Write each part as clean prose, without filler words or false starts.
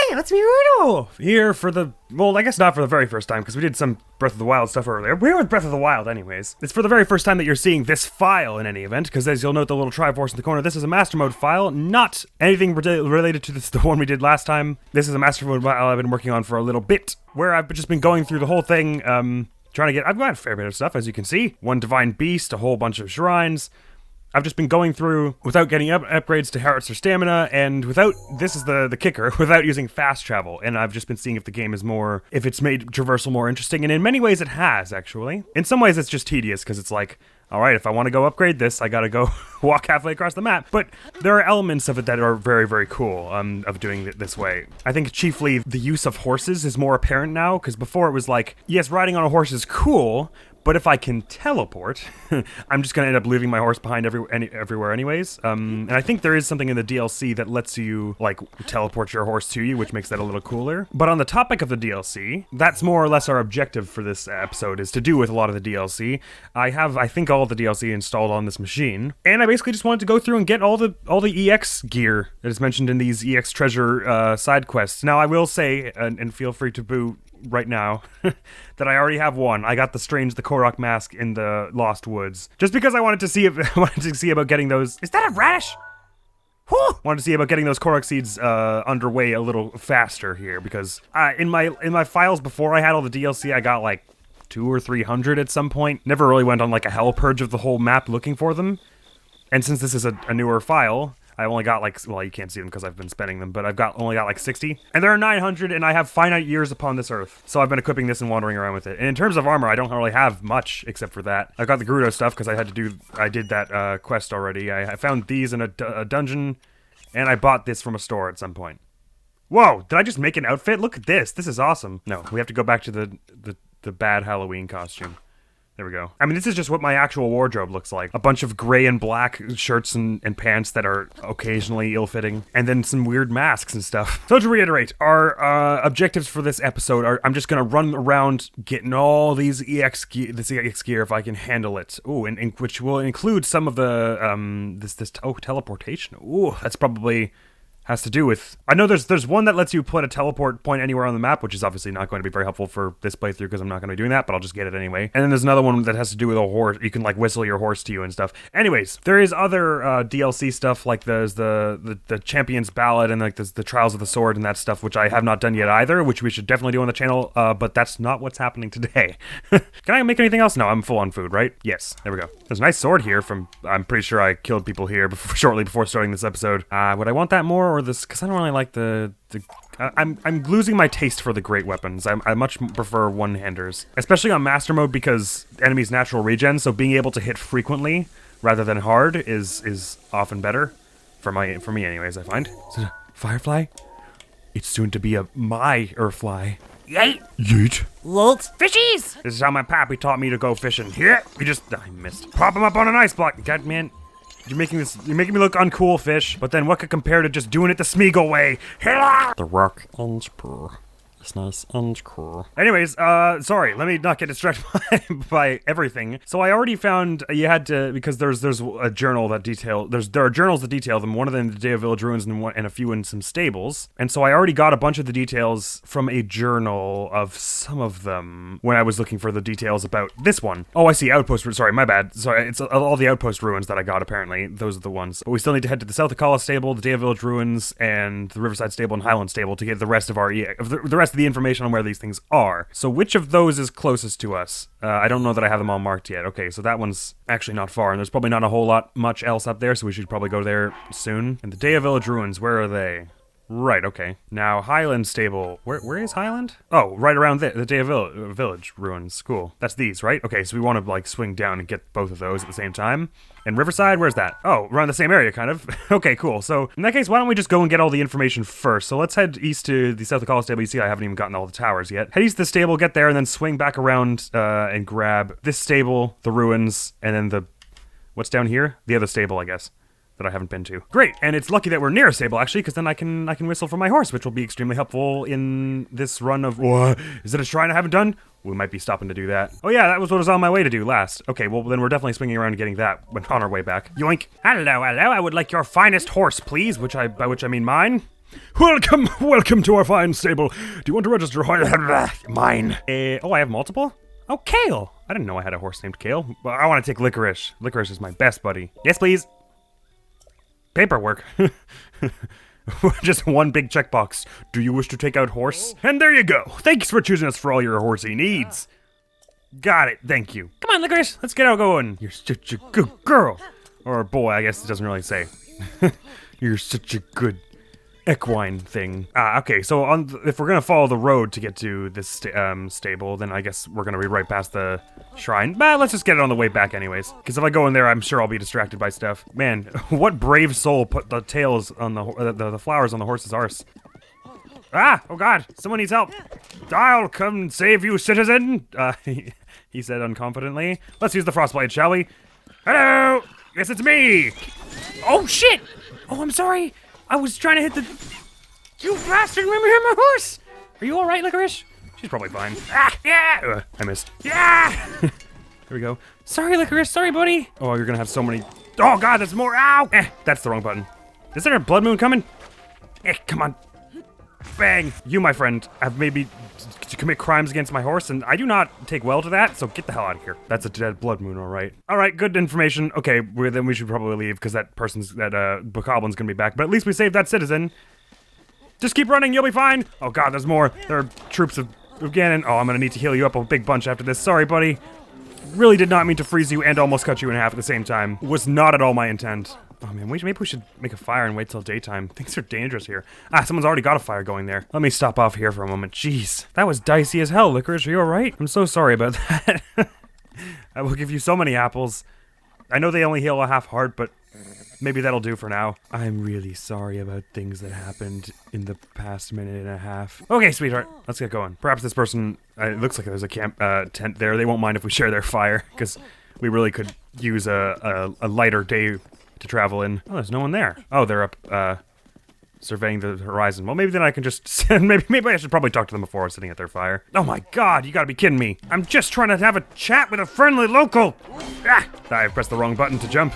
Hey, let's be Rudo! Here for the, well, I guess not for the very first time, because we did some Breath of the Wild stuff earlier. We're with Breath of the Wild anyways. It's for the very first time that you're seeing this file in any event, because as you'll note the little Triforce in the corner, this is a Master Mode file, not anything related to the one we did last time. This is a Master Mode file I've been working on for a little bit, where I've just been going through the whole thing, trying to get, I've got a fair bit of stuff, as you can see. One Divine Beast, a whole bunch of shrines. I've just been going through without getting upgrades to hearts or stamina, and without, this is the kicker, without using fast travel. And I've just been seeing if the game is more, if it's made traversal more interesting, and in many ways it has, actually. In some ways it's just tedious, because it's like, alright, if I want to go upgrade this, I gotta go walk halfway across the map. But there are elements of it that are very, very cool, of doing it this way. I think chiefly the use of horses is more apparent now, because before it was like, yes, riding on a horse is cool, but if I can teleport, I'm just going to end up leaving my horse behind everywhere anyways. And I think there is something in the DLC that lets you, like, teleport your horse to you, which makes that a little cooler. But on the topic of the DLC, that's more or less our objective for this episode, is to do with a lot of the DLC. I have, I think, all of the DLC installed on this machine. And I basically just wanted to go through and get all the EX gear that is mentioned in these EX treasure side quests. Now, I will say, and feel free to boo right now, that I already have one. I got the Korok Mask in the Lost Woods. Just because I wanted to see about getting those. Is that a radish? Whew! Wanted to see about getting those Korok seeds underway a little faster here, because in my files before I had all the DLC, I got like 200 or 300 at some point. Never really went on like a hell purge of the whole map looking for them. And since this is a newer file, I only got like, well, you can't see them because I've been spending them, but I've only got like 60. And there are 900, and I have finite years upon this earth. So I've been equipping this and wandering around with it. And in terms of armor, I don't really have much except for that. I got the Gerudo stuff because I did that quest already. I found these in a dungeon, and I bought this from a store at some point. Whoa, did I just make an outfit? Look at this. This is awesome. No, we have to go back to the bad Halloween costume. There we go. I mean, this is just what my actual wardrobe looks like. A bunch of gray and black shirts and pants that are occasionally ill-fitting, and then some weird masks and stuff. So to reiterate, our objectives for this episode are, I'm just gonna run around getting all these EX gear if I can handle it. Ooh, and which will include some of the, teleportation. Ooh, that's probably has to do with, I know there's one that lets you put a teleport point anywhere on the map, which is obviously not going to be very helpful for this playthrough because I'm not going to be doing that, but I'll just get it anyway. And then there's another one that has to do with a horse. You can like whistle your horse to you and stuff. Anyways, there is other DLC stuff, like there's the Champion's Ballad and like there's the Trials of the Sword and that stuff, which I have not done yet either, which we should definitely do on the channel, but that's not what's happening today. Can I make anything else? No, I'm full on food, right? Yes, there we go. There's a nice sword here from, I'm pretty sure I killed people here shortly before starting this episode. Would I want that more or this? Because I don't really like I'm losing my taste for the great weapons. I much prefer one-handers, especially on Master Mode because enemies natural regen. So being able to hit frequently rather than hard is often better for me, anyways. I find. Is it a firefly? It's soon to be my Earthfly. Yeet! Yeet! Lolt! Fishies! This is how my pappy taught me to go fishing. Yeah, I missed. Prop him up on an ice block. God, man. You're making me look uncool, fish. But then what could compare to just doing it the Smeagol way? The rock and purr. It's nice and cool. Anyways, sorry, let me not get distracted by everything. So I already found you had to, because there's a journal that there are journals that detail them, one of them in the Day of Village Ruins and a few in some stables. And so I already got a bunch of the details from a journal of some of them when I was looking for the details about this one. Oh, I see, Outpost, sorry, my bad. Sorry, it's all the Outpost ruins that I got, apparently. Those are the ones. But we still need to head to the South Akala stable, the Day of Village Ruins, and the Riverside stable and Highland stable to get the rest of the rest of the information on where these things are. So which of those is closest to us? I don't know that I have them all marked yet. Okay, so that one's actually not far, and there's probably not a whole lot much else up there, so we should probably go there soon. And the Day of Village Ruins, where are they? Right, okay. Now, Highland Stable. Where is Highland? Oh, right around the Day of Village Ruins. Cool. That's these, right? Okay, so we want to, like, swing down and get both of those at the same time. And Riverside, where's that? Oh, around the same area, kind of. Okay, cool. So, in that case, why don't we just go and get all the information first? So let's head east to the South Akala Stable. You see, I haven't even gotten all the towers yet. Head east to the stable, get there, and then swing back around and grab this stable, the ruins, and then the... What's down here? The other stable, I guess, that I haven't been to. Great, and it's lucky that we're near a stable, actually, because then I can whistle for my horse, which will be extremely helpful in this run of... What? Is it a shrine I haven't done? We might be stopping to do that. Oh yeah, that was what I was on my way to do last. Okay, well then we're definitely swinging around and getting that on our way back. Yoink. Hello, I would like your finest horse, please, by which I mean mine. Welcome to our fine stable. Do you want to register? Mine. Oh, I have multiple? Oh, Kale. I didn't know I had a horse named Kale. Well, I want to take Licorice. Licorice is my best buddy. Yes, please. Paperwork. Just one big checkbox. Do you wish to take out horse? And there you go. Thanks for choosing us for all your horsey needs. Got it. Thank you. Come on, Licorice. Let's get out going. You're such a good girl. Or boy, I guess it doesn't really say. You're such a good equine thing. Okay, so if we're gonna follow the road to get to this stable, then I guess we're gonna be right past the shrine. But let's just get it on the way back anyways. Because if I go in there, I'm sure I'll be distracted by stuff. Man, what brave soul put the tails on the flowers on the horse's arse. Ah! Oh god! Someone needs help! I'll come save you, citizen! He said unconfidently. Let's use the frostblade, shall we? Hello! Yes, it's me! Oh shit! Oh, I'm sorry! I was trying to hit the... You bastard! Remember hit my horse! Are you alright, Licorice? She's probably fine. Ah! Yeah! I missed. Yeah! Here we go. Sorry, Licorice. Sorry, buddy. Oh, you're gonna have so many... Oh god, there's more! Ow! That's the wrong button. Is there a blood moon coming? Come on. Bang! You, my friend, have made me to commit crimes against my horse, and I do not take well to that, so get the hell out of here. That's a dead blood moon, alright. Alright, good information. Okay, then we should probably leave, because that Bokoblin's gonna be back, but at least we saved that citizen. Just keep running, you'll be fine! Oh god, there's more. There are troops of Ganon. Oh, I'm gonna need to heal you up a big bunch after this. Sorry, buddy. Really did not mean to freeze you and almost cut you in half at the same time. Was not at all my intent. Oh man, maybe we should make a fire and wait till daytime. Things are dangerous here. Ah, someone's already got a fire going there. Let me stop off here for a moment. Jeez, that was dicey as hell, Licorice. Are you alright? I'm so sorry about that. I will give you so many apples. I know they only heal a half heart, but maybe that'll do for now. I'm really sorry about things that happened in the past minute and a half. Okay, sweetheart, let's get going. Perhaps this person, it looks like there's a camp tent there. They won't mind if we share their fire, because we really could use a lighter day to travel in. Oh, there's no one there. Oh, they're up, surveying the horizon. Well, maybe then I can just, maybe I should probably talk to them before sitting at their fire. Oh my god, you gotta be kidding me. I'm just trying to have a chat with a friendly local. Ah, I pressed the wrong button to jump.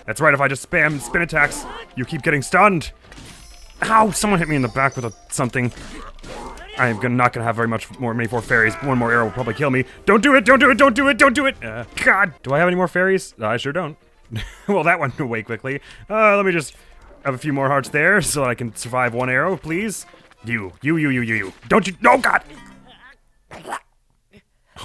That's right, if I just spam spin attacks, you keep getting stunned. Ow, someone hit me in the back with something. I'm not gonna have many more fairies. One more arrow will probably kill me. Don't do it, don't do it, don't do it, don't do it. God, do I have any more fairies? I sure don't. Well, that went away quickly. Let me just have a few more hearts there so I can survive one arrow, please. You. Don't you? No, God!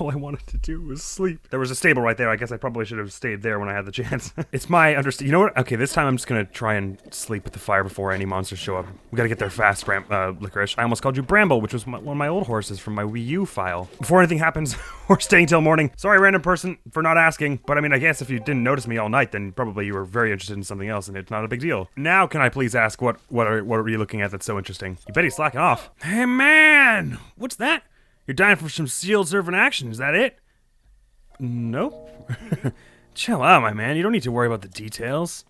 All I wanted to do was sleep. There was a stable right there. I guess I probably should have stayed there when I had the chance. It's my understanding. You know what? Okay, this time I'm just gonna try and sleep at the fire before any monsters show up. We gotta get there fast, Licorice. I almost called you Bramble, which was one of my old horses from my Wii U file. Before anything happens, we're staying till morning. Sorry, random person, for not asking. But I mean, I guess if you didn't notice me all night, then probably you were very interested in something else, and it's not a big deal. Now, can I please ask what are you looking at that's so interesting? You bet he's slacking off. Hey, man! What's that? You're dying for some shield servant action, is that it? Nope. Chill out, my man. You don't need to worry about the details.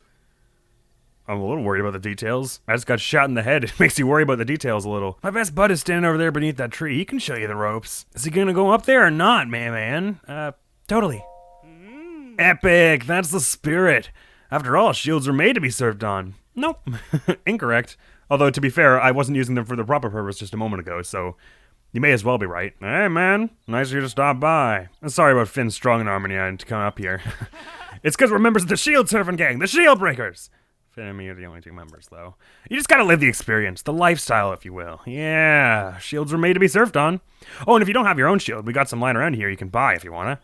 I'm a little worried about the details. I just got shot in the head. It makes you worry about the details a little. My best bud is standing over there beneath that tree. He can show you the ropes. Is he gonna go up there or not, man? Totally. Epic. That's the spirit. After all, shields are made to be served on. Nope. Incorrect. Although, to be fair, I wasn't using them for the proper purpose just a moment ago, so... You may as well be right. Hey, man. Nice of you to stop by. I'm sorry about Finn's strong arm and you had to come up here. It's because we're members of the Shield Servant Gang, the Shield Breakers. Finn and me are the only two members, though. You just gotta live the experience, the lifestyle, if you will. Yeah, shields are made to be surfed on. Oh, and if you don't have your own shield, we got some lying around here you can buy if you wanna.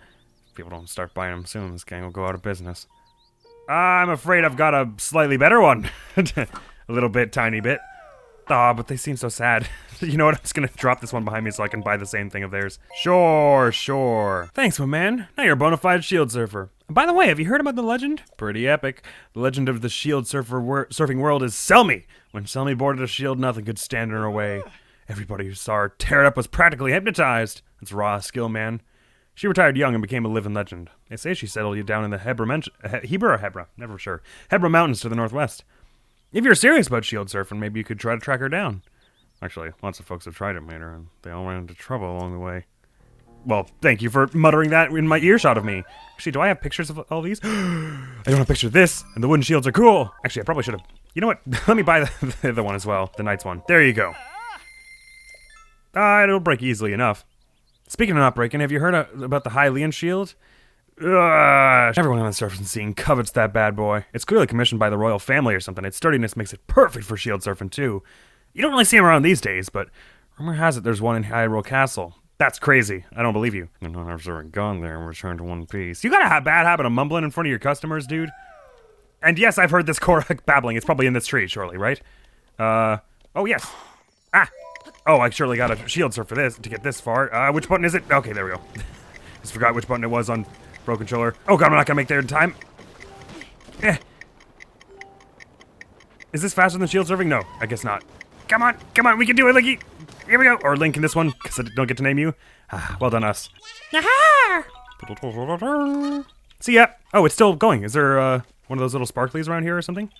If people don't start buying them soon, this gang will go out of business. I'm afraid I've got a slightly better one. A little bit, tiny bit. Aw, but they seem so sad. You know what? I'm just gonna drop this one behind me so I can buy the same thing of theirs. Sure. Thanks, my man. Now you're a bona fide shield surfer. And by the way, have you heard about the legend? Pretty epic. The legend of the shield surfing world is Selmy. When Selmy boarded a shield, nothing could stand in her way. Everybody who saw her tear it up was practically hypnotized. It's raw skill, man. She retired young and became a living legend. They say she settled you down in the Hebra? Never sure. Hebra Mountains to the northwest. If you're serious about shield surfing, maybe you could try to track her down. Actually, lots of folks have tried it, Mater, and they all ran into trouble along the way. Well, thank you for muttering that in my earshot of me. Actually, do I have pictures of all these? I don't have a picture of this, and the wooden shields are cool. Actually, I probably should have. You know what? Let me buy the other one as well. The knight's one. There you go. It'll break easily enough. Speaking of not breaking, have you heard about the Hylian Shield? Everyone on the surfing scene covets that bad boy. It's clearly commissioned by the royal family or something. Its sturdiness makes it perfect for shield surfing too. You don't really see them around these days, but rumor has it there's one in Hyrule Castle. That's crazy. I don't believe you. And I've sort of gone there and returned to one piece. You got a bad habit of mumbling in front of your customers, dude. And yes, I've heard this Korok babbling. It's probably in this tree, surely, right? Oh yes. Oh, I surely got a shield surf for this, to get this far. Which button is it? Okay, there we go. Just forgot which button it was on Pro Controller. Oh god, I'm not gonna make there in time. Is this faster than shield surfing? No, I guess not. Come on, we can do it, Linky. Here we go. Or Link in this one, because I don't get to name you. Well done, us. See ya. Oh, it's still going. Is there one of those little sparklies around here or something?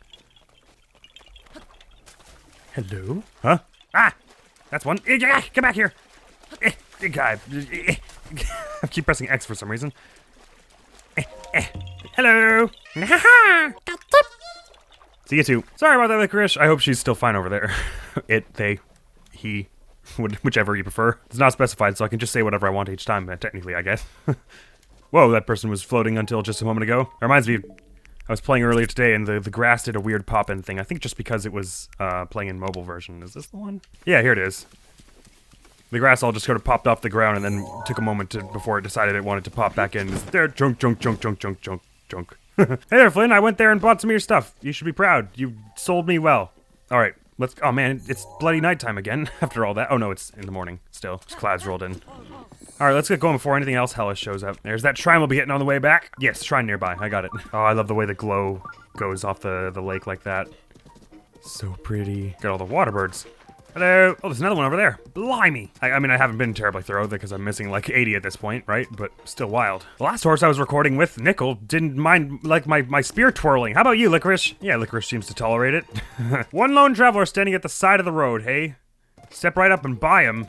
Hello? Huh? That's one. Come back here. God. I keep pressing X for some reason. Hello. See you too. Sorry about that, Licorice. I hope she's still fine over there. It, they, he, whichever you prefer. It's not specified, so I can just say whatever I want each time, technically, I guess. Whoa, that person was floating until just a moment ago. It reminds me, I was playing earlier today, and the grass did a weird pop-in thing. I think just because it was playing in mobile version. Is this the one? Yeah, here it is. The grass all just sort of popped off the ground and then took a moment before it decided it wanted to pop back in. There, junk. Hey there, Flynn. I went there and bought some of your stuff. You should be proud. You sold me well. All right, let's. Oh man, it's bloody nighttime again. After all that. Oh no, it's in the morning still. Just clouds rolled in. All right, let's get going before anything else hellish shows up. There's that shrine we'll be hitting on the way back. Yes, shrine nearby. I got it. Oh, I love the way the glow goes off the lake like that. So pretty. Got all the water birds. Hello. Oh, there's another one over there. Blimey. I mean, I haven't been terribly thorough because I'm missing like 80 at this point, right? But still wild. The last horse I was recording with, Nickel, didn't mind like my spear twirling. How about you, Licorice? Yeah, Licorice seems to tolerate it. One lone traveler standing at the side of the road, hey? Step right up and buy him.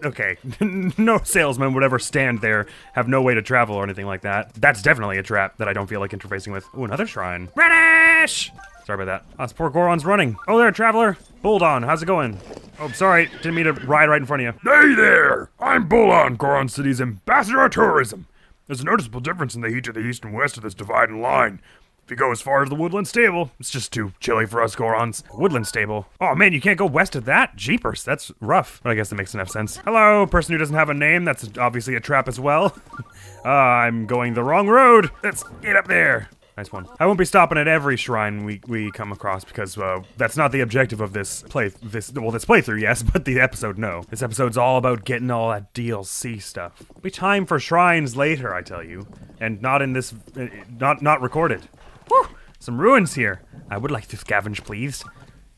Okay, no salesman would ever stand there, have no way to travel or anything like that. That's definitely a trap that I don't feel like interfacing with. Ooh, another shrine. Radish! Sorry about that. This poor Goron's running. Oh there, traveler. Buldon, how's it going? Oh, sorry, didn't mean to ride right in front of you. Hey there! I'm Buldon, Goron City's ambassador of tourism. There's a noticeable difference in the heat to the east and west of this dividing line. If you go as far as the Woodland Stable, it's just too chilly for us Gorons. Woodland Stable? Oh man, you can't go west of that? Jeepers, that's rough. But I guess that makes enough sense. Hello, person who doesn't have a name. That's obviously a trap as well. I'm going the wrong road. Let's get up there. Nice one. I won't be stopping at every shrine we come across because that's not the objective of this playthrough, yes, but the episode, no. This episode's all about getting all that DLC stuff. It'll be time for shrines later, I tell you, and not in this, not recorded. Whew, some ruins here. I would like to scavenge, please.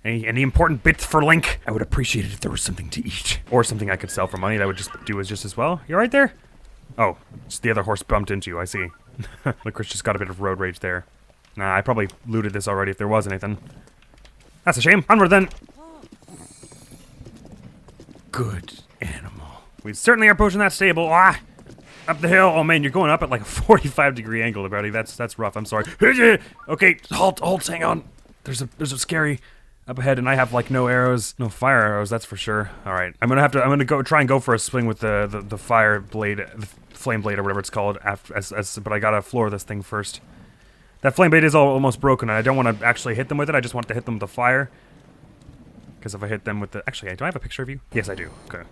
Any important bits for Link? I would appreciate it if there was something to eat or something I could sell for money that would just do just as well. You right there? Oh, just the other horse bumped into you. I see. Licorice just got a bit of road rage there. Nah, I probably looted this already if there was anything. That's a shame. Onward then. Good animal. We certainly are approaching that stable. Up the hill. Oh man, you're going up at like a 45-degree angle, buddy. That's rough. I'm sorry. Okay, halt. Hang on. There's a scary up ahead, and I have like no arrows, no fire arrows. That's for sure. All right, I'm gonna go try and go for a swing with the fire blade, the flame blade or whatever it's called. But I gotta floor this thing first. That flame blade is almost broken, and I don't want to actually hit them with it. I just want to hit them with the fire. Because if I hit them with the, actually, do I have a picture of you? Yes, I do. Okay.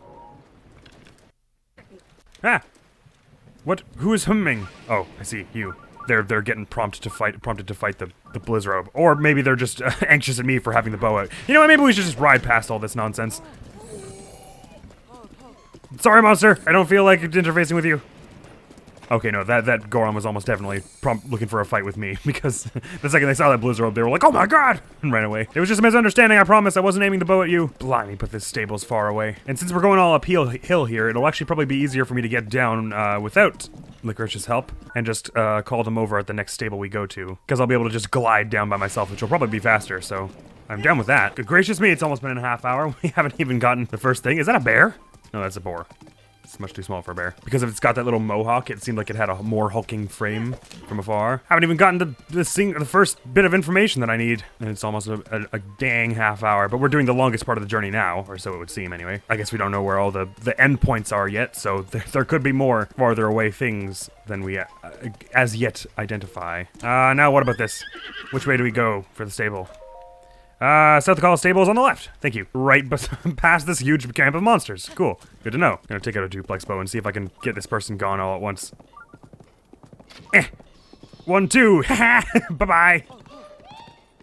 What? Who is humming? Oh, I see you. They're getting prompted to fight the Blizzrobe, or maybe they're just anxious at me for having the bow out. You know what? Maybe we should just ride past all this nonsense. Sorry, monster. I don't feel like interfacing with you. Okay, no, that Goron was almost definitely looking for a fight with me, because the second they saw that Blizzrobe, they were like, oh my god, and ran away. It was just a misunderstanding, I promise. I wasn't aiming the bow at you. Blimey, but this stable's far away. And since we're going all uphill here, it'll actually probably be easier for me to get down without Licorice's help, and just call them over at the next stable we go to, because I'll be able to just glide down by myself, which will probably be faster, so I'm down with that. Good gracious me, it's almost been a half hour. We haven't even gotten the first thing. Is that a bear? No, that's a boar. It's much too small for a bear. Because if it's got that little mohawk, it seemed like it had a more hulking frame from afar. Haven't even gotten to the first bit of information that I need. And it's almost a dang half hour. But we're doing the longest part of the journey now, or so it would seem anyway. I guess we don't know where all the endpoints are yet, so there could be more farther away things than we as yet identify. Now what about this? Which way do we go for the stable? South Dakota Stable is on the left. Thank you. Right past this huge camp of monsters. Cool. Good to know. I'm gonna take out a duplex bow and see if I can get this person gone all at once. 1, 2. Bye-bye.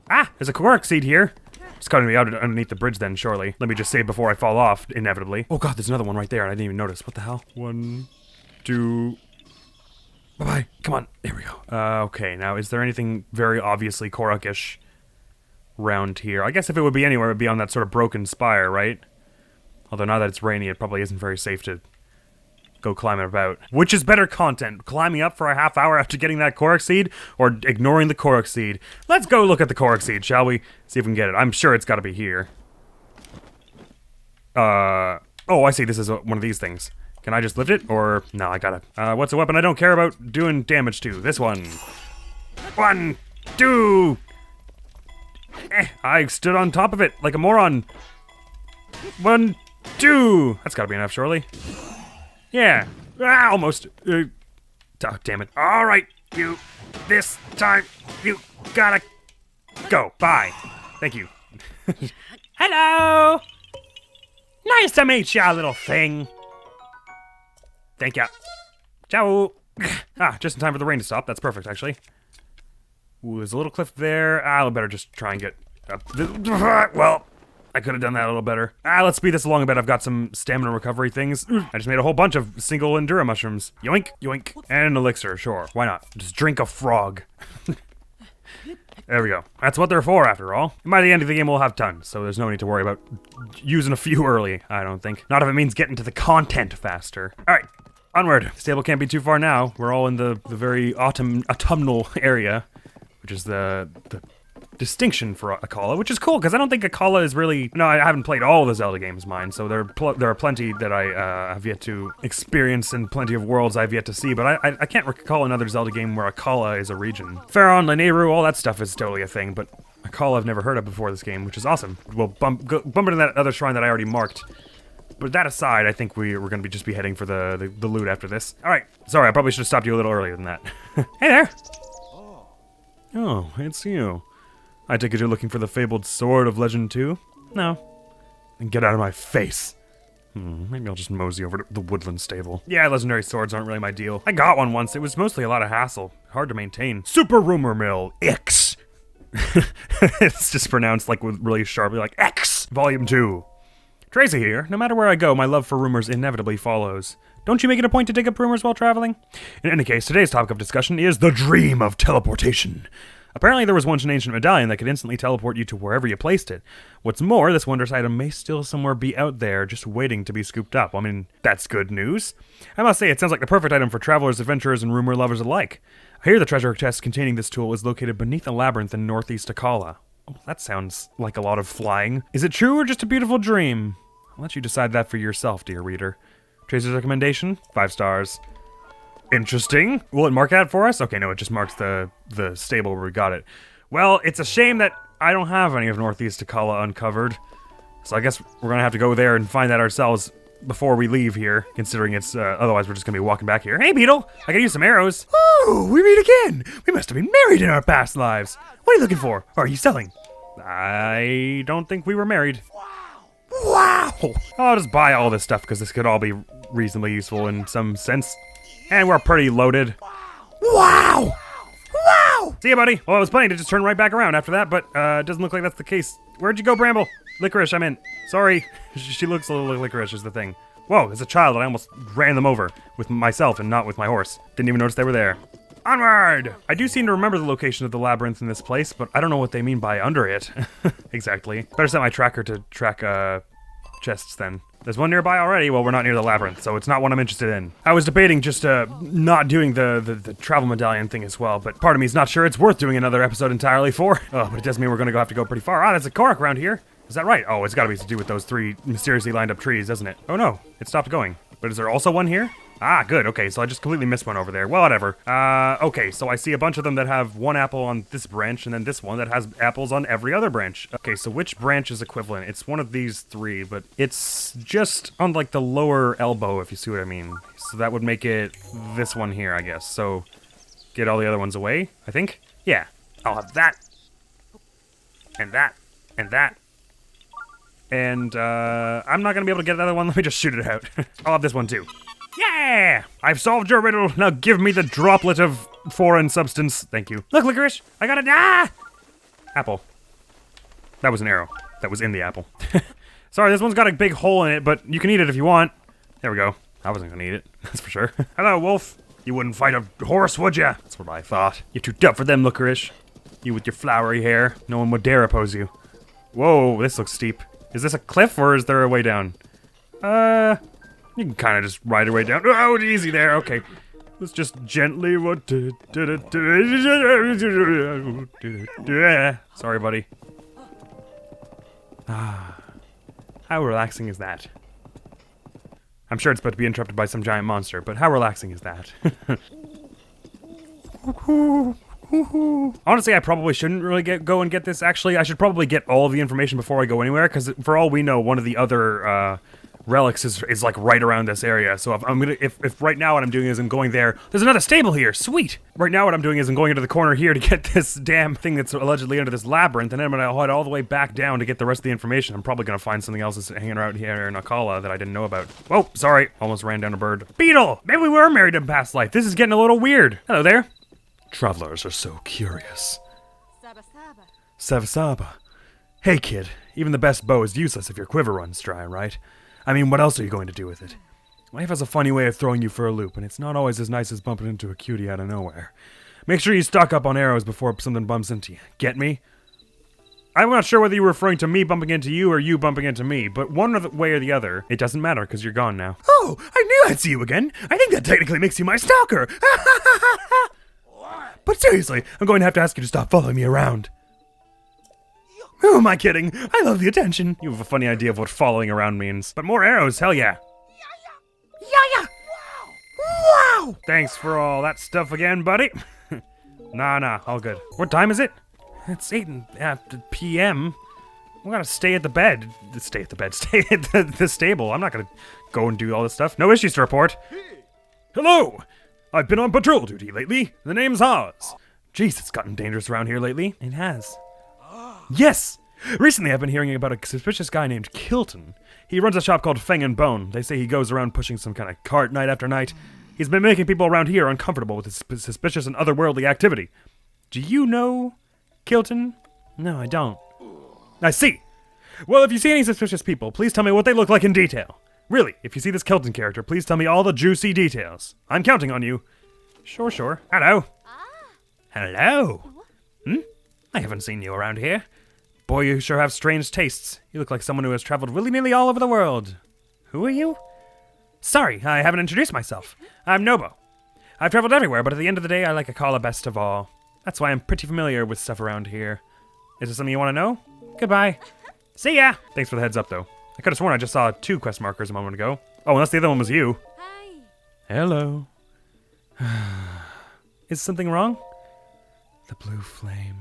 Ah, there's a Korok seed here. It's cutting me out underneath the bridge then, surely. Let me just save before I fall off, inevitably. Oh god, there's another one right there, and I didn't even notice. What the hell? 1, 2... Bye-bye. Come on. There we go. Okay, now is there anything very obviously Korok-ish round here? I guess if it would be anywhere, it would be on that sort of broken spire, right? Although now that it's rainy, it probably isn't very safe to go climbing about. Which is better content? Climbing up for a half hour after getting that Korok seed, or ignoring the Korok seed? Let's go look at the Korok seed, shall we? See if we can get it. I'm sure it's gotta be here. Oh, I see. This is one of these things. Can I just lift it? Or, no, I gotta. What's a weapon I don't care about doing damage to? This one. 1, 2... I stood on top of it like a moron. 1, 2. That's gotta be enough, surely. Yeah. Almost. Oh, damn it. All right, you. This time, you gotta go. Bye. Thank you. Hello. Nice to meet ya, little thing. Thank ya. Ciao. Just in time for the rain to stop. That's perfect, actually. Ooh, there's a little cliff there. I better just try and get up. Well, I could have done that a little better. Let's speed this along a bit. I've got some stamina recovery things. I just made a whole bunch of single Endura mushrooms. Yoink, yoink. And an elixir, sure. Why not? Just drink a frog. There we go. That's what they're for, after all. And by the end of the game, we'll have tons, so there's no need to worry about using a few early, I don't think. Not if it means getting to the content faster. All right, onward. The stable can't be too far now. We're all in the very autumnal area, which is the distinction for Akkala, which is cool, because I don't think Akkala is really... No, I haven't played all the Zelda games, mine, so there are plenty that I have yet to experience and plenty of worlds I've yet to see, but I can't recall another Zelda game where Akkala is a region. Faron, Lanayru, all that stuff is totally a thing, but Akkala I've never heard of before this game, which is awesome. We'll bump into that other shrine that I already marked. But that aside, I think we're going to just be heading for the loot after this. All right, sorry, I probably should have stopped you a little earlier than that. Hey there! Oh, it's you. I take it you're looking for the fabled Sword of Legend too? No. Then get out of my face. Maybe I'll just mosey over to the woodland stable. Yeah, legendary swords aren't really my deal. I got one once. It was mostly a lot of hassle. Hard to maintain. Super Rumor Mill X. It's just pronounced like with really sharply, like X. Volume 2. Tracy here. No matter where I go, my love for rumors inevitably follows. Don't you make it a point to dig up rumors while traveling? In any case, today's topic of discussion is the dream of teleportation. Apparently there was once an ancient medallion that could instantly teleport you to wherever you placed it. What's more, this wondrous item may still somewhere be out there, just waiting to be scooped up. I mean, that's good news. I must say, it sounds like the perfect item for travelers, adventurers, and rumor lovers alike. I hear the treasure chest containing this tool is located beneath a labyrinth in northeast Akkala. Oh, that sounds like a lot of flying. Is it true or just a beautiful dream? I'll let you decide that for yourself, dear reader. Tracer's recommendation? 5 stars. Interesting. Will it mark that for us? Okay, no, it just marks the stable where we got it. Well, it's a shame that I don't have any of Northeast Akkala uncovered. So I guess we're gonna have to go there and find that ourselves before we leave here, considering it's, otherwise we're just gonna be walking back here. Hey, Beetle! I can use some arrows. Oh, we meet again! We must have been married in our past lives. What are you looking for? Or are you selling? I don't think we were married. Wow! I'll just buy all this stuff because this could all be reasonably useful in some sense. And we're pretty loaded. Wow! Wow! See ya, buddy. Well, I was planning to just turn right back around after that, but it doesn't look like that's the case. Where'd you go, Bramble? Licorice, I meant. Sorry. She looks a little like Licorice is the thing. Whoa, as a child, I almost ran them over with myself and not with my horse. Didn't even notice they were there. Onward! I do seem to remember the location of the labyrinth in this place, but I don't know what they mean by under it. Exactly. Better set my tracker to track, chests then. There's one nearby already. Well, we're not near the labyrinth, so it's not one I'm interested in. I was debating just, not doing the travel medallion thing as well, but part of me is not sure it's worth doing another episode entirely for. Oh, but it does mean we're gonna have to go pretty far. Ah, there's a Korok around here. Is that right? Oh, it's gotta be to do with those 3 mysteriously lined up trees, doesn't it? Oh no, it stopped going. But is there also one here? Ah, good. Okay, so I just completely missed one over there. Well, whatever. Okay, so I see a bunch of them that have one apple on this branch, and then this one that has apples on every other branch. Okay, so which branch is equivalent? It's one of these three, but it's just on, like, the lower elbow, if you see what I mean. So that would make it this one here, I guess. So get all the other ones away, I think? Yeah. I'll have that. And that. And that. And, I'm not gonna be able to get another one. Let me just shoot it out. I'll have this one, too. Yeah! I've solved your riddle. Now give me the droplet of foreign substance. Thank you. Look, licorice! I got it! Ah! Apple. That was an arrow. That was in the apple. Sorry, this one's got a big hole in it, but you can eat it if you want. There we go. I wasn't gonna eat it. That's for sure. Hello, wolf. You wouldn't fight a horse, would ya? That's what I thought. You're too tough for them, licorice. You with your flowery hair. No one would dare oppose you. Whoa, this looks steep. Is this a cliff, or is there a way down? You can kind of just ride your way down. Oh, easy there. Okay. Let's just gently. Sorry, buddy. Ah. How relaxing is that? I'm sure it's about to be interrupted by some giant monster, but how relaxing is that? Honestly, I probably shouldn't really go and get this. Actually, I should probably get all of the information before I go anywhere, because for all we know, one of the other relics is like right around this area. So if right now what I'm doing is I'm going there. There's another stable here. Sweet. Right now what I'm doing is I'm going into the corner here to get this damn thing that's allegedly under this labyrinth, and then I'm gonna head all the way back down to get the rest of the information. I'm probably gonna find something else that's hanging around here in Akala that I didn't know about. Whoa, sorry. Almost ran down a bird. Beetle! Maybe we were married in past life. This is getting a little weird. Hello there. Travelers are so curious. Saba Saba. Hey kid, even the best bow is useless if your quiver runs dry, right? I mean, what else are you going to do with it? Life has a funny way of throwing you for a loop, and it's not always as nice as bumping into a cutie out of nowhere. Make sure you stock up on arrows before something bumps into you. Get me? I'm not sure whether you were referring to me bumping into you or you bumping into me, but one way or the other, it doesn't matter because you're gone now. Oh, I knew I'd see you again. I think that technically makes you my stalker. But seriously, I'm going to have to ask you to stop following me around. Who am I kidding? I love the attention. You have a funny idea of what following around means. But more arrows, hell yeah. Yeah. Wow. Thanks for all that stuff again, buddy. Nah, all good. What time is it? It's 8 p.m. We gotta stay at the bed. Stay at the stable. I'm not gonna go and do all this stuff. No issues to report. Hello! I've been on patrol duty lately. The name's Oz. Jeez, it's gotten dangerous around here lately. It has. Yes! Recently I've been hearing about a suspicious guy named Kilton. He runs a shop called Fang and Bone. They say he goes around pushing some kind of cart night after night. He's been making people around here uncomfortable with his suspicious and otherworldly activity. Do you know Kilton? No, I don't. I see. Well, if you see any suspicious people, please tell me what they look like in detail. Really, if you see this Kilton character, please tell me all the juicy details. I'm counting on you. Sure. Hello. Hello. I haven't seen you around here. Boy, you sure have strange tastes. You look like someone who has traveled willy-nilly all over the world. Who are you? Sorry, I haven't introduced myself. I'm Nobo. I've traveled everywhere, but at the end of the day, I like Akala best of all. That's why I'm pretty familiar with stuff around here. Is there something you want to know? Goodbye. See ya! Thanks for the heads up, though. I could have sworn I just saw 2 quest markers a moment ago. Oh, unless the other one was you. Hi. Hello. Is something wrong? The blue flame.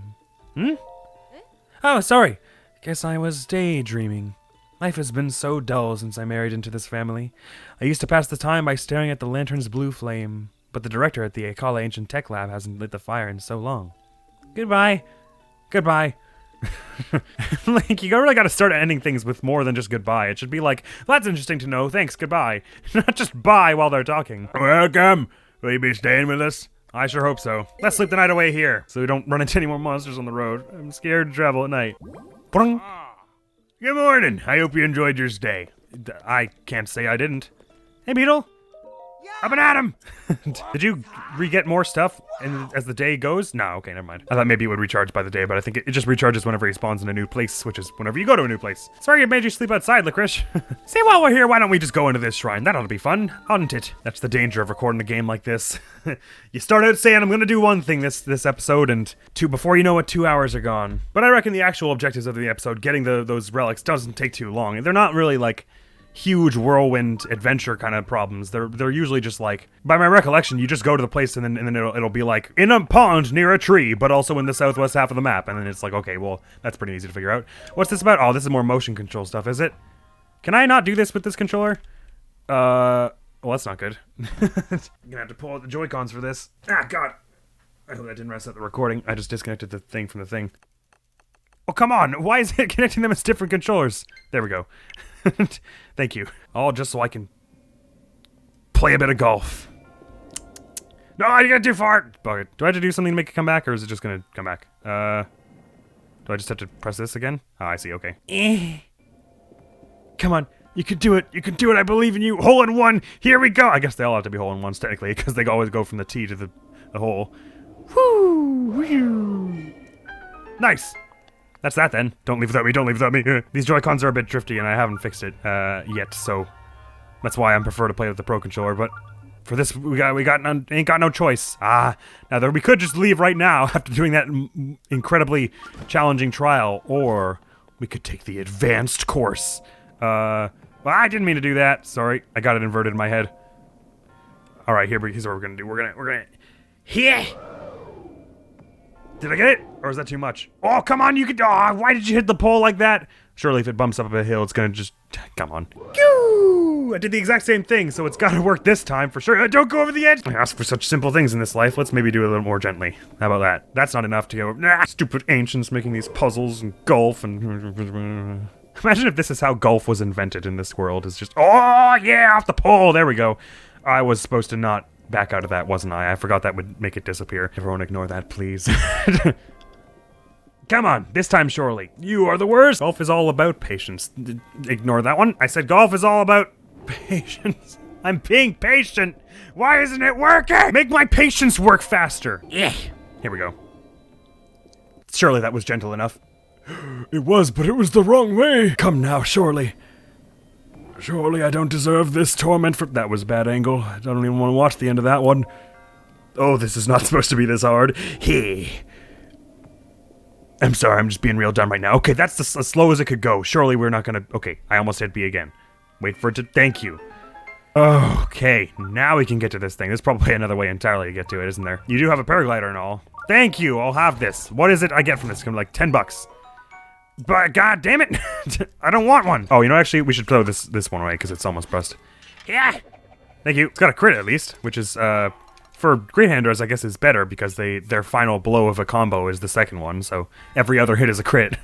Oh, sorry. Guess I was daydreaming. Life has been so dull since I married into this family. I used to pass the time by staring at the lantern's blue flame, but the director at the Akala Ancient Tech Lab hasn't lit the fire in so long. Goodbye. Like, you really gotta start ending things with more than just goodbye. It should be like, that's interesting to know, thanks, goodbye. Not just bye while they're talking. Welcome. Will you be staying with us? I sure hope so. Let's sleep the night away here, so we don't run into any more monsters on the road. I'm scared to travel at night. Brung. Good morning. I hope you enjoyed your stay. I can't say I didn't. Hey, Beetle. Up and at him! Did you re-get more stuff as the day goes? No, okay, never mind. I thought maybe it would recharge by the day, but I think it just recharges whenever he spawns in a new place, which is whenever you go to a new place. Sorry I made you sleep outside, Licorice. See, while we're here, why don't we just go into this shrine? That ought to be fun, oughtn't it? That's the danger of recording a game like this. You start out saying, I'm gonna do one thing this episode, and before you know it, 2 hours are gone. But I reckon the actual objectives of the episode, getting those relics, doesn't take too long. They're not really, like, huge whirlwind adventure kind of problems. They're usually just like, by my recollection, you just go to the place and then it'll be like in a pond near a tree, but also in the southwest half of the map, and then it's like, okay, well, that's pretty easy to figure out. What's this about? Oh, this is more motion control stuff, is it? Can I not do this with this controller? Well, that's not good. I'm gonna have to pull out the Joy-Cons for this. Ah, God. I hope that didn't mess up the recording. I just disconnected the thing from the thing. Oh, come on. Why is it connecting them as different controllers? There we go. Thank you. All just so I can play a bit of golf. No, I got too far. Bug it. Do I have to do something to make it come back, or is it just gonna come back? Do I just have to press this again? Oh, I see. Okay. Come on. You can do it. You can do it. I believe in you. Hole in one. Here we go. I guess they all have to be hole in ones technically, because they always go from the tee to the hole. Whoo! Whew. Nice. That's that then. Don't leave without me. Don't leave without me. These Joy-Cons are a bit drifty, and I haven't fixed it yet, so that's why I prefer to play with the Pro Controller. But for this, ain't got no choice. Now we could just leave right now after doing that incredibly challenging trial, or we could take the advanced course. Well, I didn't mean to do that. Sorry, I got it inverted in my head. All right, here's what we're gonna do. We're gonna here. Did I get it? Or is that too much? Oh, come on, you could. Oh, why did you hit the pole like that? Surely if it bumps up a hill, it's gonna just. Come on. I did the exact same thing, so it's gotta work this time for sure. Don't go over the edge. I ask for such simple things in this life. Let's maybe do it a little more gently. How about that? That's not enough to go. Nah, stupid ancients making these puzzles and golf and. Imagine if this is how golf was invented in this world. It's just. Oh, yeah, off the pole. There we go. I was supposed to not back out of that, wasn't I? I forgot that would make it disappear. Everyone ignore that, please. Come on, this time surely. You are the worst. Golf is all about patience. Ignore that one. I said golf is all about patience. I'm being patient. Why isn't it working? Make my patience work faster. Yeah. Here we go. Surely that was gentle enough. It was, but it was the wrong way. Come now, surely. Surely I don't deserve this torment for— That was a bad angle. I don't even want to watch the end of that one. Oh, this is not supposed to be this hard. Hey. I'm sorry, I'm just being real dumb right now. Okay, that's as slow as it could go. Surely we're not gonna... Okay, I almost hit B again. Wait for it to... Thank you. Okay, now we can get to this thing. There's probably another way entirely to get to it, isn't there? You do have a paraglider and all. Thank you, I'll have this. What is it I get from this? It's gonna be like 10 bucks. But god damn it, I don't want one. Oh, you know, actually, we should throw this one away because it's almost bust. Yeah. Thank you. It's got a crit at least, which is for Great Handers, I guess, is better because their final blow of a combo is the second one. So every other hit is a crit.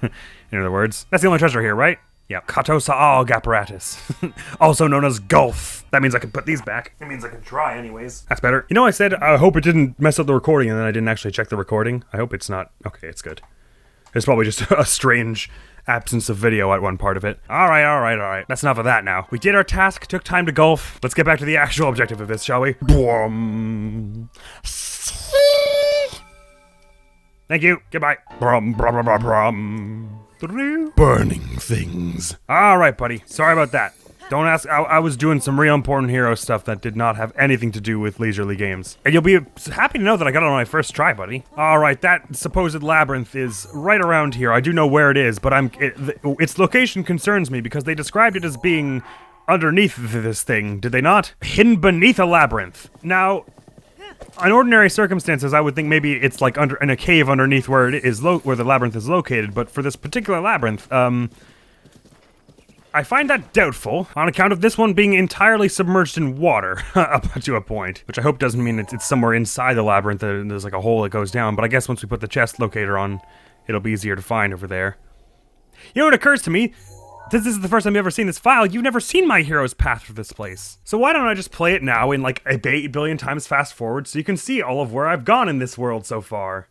In other words, that's the only treasure here, right? Yeah. Kato Sa'al Apparatus, also known as Golf. That means I can put these back. It means I can try, anyways. That's better. You know, I said I hope it didn't mess up the recording, and then I didn't actually check the recording. I hope it's not. Okay, it's good. It's probably just a strange absence of video at one part of it. Alright. That's enough of that now. We did our task, took time to golf. Let's get back to the actual objective of this, shall we? Thank you. Goodbye. Burning things. Alright, buddy. Sorry about that. Don't ask. I was doing some real important hero stuff that did not have anything to do with leisurely games. And you'll be happy to know that I got it on my first try, buddy. Alright, that supposed labyrinth is right around here. I do know where it is, but its location concerns me because they described it as being underneath this thing, did they not? Hidden beneath a labyrinth. Now, in ordinary circumstances, I would think maybe it's like in a cave underneath where it is where the labyrinth is located, but for this particular labyrinth, I find that doubtful, on account of this one being entirely submerged in water, up to a point. Which I hope doesn't mean it's somewhere inside the labyrinth and there's like a hole that goes down, but I guess once we put the chest locator on, it'll be easier to find over there. You know what occurs to me? This is the first time you've ever seen this file, you've never seen my hero's path through this place. So why don't I just play it now in like 8 billion times fast forward so you can see all of where I've gone in this world so far.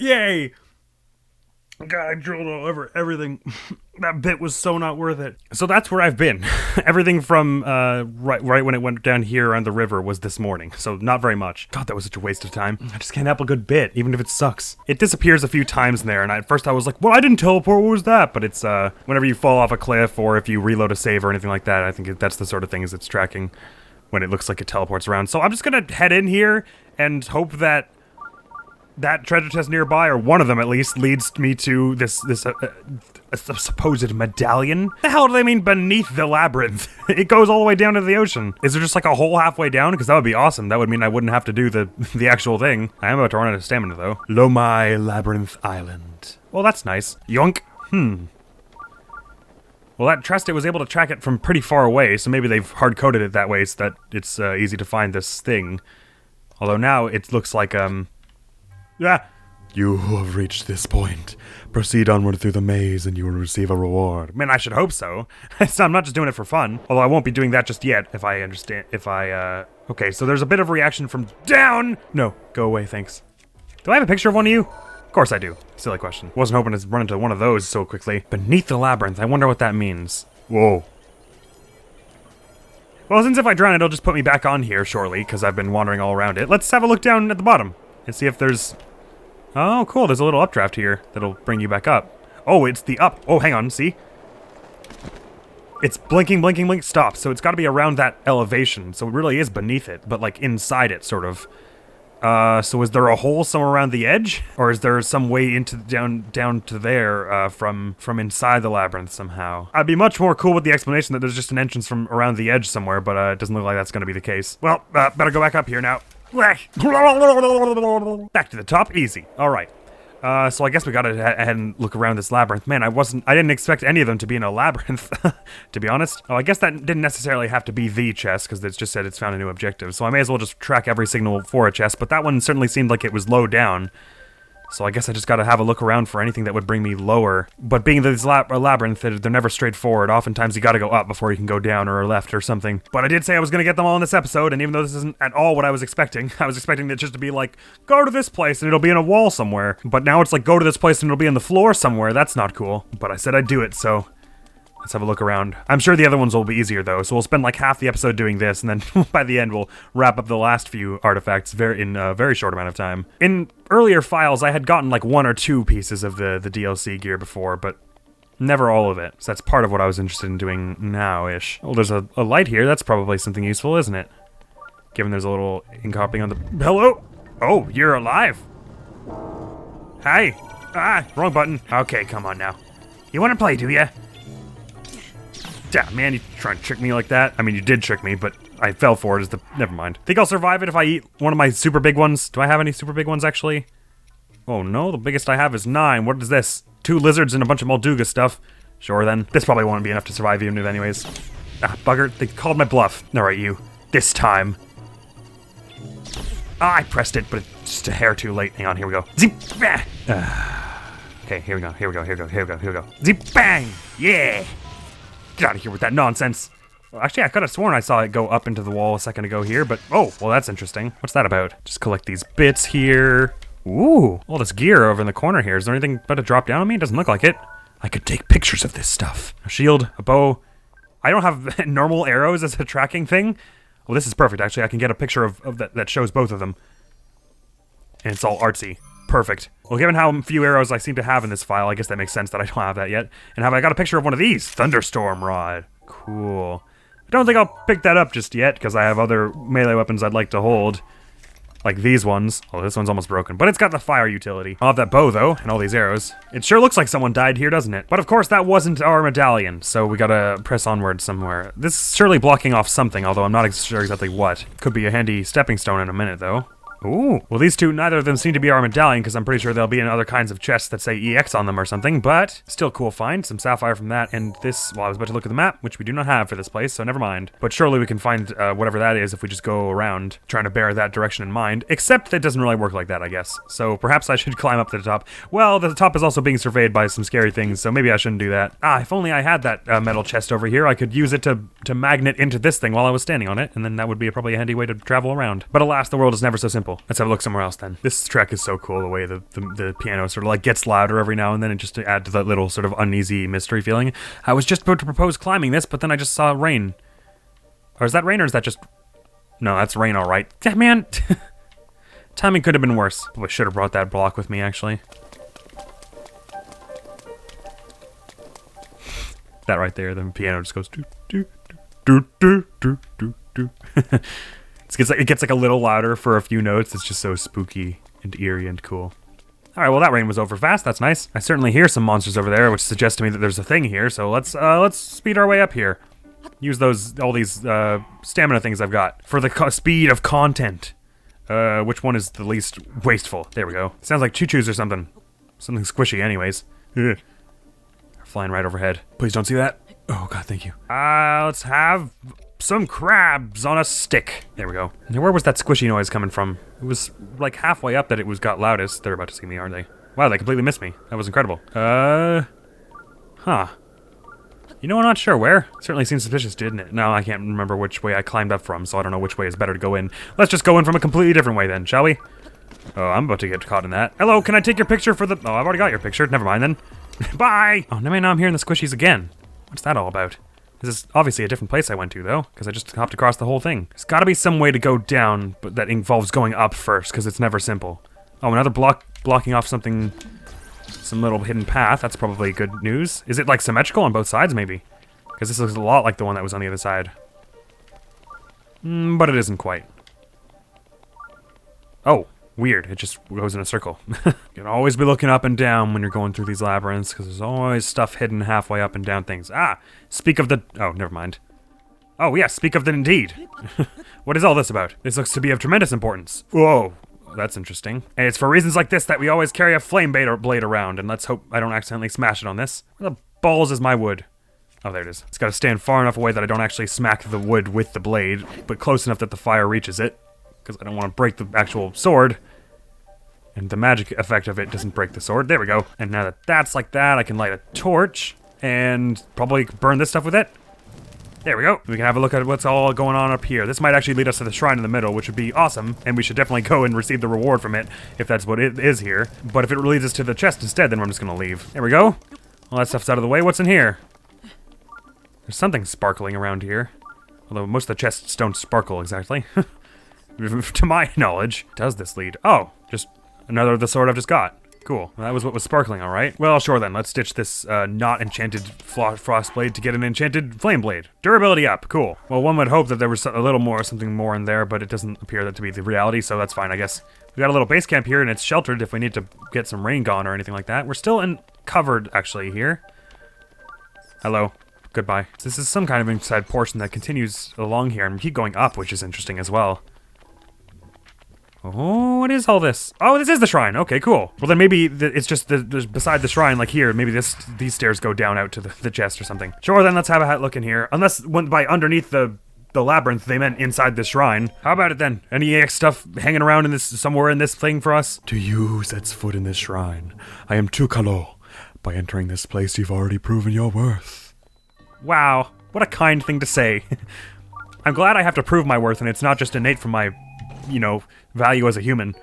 Yay! God, I drilled all over everything. That bit was so not worth it. So that's where I've been. Everything from right when it went down here around the river was this morning. So not very much. God, that was such a waste of time. I just can't help a good bit, even if it sucks. It disappears a few times in there, and at first I was like, well, I didn't teleport, what was that? But it's whenever you fall off a cliff or if you reload a save or anything like that, I think that's the sort of things it's tracking when it looks like it teleports around. So I'm just gonna head in here and hope that that treasure chest nearby, or one of them at least, leads me to this supposed medallion. The hell do they mean beneath the labyrinth? It goes all the way down to the ocean. Is there just like a hole halfway down? Because that would be awesome. That would mean I wouldn't have to do the actual thing. I am about to run out of stamina though. Lomai Labyrinth Island. Well, that's nice. Yoink. Well, that Trusted was able to track it from pretty far away, so maybe they've hard-coded it that way so that it's easy to find this thing. Although now it looks like, yeah. You have reached this point. Proceed onward through the maze and you will receive a reward. Man, I should hope so. I'm not just doing it for fun. Although I won't be doing that just yet, if I understand, okay, so there's a bit of reaction from down! No, go away, thanks. Do I have a picture of one of you? Of course I do. Silly question. Wasn't hoping to run into one of those so quickly. Beneath the labyrinth, I wonder what that means. Whoa. Well, since if I drown, it'll just put me back on here shortly, because I've been wandering all around it. Let's have a look down at the bottom and see if there's... Oh, cool, there's a little updraft here that'll bring you back up. Oh, it's the up. Oh, hang on, see? It's blinking, blinking, blink, stop. So it's got to be around that elevation. So it really is beneath it, but like inside it, sort of. So is there a hole somewhere around the edge? Or is there some way into down to there from inside the labyrinth somehow? I'd be much more cool with the explanation that there's just an entrance from around the edge somewhere, but it doesn't look like that's going to be the case. Well, better go back up here now. Back to the top, easy. All right. So I guess we gotta head and look around this labyrinth. Man, I didn't expect any of them to be in a labyrinth, to be honest. Oh, I guess that didn't necessarily have to be the chest, because it's just said it's found a new objective. So I may as well just track every signal for a chest, but that one certainly seemed like it was low down. So I guess I just gotta have a look around for anything that would bring me lower. But being these labyrinth, they're never straightforward. Oftentimes you gotta go up before you can go down or left or something. But I did say I was gonna get them all in this episode, and even though this isn't at all what I was expecting it just to be like, go to this place and it'll be in a wall somewhere. But now it's like, go to this place and it'll be in the floor somewhere. That's not cool. But I said I'd do it, so... Let's have a look around. I'm sure the other ones will be easier though, so we'll spend like half the episode doing this, and then by the end we'll wrap up the last few artifacts in a very short amount of time. In earlier files, I had gotten like 1 or 2 pieces of the DLC gear before, but never all of it. So that's part of what I was interested in doing now-ish. Oh, there's a light here. That's probably something useful, isn't it? Given there's a little ink hopping on the... Hello? Oh, you're alive. Hi. Ah, wrong button. Okay, come on now. You want to play, do ya? Damn, man, you trying to trick me like that? I mean, you did trick me, but I fell for it. Never mind. Think I'll survive it if I eat one of my super big ones? Do I have any super big ones, actually? Oh, no, the biggest I have is 9. What is this? 2 lizards and a bunch of Molduga stuff. Sure, then. This probably won't be enough to survive even anyways. Ah, bugger, they called my bluff. Alright, you. This time. Ah, I pressed it, but it's just a hair too late. Hang on, here we go. Zip! Okay, here we go. Zip! Bang! Yeah! Get out of here with that nonsense. Well, actually, I could have sworn I saw it go up into the wall a second ago here, but... Oh, well, that's interesting. What's that about? Just collect these bits here. Ooh, all this gear over in the corner here. Is there anything about to drop down on me? It doesn't look like it. I could take pictures of this stuff. A shield, a bow. I don't have normal arrows as a tracking thing. Well, this is perfect, actually. I can get a picture of that shows both of them. And it's all artsy. Perfect. Well, given how few arrows I seem to have in this file, I guess that makes sense that I don't have that yet. And have I got a picture of one of these? Thunderstorm Rod. Cool. I don't think I'll pick that up just yet, because I have other melee weapons I'd like to hold. Like these ones. Oh, this one's almost broken. But it's got the fire utility. I'll have that bow, though, and all these arrows. It sure looks like someone died here, doesn't it? But of course, that wasn't our medallion, so we gotta press onward somewhere. This is surely blocking off something, although I'm not sure exactly what. Could be a handy stepping stone in a minute, though. Ooh. Well, these two, neither of them seem to be our medallion, because I'm pretty sure they'll be in other kinds of chests that say EX on them or something, but still cool find. Some sapphire from that, and this, well, I was about to look at the map, which we do not have for this place, so never mind. But surely we can find whatever that is if we just go around, trying to bear that direction in mind, except that doesn't really work like that, I guess. So perhaps I should climb up to the top. Well, the top is also being surveyed by some scary things, so maybe I shouldn't do that. Ah, if only I had that metal chest over here, I could use it to magnet into this thing while I was standing on it, and then that would be probably a handy way to travel around. But alas, the world is never so simple. simple. Let's have a look somewhere else then. This track is so cool, the way the piano sort of like gets louder every now and then, and just to add to that little sort of uneasy mystery feeling. I was just about to propose climbing this, but then I just saw rain. Or is that rain, or is that just... No, that's rain, all right. Yeah, man. Timing could have been worse. I should have brought that block with me, actually. That right there, the piano just goes do do do do do do do. It gets like a little louder for a few notes. It's just so spooky and eerie and cool. All right, well that rain was over fast. That's nice. I certainly hear some monsters over there, which suggests to me that there's a thing here. So let's speed our way up here. Use all these stamina things I've got for the speed of content. Which one is the least wasteful? There we go. Sounds like choo-choos or something. Something squishy, anyways. Ugh. Flying right overhead. Please don't see that. Oh god, thank you. Let's have some crabs on a stick. There we go. Now, where was that squishy noise coming from? It was like halfway up that it got loudest. They're about to see me, aren't they? Wow, they completely missed me. That was incredible. Huh. You know, I'm not sure where. Certainly seems suspicious, didn't it? No, I can't remember which way I climbed up from, so I don't know which way is better to go in. Let's just go in from a completely different way then, shall we? Oh, I'm about to get caught in that. Hello, can I take your picture for the... Oh, I've already got your picture. Never mind then. Bye! Oh, now I'm hearing the squishies again. What's that all about? This is obviously a different place I went to, though, because I just hopped across the whole thing. There's gotta be some way to go down, but that involves going up first, because it's never simple. Oh, another blocking off something... Some little hidden path. That's probably good news. Is it, like, symmetrical on both sides, maybe? Because this looks a lot like the one that was on the other side. But it isn't quite. Oh. Weird, it just goes in a circle. You can always be looking up and down when you're going through these labyrinths, because there's always stuff hidden halfway up and down things. Ah, speak of the... Oh, never mind. Oh, yes, speak of the indeed. What is all this about? This looks to be of tremendous importance. Whoa, that's interesting. And it's for reasons like this that we always carry a flame blade around, and let's hope I don't accidentally smash it on this. Where the balls is my wood? Oh, there it is. It's got to stand far enough away that I don't actually smack the wood with the blade, but close enough that the fire reaches it. Because I don't want to break the actual sword. And the magic effect of it doesn't break the sword. There we go. And now that that's like that, I can light a torch and probably burn this stuff with it. There we go. We can have a look at what's all going on up here. This might actually lead us to the shrine in the middle, which would be awesome. And we should definitely go and receive the reward from it, if that's what it is here. But if it leads us to the chest instead, then I'm just going to leave. There we go. All that stuff's out of the way. What's in here? There's something sparkling around here. Although most of the chests don't sparkle exactly. To my knowledge. Does this lead? Oh, just another of the sword I've just got. Cool. Well, that was what was sparkling, all right. Well, sure then. Let's stitch this not enchanted frost blade to get an enchanted flame blade. Durability up. Cool. Well, one would hope that there was a little more, something more in there, but it doesn't appear that to be the reality, so that's fine, I guess. We got a little base camp here, and it's sheltered if we need to get some rain gone or anything like that. We're still covered, actually, here. Hello. Goodbye. This is some kind of inside portion that continues along here, and we keep going up, which is interesting as well. Oh, what is all this? Oh, this is the shrine. Okay, cool. Well, then maybe it's just beside the shrine, like here. Maybe these stairs go down out to the chest or something. Sure, then let's have a look in here. Unless by underneath the labyrinth they meant inside the shrine. How about it then? Any stuff hanging around in this somewhere in this thing for us? To you sets foot in this shrine, I am Tukalo. By entering this place, you've already proven your worth. Wow, what a kind thing to say. I'm glad I have to prove my worth, and it's not just innate from my, you know, value as a human.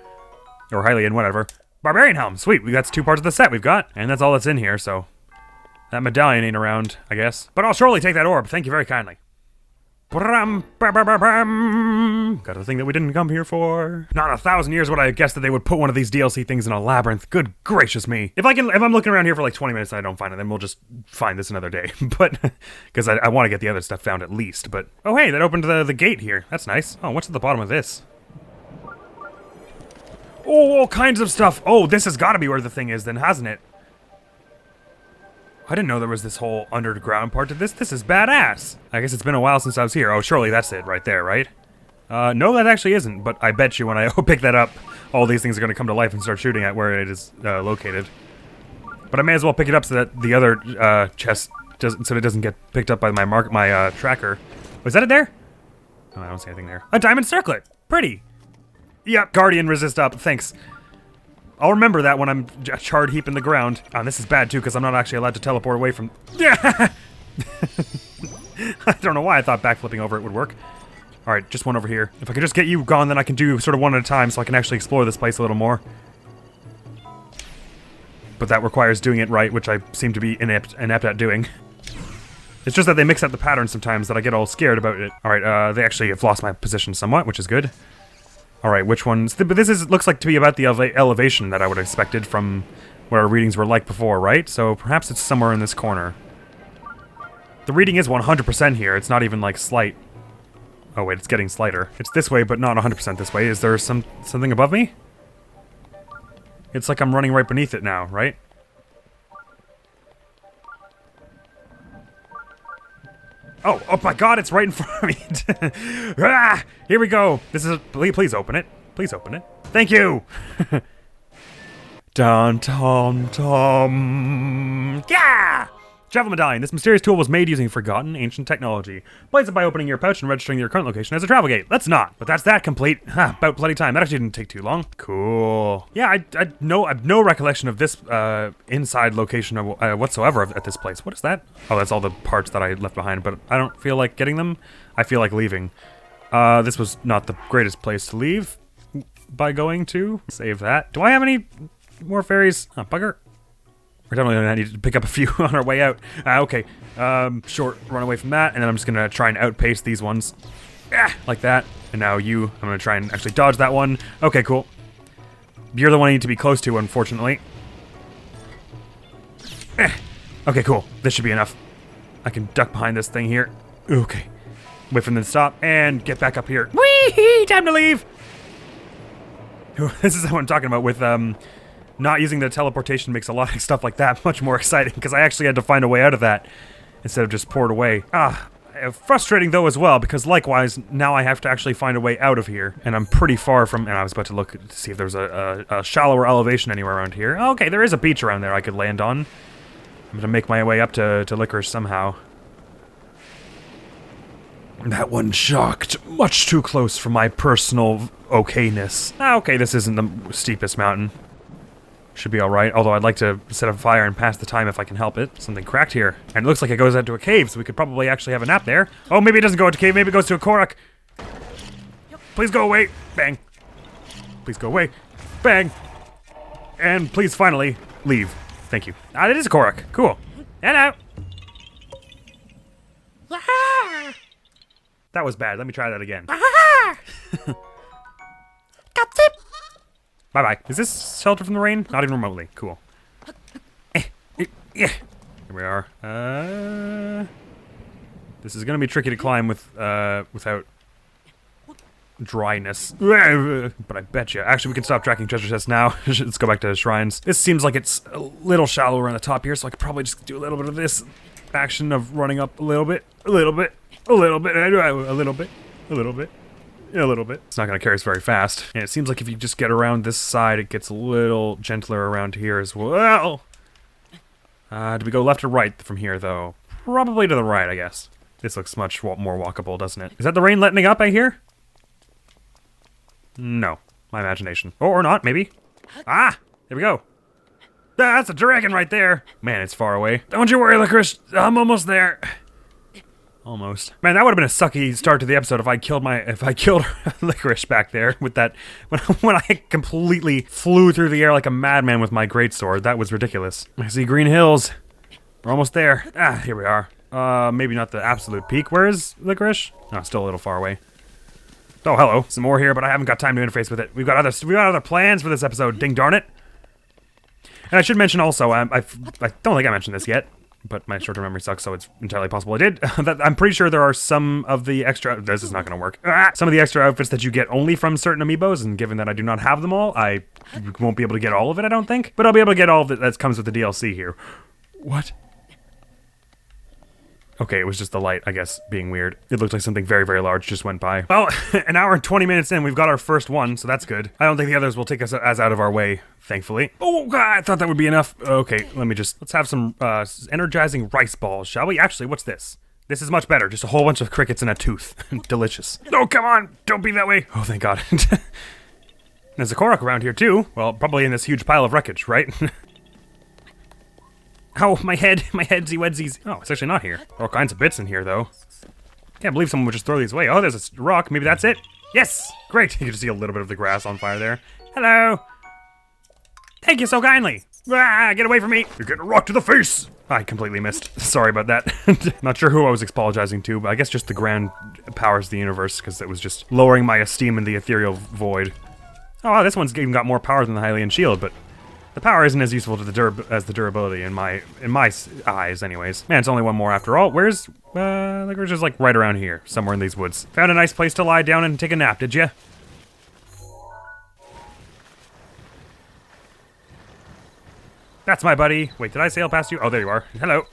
Or Hylian, whatever. Barbarian Helm, sweet, that's 2 parts of the set we've got. And that's all that's in here, so... That medallion ain't around, I guess. But I'll surely take that orb, thank you very kindly. Got a thing that we didn't come here for. Not in 1,000 years would I have guessed that they would put one of these DLC things in a labyrinth. Good gracious me. If I'm looking around here for like 20 minutes and I don't find it, then we'll just find this another day. But, because I want to get the other stuff found at least. But, oh hey, that opened the gate here. That's nice. Oh, what's at the bottom of this? Oh, all kinds of stuff. Oh, this has got to be where the thing is then, hasn't it? I didn't know there was this whole underground part to this. This is badass. I guess it's been a while since I was here. Oh, surely that's it right there, right? No, that actually isn't, but I bet you when I pick that up, all these things are going to come to life and start shooting at where it is located. But I may as well pick it up so that the other chest doesn't, so it doesn't get picked up by my tracker. Was that it there? Oh, I don't see anything there. A diamond circlet. Pretty. Yep, Guardian resist up. Thanks. I'll remember that when I'm a charred heap in the ground. Oh, this is bad too, because I'm not actually allowed to teleport away from... Yeah! I don't know why I thought backflipping over it would work. Alright, just one over here. If I could just get you gone, then I can do sort of one at a time so I can actually explore this place a little more. But that requires doing it right, which I seem to be inept at doing. It's just that they mix up the patterns sometimes that I get all scared about it. Alright, they actually have lost my position somewhat, which is good. Alright, which ones? But this looks like to be about the elevation that I would have expected from what our readings were like before, right? So perhaps it's somewhere in this corner. The reading is 100% here. It's not even like slight. Oh wait, it's getting slighter. It's this way, but not 100% this way. Is there something above me? It's like I'm running right beneath it now, right? Oh my god, it's right in front of me. Ah, here we go. This is please open it. Please open it. Thank you. Dun tom tom. Yeah! Travel Medallion. This mysterious tool was made using forgotten ancient technology. Place it by opening your pouch and registering your current location as a travel gate. Let's not. But that's that complete. About bloody time. That actually didn't take too long. Cool. Yeah, I have no recollection of this inside location whatsoever at this place. What is that? Oh, that's all the parts that I left behind, but I don't feel like getting them. I feel like leaving. This was not the greatest place to leave by going to. Save that. Do I have any more fairies? Oh, bugger. We're definitely gonna need to pick up a few on our way out. Okay, short run away from that, and then I'm just gonna try and outpace these ones. Like that. And now I'm gonna try and actually dodge that one. Okay, cool. You're the one I need to be close to, unfortunately. Okay, cool. This should be enough. I can duck behind this thing here. Okay. Wait for them to stop, and get back up here. Whee! Time to leave! This is what I'm talking about with, not using the teleportation makes a lot of stuff like that much more exciting, because I actually had to find a way out of that instead of just pour it away. Frustrating though as well, because likewise, now I have to actually find a way out of here, and I'm pretty far from, and I was about to look to see if there's a shallower elevation anywhere around here. Okay, there is a beach around there I could land on. I'm gonna make my way up to Licorice somehow. That one shocked. Much too close for my personal okayness. Okay, this isn't the steepest mountain. Should be alright, although I'd like to set a fire and pass the time if I can help it. Something cracked here. And it looks like it goes into a cave, so we could probably actually have a nap there. Oh, maybe it doesn't go into a cave, maybe it goes to a Korok. Please go away. Bang. Please go away. Bang. And please finally leave. Thank you. It is a Korok. Cool. Hello. That was bad. Let me try that again. Bye-bye. Is this shelter from the rain? Not even remotely. Cool. Here we are. This is gonna be tricky to climb without dryness. But I bet you. Actually, we can stop tracking treasure chests now. Let's go back to the shrines. This seems like it's a little shallower on the top here, so I could probably just do a little bit of this action of running up a little bit, a little bit, a little bit, a little bit, a little bit. A little bit. It's not going to carry us very fast. And it seems like if you just get around this side, it gets a little gentler around here as well. Do we go left or right from here, though? Probably to the right, I guess. This looks much more walkable, doesn't it? Is that the rain letting up, I hear? No. My imagination. Or not, maybe. There we go. That's a dragon right there. Man, it's far away. Don't you worry, Licorice. I'm almost there. Almost. Man, that would have been a sucky start to the episode if I killed Licorice back there with that when I completely flew through the air like a madman with my greatsword. That was ridiculous. I see green hills. We're almost there. Here we are. Maybe not the absolute peak. Where is Licorice? No, still a little far away. Oh, hello. Some more here, but I haven't got time to interface with it. We've got other plans for this episode. Ding darn it. And I should mention also, I don't think I mentioned this yet, but my short-term memory sucks, so it's entirely possible I did. I'm pretty sure there are some of the extra... This is not going to work. Some of the extra outfits that you get only from certain amiibos, and given that I do not have them all, I won't be able to get all of it, I don't think. But I'll be able to get all of it that comes with the DLC here. What? Okay, it was just the light, I guess, being weird. It looked like something very, very large just went by. Well, an hour and 20 minutes in, we've got our first one, so that's good. I don't think the others will take us as out of our way, thankfully. Oh, God, I thought that would be enough. Okay, let's have some energizing rice balls, shall we? Actually, what's this? This is much better. Just a whole bunch of crickets and a tooth. Delicious. Oh, come on! Don't be that way! Oh, thank God. There's a Korok around here, too. Well, probably in this huge pile of wreckage, right? Oh, my head, my headsy wedsies. Oh, it's actually not here. All kinds of bits in here, though. Can't believe someone would just throw these away. Oh, there's a rock. Maybe that's it. Yes! Great. You can just see a little bit of the grass on fire there. Hello. Thank you so kindly. Ah, get away from me. You're getting a rock to the face. I completely missed. Sorry about that. Not sure who I was apologizing to, but I guess just the grand powers of the universe, because it was just lowering my esteem in the ethereal void. Oh, wow, this one's even got more power than the Hylian Shield, but the power isn't as useful to as the durability in my eyes, anyways. Man, it's only one more after all. Where's we're just like right around here, somewhere in these woods. Found a nice place to lie down and take a nap, did ya? That's my buddy. Wait, did I sail past you? Oh, there you are. Hello.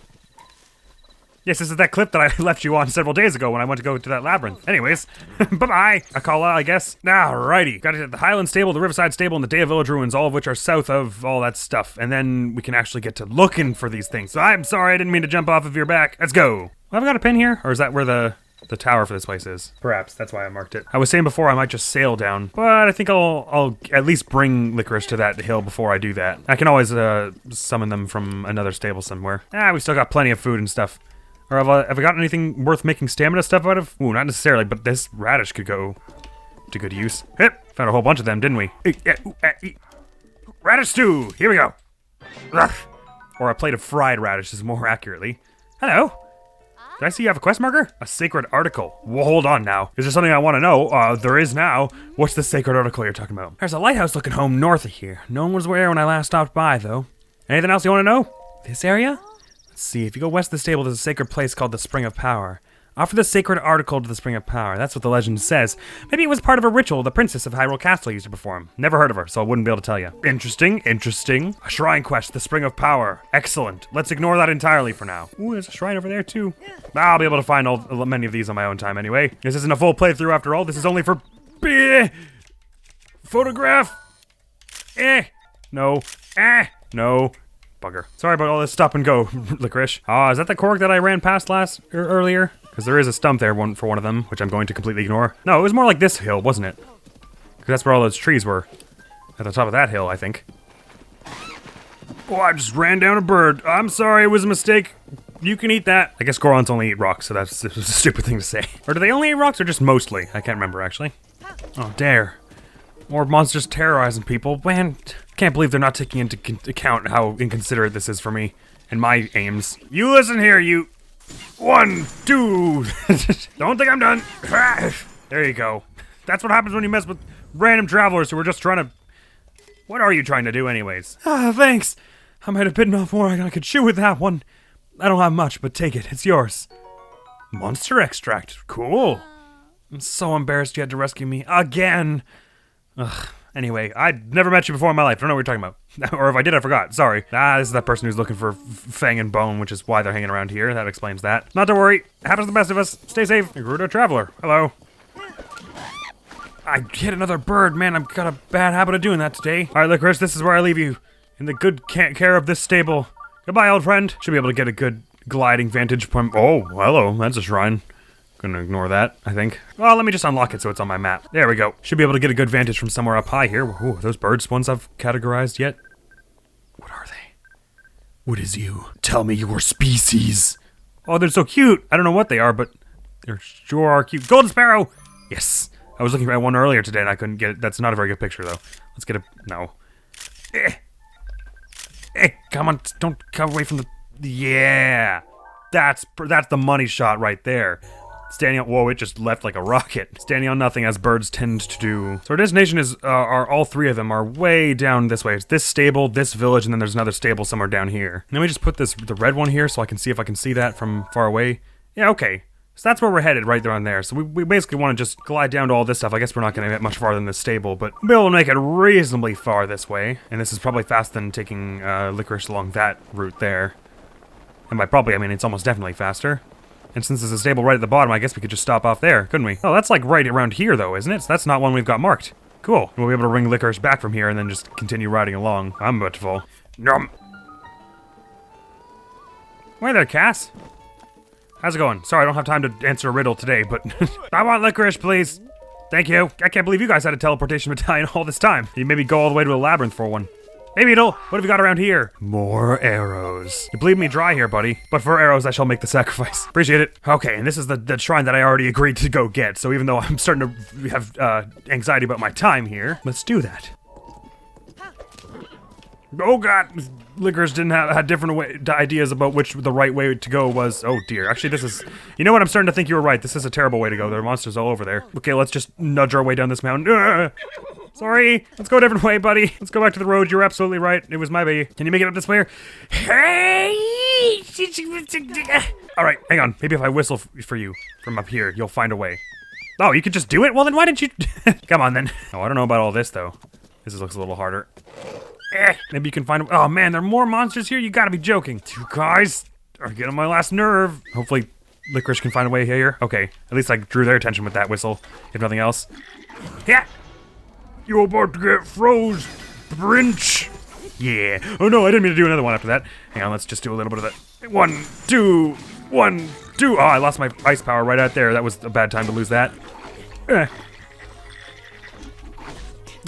Yes, this is that cliff that I left you on several days ago when I went to go to that labyrinth. Anyways, bye-bye. Akala, I guess. Alrighty. Got to hit the Highland Stable, the Riverside Stable, and the Day of Village Ruins, all of which are south of all that stuff. And then we can actually get to looking for these things. So I'm sorry, I didn't mean to jump off of your back. Let's go. Have I got a pin here? Or is that where the tower for this place is? Perhaps. That's why I marked it. I was saying before I might just sail down, but I think I'll at least bring Licorice to that hill before I do that. I can always summon them from another stable somewhere. We still got plenty of food and stuff. Or have I got anything worth making stamina stuff out of? Ooh, not necessarily, but this radish could go to good use. Hip! Found a whole bunch of them, didn't we? Radish stew! Here we go! Ugh. Or a plate of fried radishes, more accurately. Hello! Did I see you have a quest marker? A sacred article. Well, hold on now. Is there something I want to know? There is now. What's the sacred article you're talking about? There's a lighthouse looking home north of here. No one was there when I last stopped by, though. Anything else you want to know? This area? Let's see, if you go west of the stable, there's a sacred place called the Spring of Power. Offer the sacred article to the Spring of Power. That's what the legend says. Maybe it was part of a ritual the princess of Hyrule Castle used to perform. Never heard of her, so I wouldn't be able to tell you. Interesting, interesting. A shrine quest, the Spring of Power. Excellent. Let's ignore that entirely for now. Ooh, there's a shrine over there too. I'll be able to find many of these on my own time anyway. This isn't a full playthrough after all. This is only for... Photograph. No. No. Bugger. Sorry about all this stop and go, Licorice. Is that the Korok that I ran past earlier? Because there is a stump there for one of them, which I'm going to completely ignore. No, it was more like this hill, wasn't it? Because that's where all those trees were. At the top of that hill, I think. Oh, I just ran down a bird. I'm sorry, it was a mistake. You can eat that. I guess Gorons only eat rocks, so that's a stupid thing to say. Or do they only eat rocks, or just mostly? I can't remember, actually. Oh, dare. More monsters terrorizing people. Man, can't believe they're not taking into account how inconsiderate this is for me and my aims. You listen here, you... 1, 2... Don't think I'm done. There you go. That's what happens when you mess with random travelers who are just trying to... What are you trying to do anyways? Thanks. I might have bitten off more than I could chew with that one. I don't have much, but take it. It's yours. Monster extract. Cool. I'm so embarrassed you had to rescue me. Again. Ugh. Anyway, I'd never met you before in my life. I don't know what you're talking about. Or if I did, I forgot. Sorry. This is that person who's looking for Fang and Bone, which is why they're hanging around here. That explains that. Not to worry. Happens to the best of us. Stay safe. Gerudo Traveler. Hello. I hit another bird. Man, I've got a bad habit of doing that today. All right, Licorice, this is where I leave you. In the good care of this stable. Goodbye, old friend. Should be able to get a good gliding vantage point. Oh, hello. That's a shrine. Gonna ignore that, I think. Well, let me just unlock it so it's on my map. There we go. Should be able to get a good vantage from somewhere up high here. Ooh, those birds ones I've categorized yet? What are they? What is you? Tell me your species. Oh, they're so cute. I don't know what they are, but they sure are cute. Golden Sparrow! Yes. I was looking at one earlier today and I couldn't get it. That's not a very good picture, though. Let's get a... No. Come on. Don't come away from the... Yeah. That's the money shot right there. Standing on, whoa, it just left like a rocket. Standing on nothing as birds tend to do. So our destination is, all three of them are way down this way. It's this stable, this village, and then there's another stable somewhere down here. Let me just put the red one here so I can see if I can see that from far away. Yeah, okay. So that's where we're headed, right there on there. So we basically want to just glide down to all this stuff. I guess we're not going to get much farther than this stable, but we'll be able to make it reasonably far this way. And this is probably faster than taking Licorice along that route there. And by probably, I mean it's almost definitely faster. And since there's a stable right at the bottom, I guess we could just stop off there, couldn't we? Oh, that's like right around here, though, isn't it? So that's not one we've got marked. Cool. We'll be able to bring Licorice back from here and then just continue riding along. I'm about to fall. Nom. Why there, Cass? How's it going? Sorry, I don't have time to answer a riddle today, but... I want Licorice, please. Thank you. I can't believe you guys had a teleportation medallion all this time. You made me go all the way to a labyrinth for one. Maybe it'll... What have we got around here? More arrows. You bleed me dry here, buddy. But for arrows, I shall make the sacrifice. Appreciate it. Okay, and this is the shrine that I already agreed to go get. So even though I'm starting to have anxiety about my time here, let's do that. Oh god! Licorice didn't had different ideas about which the right way to go was. Oh dear. Actually, this is... You know what? I'm starting to think you were right. This is a terrible way to go. There are monsters all over there. Okay, let's just nudge our way down this mountain. Sorry. Let's go a different way, buddy. Let's go back to the road. You're absolutely right. It was my baby. Can you make it up this way? Hey! Alright, hang on. Maybe if I whistle for you from up here, you'll find a way. Oh, you could just do it? Well, then why didn't you... Come on, then. Oh, I don't know about all this, though. This looks a little harder. Maybe you can find... Oh, man, there are more monsters here? You gotta be joking. You guys are getting on my last nerve. Hopefully, Licorice can find a way here. Okay, at least I drew their attention with that whistle, if nothing else. Yeah! You about to get froze, Brinch. Yeah. Oh, no, I didn't mean to do another one after that. Hang on, let's just do a little bit of that. 1, 2, 1, 2. Oh, I lost my ice power right out there. That was a bad time to lose that.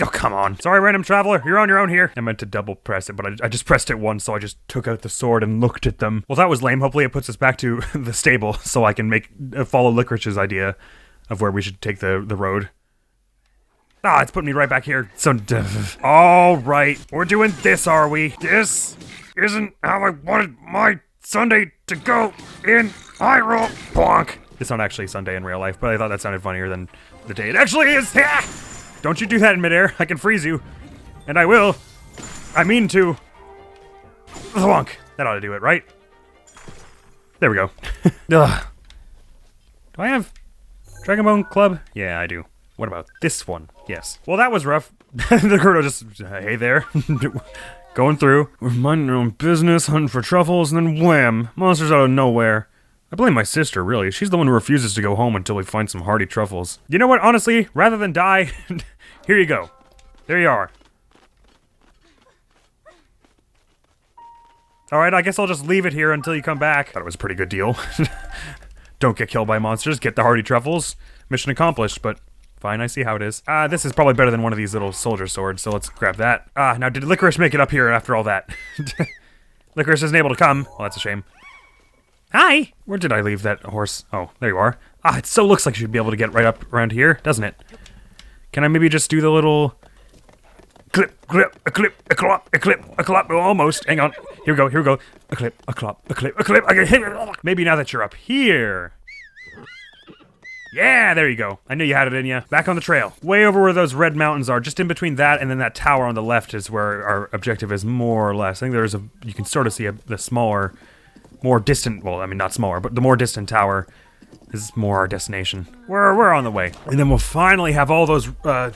Oh, come on. Sorry, random traveler. You're on your own here. I meant to double press it, but I just pressed it once, so I just took out the sword and looked at them. Well, that was lame. Hopefully it puts us back to the stable so I can follow Licorice's idea of where we should take the road. Ah, it's putting me right back here. So, all right. We're doing this, are we? This isn't how I wanted my Sunday to go in Hyrule. Bonk. It's not actually Sunday in real life, but I thought that sounded funnier than the day it actually is. Don't you do that in midair. I can freeze you. And I will. I mean to. Thwonk. That ought to do it, right? There we go. Ugh. Do I have Dragon Bone Club? Yeah, I do. What about this one? Yes. Well, that was rough. The Gerudo just, hey there. Going through. We're minding our own business, hunting for truffles, and then wham! Monsters out of nowhere. I blame my sister, really. She's the one who refuses to go home until we find some hardy truffles. You know what, honestly, rather than die, here you go. There you are. Alright, I guess I'll just leave it here until you come back. Thought it was a pretty good deal. Don't get killed by monsters, get the hardy truffles. Mission accomplished, but fine, I see how it is. This is probably better than one of these little soldier swords, so let's grab that. Now did Licorice make it up here after all that? Licorice isn't able to come. Well, that's a shame. Hi! Where did I leave that horse? Oh, there you are. It so looks like you should be able to get right up around here, doesn't it? Can I maybe just do the little... Clip, clip, a clip, a clop, a clip, a clop. Oh, almost. Hang on. Here we go, here we go. A clip, a clop, a clip, a clip. Maybe now that you're up here. Yeah, there you go. I knew you had it in you. Back on the trail. Way over where those red mountains are. Just in between that and then that tower on the left is where our objective is, more or less. I think there's you can sort of see the smaller... more distant, well, I mean, not smaller, but the more distant tower is more our destination. We're on the way. And then we'll finally have all those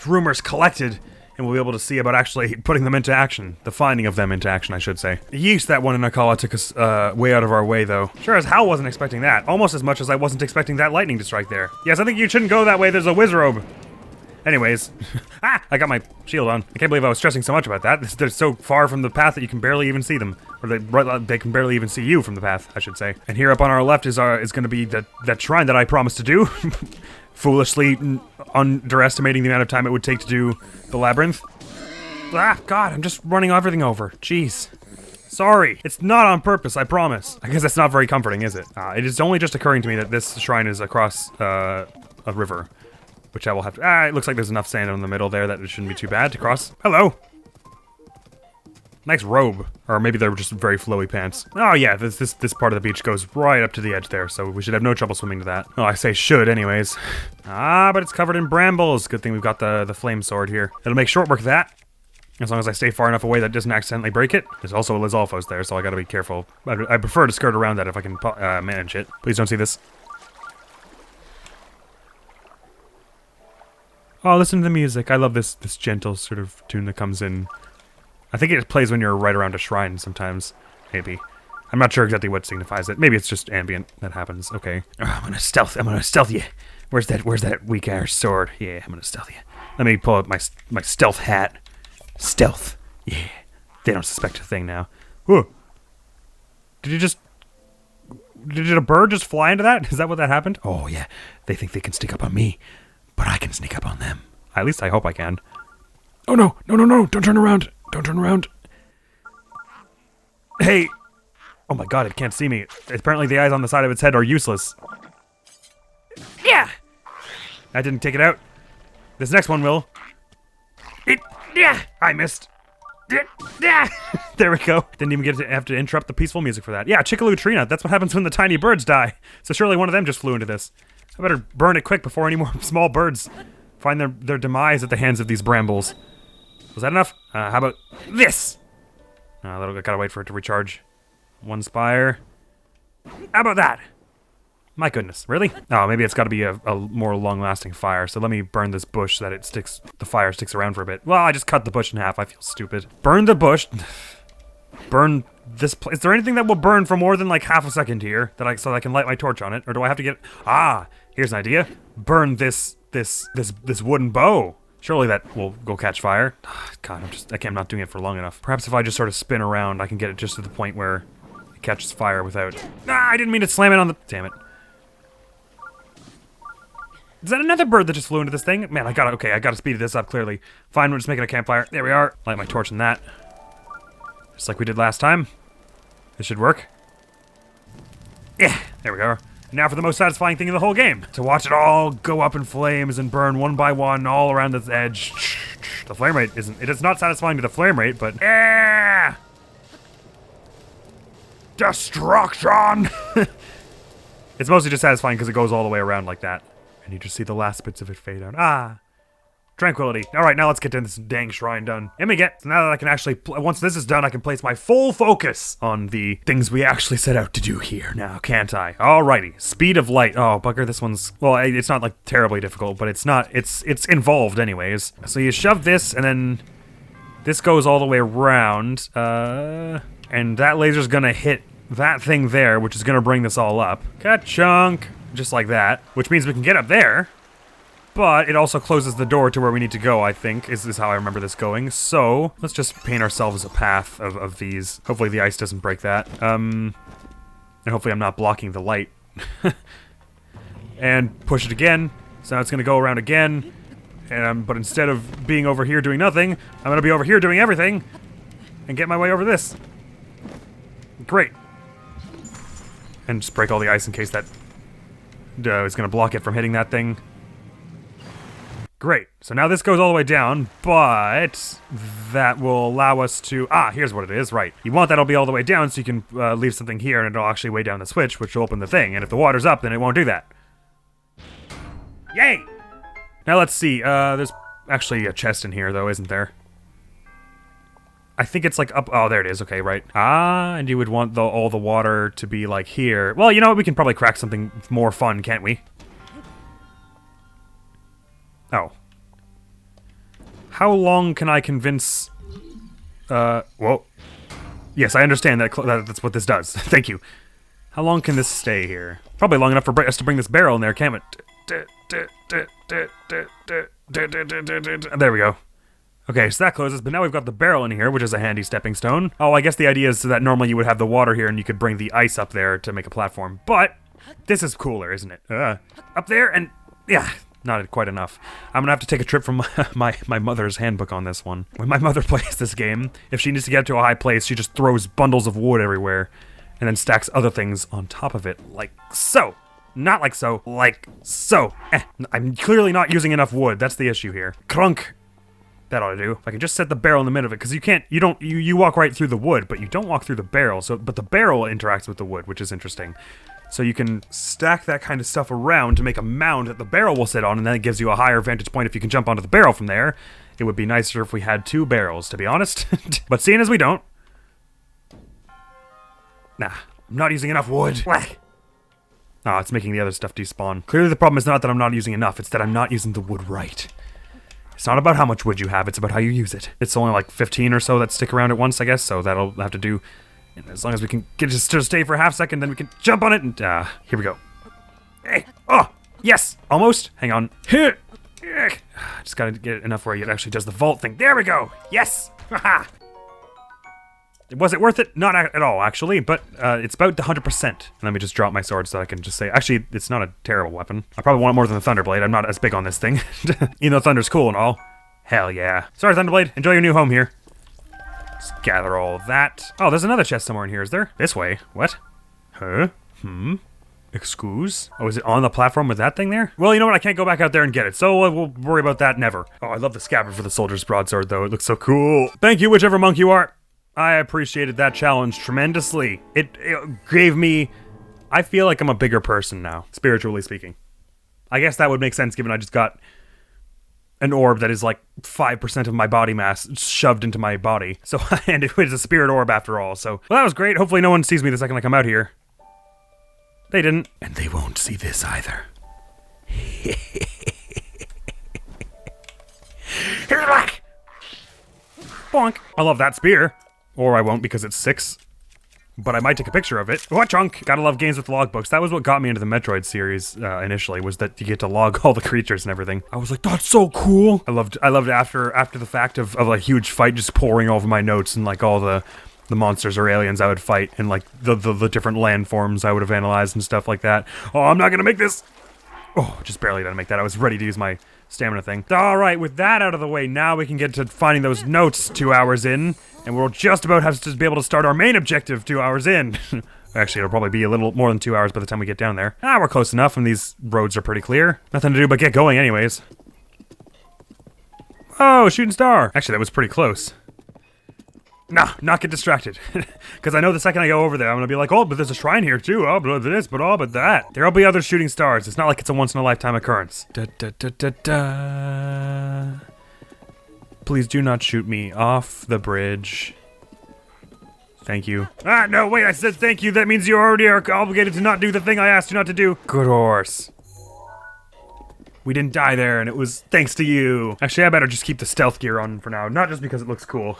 rumors collected, and we'll be able to see about actually putting them into action. The finding of them into action, I should say. Yeesh, that one in Akala took us way out of our way, though. Sure as hell wasn't expecting that. Almost as much as I wasn't expecting that lightning to strike there. Yes, I think you shouldn't go that way. There's a Wizrobe. Anyways, I got my shield on. I can't believe I was stressing so much about that. They're so far from the path that you can barely even see them. Or they can barely even see you from the path, I should say. And here up on our left is going to be that shrine that I promised to do. Foolishly underestimating the amount of time it would take to do the labyrinth. God, I'm just running everything over. Jeez. Sorry. It's not on purpose, I promise. I guess that's not very comforting, is it? It is only just occurring to me that this shrine is across a river. Which I will have to... it looks like there's enough sand in the middle there that it shouldn't be too bad to cross. Hello! Nice robe. Or maybe they're just very flowy pants. Oh yeah, this part of the beach goes right up to the edge there, so we should have no trouble swimming to that. Oh, I say should anyways. But it's covered in brambles. Good thing we've got the flame sword here. It'll make short work of that. As long as I stay far enough away that it doesn't accidentally break it. There's also a Lizalfos there, so I gotta be careful. I prefer to skirt around that if I can manage it. Please don't see this. Oh, listen to the music. I love this gentle sort of tune that comes in. I think it plays when you're right around a shrine sometimes. Maybe. I'm not sure exactly what signifies it. Maybe it's just ambient that happens. Okay. I'm gonna stealth you. Where's that weak ass sword? Yeah, I'm gonna stealth you. Let me pull out my stealth hat. Stealth. Yeah. They don't suspect a thing now. Whoa. Did a bird just fly into that? Is that what that happened? Oh yeah. They think they can sneak up on me. But I can sneak up on them. At least I hope I can. Oh no, no, no, no, don't turn around. Don't turn around. Hey! Oh my god, it can't see me. Apparently the eyes on the side of its head are useless. Yeah! That didn't take it out. This next one will. Yeah! I missed. Yeah! There we go. Didn't even have to interrupt the peaceful music for that. Yeah, Chickaloo Tree Nut. That's what happens when the tiny birds die. So surely one of them just flew into this. I better burn it quick before any more small birds find their demise at the hands of these brambles. Was that enough? How about this? I gotta wait for it to recharge. One spire. How about that? My goodness, really? Oh, maybe it's gotta be a more long-lasting fire, so let me burn this bush so that the fire sticks around for a bit. Well, I just cut the bush in half, I feel stupid. Burn the bush. Burn this place. Is there anything that will burn for more than like half a second here so that I can light my torch on it? Or do I have to get... Ah, here's an idea. Burn this wooden bow. Surely that will go catch fire. God, I'm not doing it for long enough. Perhaps if I just sort of spin around, I can get it just to the point where it catches fire without... Ah, I didn't mean to slam it on the... Damn it. Is that another bird that just flew into this thing? Man, I gotta speed this up, clearly. Fine, we're just making a campfire. There we are. Light my torch in that. Just like we did last time. This should work. Yeah, there we go. Now for the most satisfying thing in the whole game. To watch it all go up in flames and burn one by one all around its edge. The flame rate it's not satisfying to the flame rate, but... Yeah! Destruction! It's mostly just satisfying because it goes all the way around like that. And you just see the last bits of it fade out. Ah! Tranquility. Alright, now let's get this dang shrine done. So now that I can actually, once this is done, I can place my full focus on the things we actually set out to do here now, can't I? Alrighty. Speed of light. Oh, bugger, this one's, well, it's not like terribly difficult, but it's involved anyways. So you shove this, and then this goes all the way around, and that laser's gonna hit that thing there, which is gonna bring this all up. Ka-chunk! Just like that, which means we can get up there. But it also closes the door to where we need to go, I think, is how I remember this going. So, let's just paint ourselves a path of these. Hopefully the ice doesn't break that. And hopefully I'm not blocking the light. And push it again. So now it's gonna go around again. And but instead of being over here doing nothing, I'm gonna be over here doing everything. And get my way over this. Great. And just break all the ice in case that is gonna block it from hitting that thing. Great. So now this goes all the way down, but that will allow us to... Ah, here's what it is. Right. You want that'll be all the way down so you can leave something here and it'll actually weigh down the switch, which will open the thing. And if the water's up, then it won't do that. Yay! Now let's see. There's actually a chest in here, though, isn't there? I think it's like up... Oh, there it is. Okay, right. Ah, and you would want all the water to be like here. Well, you know what? We can probably crack something more fun, can't we? Oh. How long can I convince... Whoa. Yes, I understand that's what this does. Thank you. How long can this stay here? Probably long enough for us to bring this barrel in there, can't it? There we go. Okay, so that closes, but now we've got the barrel in here, which is a handy stepping stone. Oh, I guess the idea is so that normally you would have the water here and you could bring the ice up there to make a platform. But this is cooler, isn't it? Up there and... Yeah. Not quite enough. I'm gonna have to take a trip from my mother's handbook on this one. When my mother plays this game, if she needs to get to a high place, she just throws bundles of wood everywhere and then stacks other things on top of it, like so. Not like so, like so. I'm clearly not using enough wood. That's the issue here. Crunk. That ought to do. If I can just set the barrel in the middle of it, because you walk right through the wood, but you don't walk through the barrel. But the barrel interacts with the wood, which is interesting. So you can stack that kind of stuff around to make a mound that the barrel will sit on, and then it gives you a higher vantage point if you can jump onto the barrel from there. It would be nicer if we had two barrels, to be honest. But seeing as we don't... Nah, I'm not using enough wood. Ah, it's making the other stuff despawn. Clearly the problem is not that I'm not using enough, it's that I'm not using the wood right. It's not about how much wood you have, it's about how you use it. It's only like 15 or so that stick around at once, I guess, so that'll have to do... And as long as we can get it to stay for a half second, then we can jump on it and, here we go. Hey, oh, yes, almost. Hang on. Just gotta get it enough where it actually does the vault thing. There we go. Yes. Haha. Was it worth it? Not at all, actually, but it's about 100%. Let me just drop my sword so I can just say, actually, it's not a terrible weapon. I probably want it more than the Thunderblade. I'm not as big on this thing. Even though Thunder's cool and all. Hell yeah. Sorry, Thunderblade. Enjoy your new home here. Just gather all of that. Oh, there's another chest somewhere in here, is there? This way. What? Huh? Excuse? Oh, is it on the platform with that thing there? Well, you know what? I can't go back out there and get it, so we'll worry about that never. Oh, I love the scabbard for the soldier's broadsword, though. It looks so cool. Thank you, whichever monk you are. I appreciated that challenge tremendously. It gave me... I feel like I'm a bigger person now, spiritually speaking. I guess that would make sense given I just got an orb that is like 5% of my body mass shoved into my body. So, and it was a spirit orb after all, so... Well, that was great. Hopefully no one sees me the second I come out here. They didn't. And they won't see this either. Here's back! Bonk. I love that spear. Or I won't because it's 6. But I might take a picture of it. What chunk? Gotta love games with logbooks. That was what got me into the Metroid series initially, was that you get to log all the creatures and everything. I was like, that's so cool. I loved after the fact of a huge fight just pouring over my notes and like all the monsters or aliens I would fight and like the different landforms I would have analyzed and stuff like that. Oh, I'm not gonna make this. Oh, just barely didn't make that. I was ready to use my stamina thing. All right, with that out of the way, now we can get to finding those notes 2 hours in, and we'll just about have to be able to start our main objective 2 hours in. Actually, it'll probably be a little more than 2 hours by the time we get down there. Ah, we're close enough, and these roads are pretty clear. Nothing to do but get going anyways. Oh, shooting star. Actually, that was pretty close. Nah, not get distracted. Because I know the second I go over there, I'm going to be like, oh, but there's a shrine here too. Oh, but this, but oh, but that. There'll be other shooting stars. It's not like it's a once-in-a-lifetime occurrence. Da, da, da, da, da. Please do not shoot me off the bridge. Thank you. Ah, no, wait, I said thank you. That means you already are obligated to not do the thing I asked you not to do. Good horse. We didn't die there, and it was thanks to you. Actually, I better just keep the stealth gear on for now. Not just because it looks cool,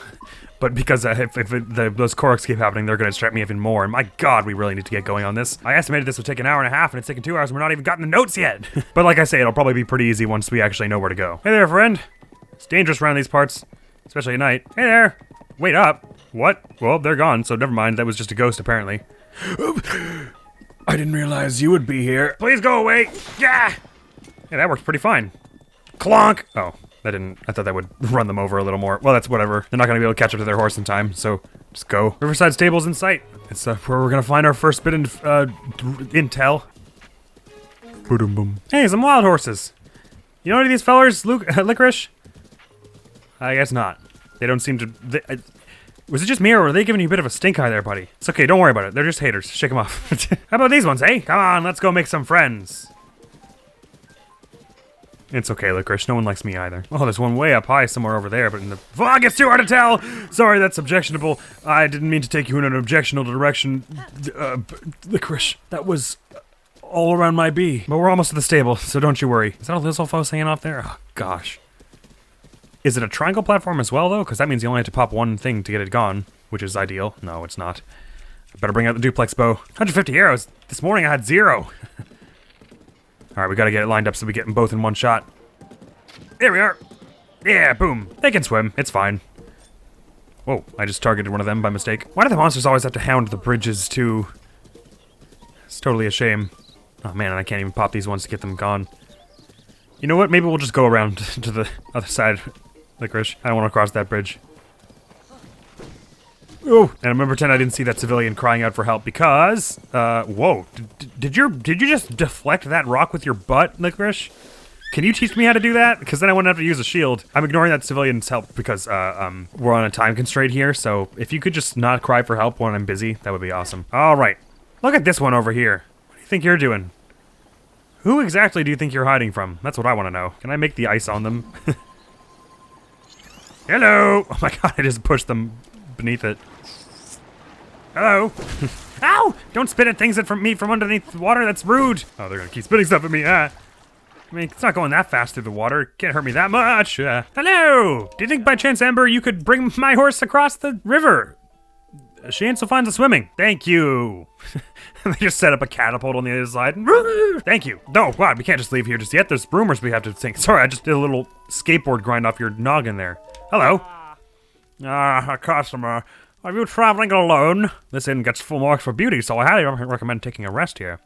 but because if those Koroks keep happening, they're going to distract me even more. And my god, we really need to get going on this. I estimated this would take an hour and a half, and it's taken 2 hours, and we're not even gotten the notes yet. But like I say, it'll probably be pretty easy once we actually know where to go. Hey there, friend. It's dangerous around these parts, especially at night. Hey there. Wait up. What? Well, they're gone, so never mind. That was just a ghost, apparently. I didn't realize you would be here. Please go away. Yeah. Yeah, that worked pretty fine. Clonk! Oh, that didn't... I thought that would run them over a little more. Well, that's whatever. They're not going to be able to catch up to their horse in time, so just go. Riverside Stable's in sight. It's where we're going to find our first bit of intel. Boom. Hey, some wild horses. You know any of these fellers, Licorice? I guess not. They don't seem to... was it just me, or were they giving you a bit of a stink eye there, buddy? It's okay, don't worry about it. They're just haters. Shake them off. How about these ones, hey? Come on, let's go make some friends. It's okay, Licorice. No one likes me either. Oh, there's one way up high somewhere over there, but in the fog, it's too hard to tell! Sorry, that's objectionable. I didn't mean to take you in an objectionable direction. Licorice, that was all around my bee. But we're almost to the stable, so don't you worry. Is that a Lizalfos hanging off there? Oh, gosh. Is it a triangle platform as well, though? Because that means you only have to pop one thing to get it gone, which is ideal. No, it's not. I better bring out the duplex bow. 150 arrows. This morning I had 0. Alright, we gotta get it lined up so we get them both in one shot. There we are. Yeah, boom. They can swim. It's fine. Whoa, I just targeted one of them by mistake. Why do the monsters always have to hound the bridges, too? It's totally a shame. Oh, man, and I can't even pop these ones to get them gone. You know what? Maybe we'll just go around to the other side, Licorice. I don't want to cross that bridge. Oh, and I'm gonna pretend I didn't see that civilian crying out for help because, whoa, did you just deflect that rock with your butt, Licorice? Can you teach me how to do that? Because then I wouldn't have to use a shield. I'm ignoring that civilian's help because, we're on a time constraint here, so if you could just not cry for help when I'm busy, that would be awesome. All right, look at this one over here. What do you think you're doing? Who exactly do you think you're hiding from? That's what I want to know. Can I make the ice on them? Hello! Oh my god, I just pushed them beneath it. Hello. Ow! Don't spit at things from me from underneath the water. That's rude. Oh, they're gonna keep spitting stuff at me. I mean, it's not going that fast through the water. Can't hurt me that much. Hello. Do you think by chance, Amber, you could bring my horse across the river? She ain't so fond of swimming. Thank you. They just set up a catapult on the other side. Thank you. No, God, we can't just leave here just yet. There's rumors we have to sink. Sorry, I just did a little skateboard grind off your noggin there. Hello. A customer. Are you traveling alone? This inn gets full marks for beauty, so I highly recommend taking a rest here.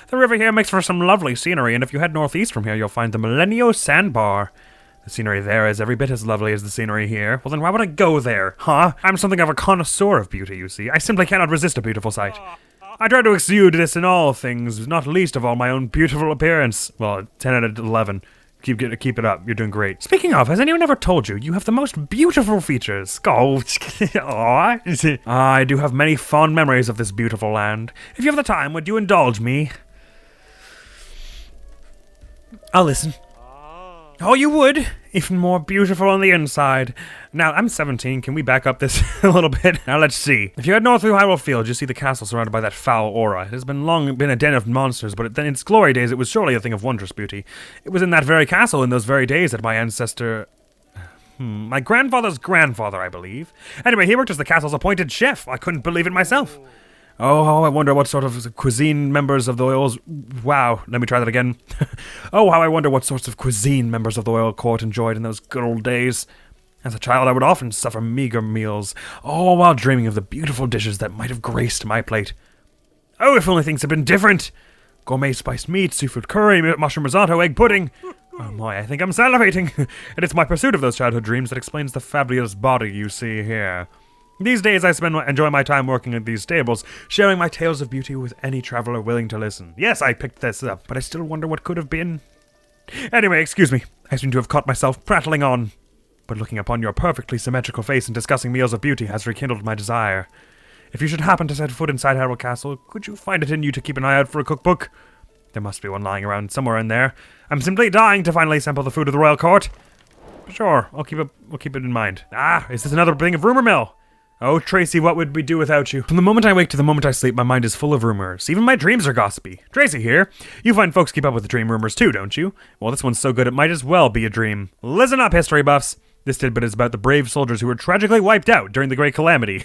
The river here makes for some lovely scenery, and if you head northeast from here, you'll find the Millennial Sandbar. The scenery there is every bit as lovely as the scenery here. Well, then why would I go there, huh? I'm something of a connoisseur of beauty, you see. I simply cannot resist a beautiful sight. I try to exude this in all things, not least of all my own beautiful appearance. Well, 10 out of 11. Keep it up. You're doing great. Speaking of, has anyone ever told you you have the most beautiful features? Oh, I do have many fond memories of this beautiful land. If you have the time, would you indulge me? I'll listen. Oh, you would? Even more beautiful on the inside. Now, I'm 17. Can we back up this a little bit? Now, let's see. If you head north through Hyrule Field, you see the castle surrounded by that foul aura. It has long been a den of monsters, but in its glory days, it was surely a thing of wondrous beauty. It was in that very castle in those very days that my ancestor... my grandfather's grandfather, I believe. Anyway, he worked as the castle's appointed chef. I couldn't believe it myself. Oh, I wonder what sort of cuisine members of the Royals... Wow, let me try that again. Oh, how I wonder what sorts of cuisine members of the Royal Court enjoyed in those good old days. As a child, I would often suffer meager meals, all while dreaming of the beautiful dishes that might have graced my plate. Oh, if only things had been different! Gourmet spiced meat, seafood curry, mushroom risotto, egg pudding... Oh my, I think I'm salivating. And it's my pursuit of those childhood dreams that explains the fabulous body you see here. These days I enjoy my time working at these stables, sharing my tales of beauty with any traveler willing to listen. Yes, I picked this up, but I still wonder what could have been. Anyway, excuse me. I seem to have caught myself prattling on. But looking upon your perfectly symmetrical face and discussing meals of beauty has rekindled my desire. If you should happen to set foot inside Hyrule Castle, could you find it in you to keep an eye out for a cookbook? There must be one lying around somewhere in there. I'm simply dying to finally sample the food of the royal court. Sure, we'll keep it in mind. Ah, is this another thing of rumor mill? Oh, Tracy, what would we do without you? From the moment I wake to the moment I sleep, my mind is full of rumors. Even my dreams are gossipy. Tracy here. You find folks keep up with the dream rumors too, don't you? Well, this one's so good it might as well be a dream. Listen up, history buffs. This tidbit is about the brave soldiers who were tragically wiped out during the Great Calamity.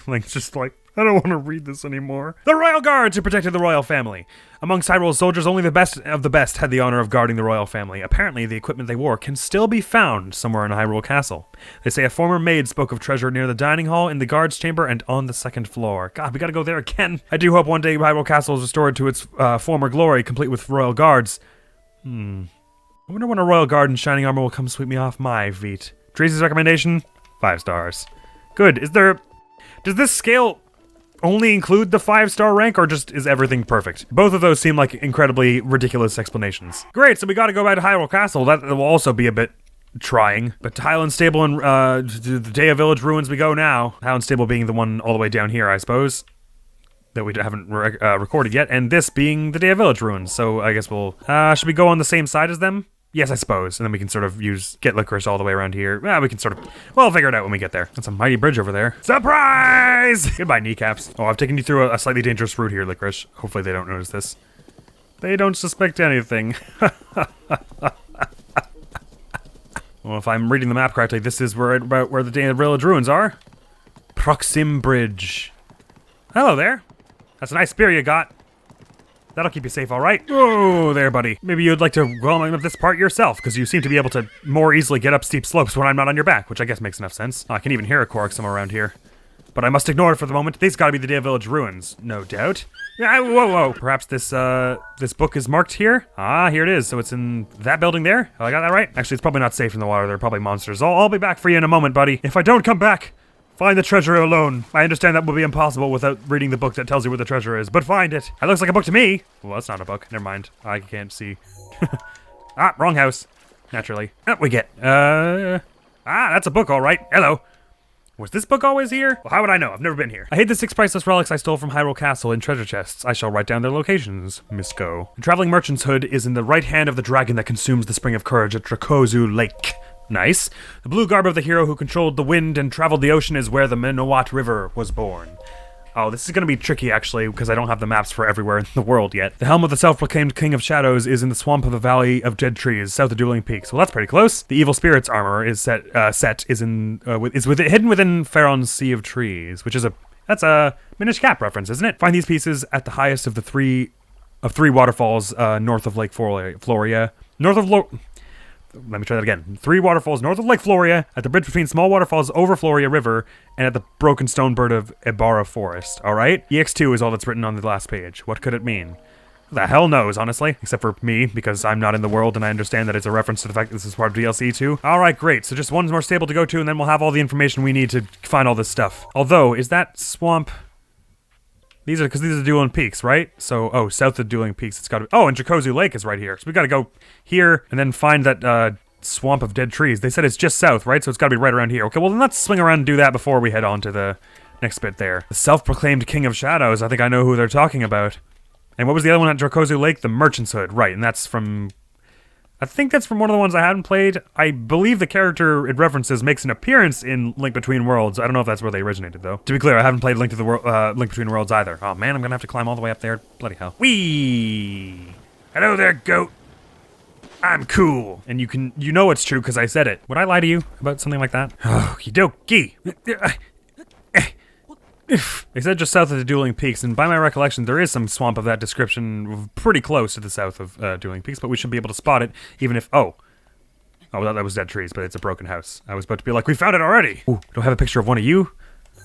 Link's just like, I don't want to read this anymore. The royal guards who protected the royal family. Amongst Hyrule's soldiers, only the best of the best had the honor of guarding the royal family. Apparently, the equipment they wore can still be found somewhere in Hyrule Castle. They say a former maid spoke of treasure near the dining hall, in the guards' chamber, and on the second floor. God, we gotta go there again. I do hope one day Hyrule Castle is restored to its former glory, complete with royal guards. I wonder when a royal guard in shining armor will come sweep me off my feet. Tracy's recommendation? 5 stars. Good. Does this scale only include the 5-star rank, or just is everything perfect? Both of those seem like incredibly ridiculous explanations. Great, so we gotta go back to Hyrule Castle. That will also be a bit trying. But to Hylian Stable and to the Daya Village ruins we go now. Hylian Stable being the one all the way down here, I suppose, that we haven't recorded yet, and this being the Daya Village ruins. So I guess we'll... should we go on the same side as them? Yes, I suppose. And then we can sort of get licorice all the way around here. We can sort of... Well, figure it out when we get there. That's a mighty bridge over there. Surprise! Goodbye, kneecaps. Oh, I've taken you through a slightly dangerous route here, licorice. Hopefully they don't notice this. They don't suspect anything. Well, if I'm reading the map correctly, this is about where the Daya Village ruins are. Proxim Bridge. Hello there. That's a nice spear you got. That'll keep you safe, all right? Oh, there, buddy. Maybe you'd like to go on this part yourself, because you seem to be able to more easily get up steep slopes when I'm not on your back, which I guess makes enough sense. I can even hear a Korok somewhere around here. But I must ignore it for the moment. These gotta be the Daya Village ruins, no doubt. Whoa. Perhaps this book is marked here? Ah, here it is. So it's in that building there? Oh, I got that right? Actually, it's probably not safe in the water. There are probably monsters. I'll be back for you in a moment, buddy. If I don't come back, find the treasure alone. I understand that will be impossible without reading the book that tells you where the treasure is, but find it. It looks like a book to me. Well, that's not a book. Never mind. I can't see. Wrong house. Naturally. We get. That's a book, all right. Hello. Was this book always here? Well, how would I know? I've never been here. I hid the 6 priceless relics I stole from Hyrule Castle in treasure chests. I shall write down their locations. Misko. The traveling merchant's hood is in the right hand of the dragon that consumes the spring of courage at Dracozu Lake. Nice. The blue garb of the hero who controlled the wind and traveled the ocean is where the Minowat River was born. Oh, this is going to be tricky, actually, because I don't have the maps for everywhere in the world yet. The helm of the self-proclaimed King of Shadows is in the swamp of the Valley of Dead Trees, south of Dueling Peaks. Well, that's pretty close. The Evil Spirit's armor is hidden within Faron's Sea of Trees, which is that's a Minish Cap reference, isn't it? Find these pieces at the highest of the three waterfalls north of Lake Floria. Let me try that again. 3 waterfalls north of Lake Floria, at the bridge between small waterfalls over Floria River, and at the broken stone bird of Ibarra Forest. Alright? EX2 is all that's written on the last page. What could it mean? Who the hell knows, honestly? Except for me, because I'm not in the world and I understand that it's a reference to the fact that this is part of DLC too. Alright, great. So just one more stable to go to and then we'll have all the information we need to find all this stuff. Although, is that swamp... These are Dueling Peaks, right? So, oh, south of Dueling Peaks, it's gotta be... Oh, and Dracozu Lake is right here. So we gotta go here and then find that, swamp of dead trees. They said it's just south, right? So it's gotta be right around here. Okay, well then let's swing around and do that before we head on to the next bit there. The self-proclaimed King of Shadows. I think I know who they're talking about. And what was the other one at Dracozu Lake? The Merchant's Hood. Right, and that's from... I think that's from one of the ones I haven't played. I believe the character it references makes an appearance in Link Between Worlds. I don't know if that's where they originated, though. To be clear, I haven't played Link Between Worlds either. Oh man, I'm gonna have to climb all the way up there. Bloody hell. Whee! Hello there, goat. I'm cool. And you know it's true because I said it. Would I lie to you about something like that? Okie dokie. They said just south of the Dueling Peaks, and by my recollection, there is some swamp of that description pretty close to the south of Dueling Peaks, but we should be able to spot it, even if... Oh, well, that was dead trees, but it's a broken house. I was about to be like, we found it already! Ooh, do I have a picture of one of you?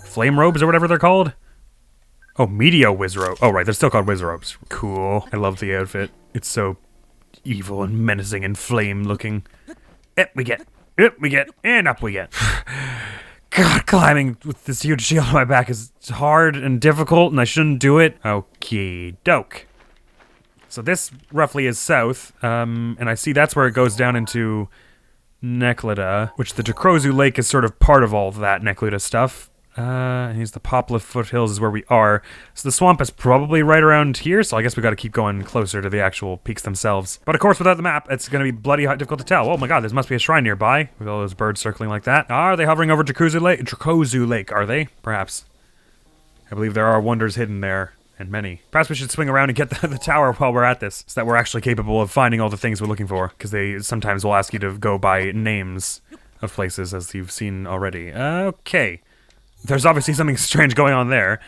Flame robes or whatever they're called? Oh, Meteo Whiz Robe. Oh, right, they're still called Whiz Robes. Cool. I love the outfit. It's so evil and menacing and flame-looking. Up we get, and up we get. God, climbing with this huge shield on my back is hard and difficult, and I shouldn't do it. Okie doke. So this roughly is south, and I see that's where it goes down into Neclida, which the Dracozu Lake is sort of part of all of that Neclida stuff. Here's the Poplar Foothills is where we are. So the swamp is probably right around here, so I guess we gotta keep going closer to the actual peaks themselves. But of course, without the map, it's gonna be bloody difficult to tell. Oh my god, there must be a shrine nearby, with all those birds circling like that. Are they hovering over Dracozu Lake, are they? Perhaps. I believe there are wonders hidden there, and many. Perhaps we should swing around and get the tower while we're at this, so that we're actually capable of finding all the things we're looking for, because they sometimes will ask you to go by names of places, as you've seen already. Okay. There's obviously something strange going on there.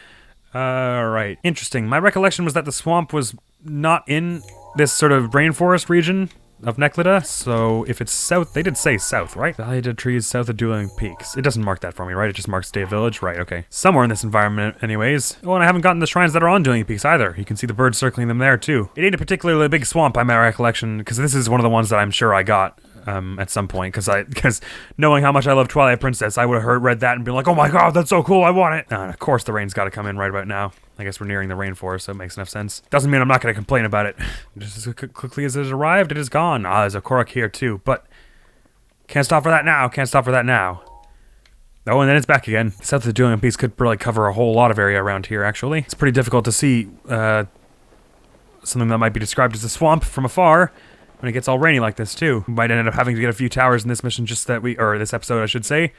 Right. Interesting. My recollection was that the swamp was not in this sort of rainforest region of Neclida, so if it's south, they did say south, right? Valley Dead Trees south of Dueling Peaks. It doesn't mark that for me, right? It just marks Day Village, right? Okay. Somewhere in this environment, anyways. Oh, and I haven't gotten the shrines that are on Dueling Peaks either. You can see the birds circling them there, too. It ain't a particularly big swamp by my recollection, because this is one of the ones that I'm sure I got. At some point, because knowing how much I love Twilight Princess, I would have read that and been like, oh my god, that's so cool, I want it! And of course the rain's gotta come in right about now. I guess we're nearing the rainforest, so it makes enough sense. Doesn't mean I'm not gonna complain about it. Just as quickly as it has arrived, it is gone. Ah, there's a Korok here too, but can't stop for that now, can't stop for that now. Oh, and then it's back again. South of the Dueling Peaks could really cover a whole lot of area around here, actually. It's pretty difficult to see something that might be described as a swamp from afar. When it gets all rainy like this, too. We might end up having to get a few towers in this mission or this episode, I should say.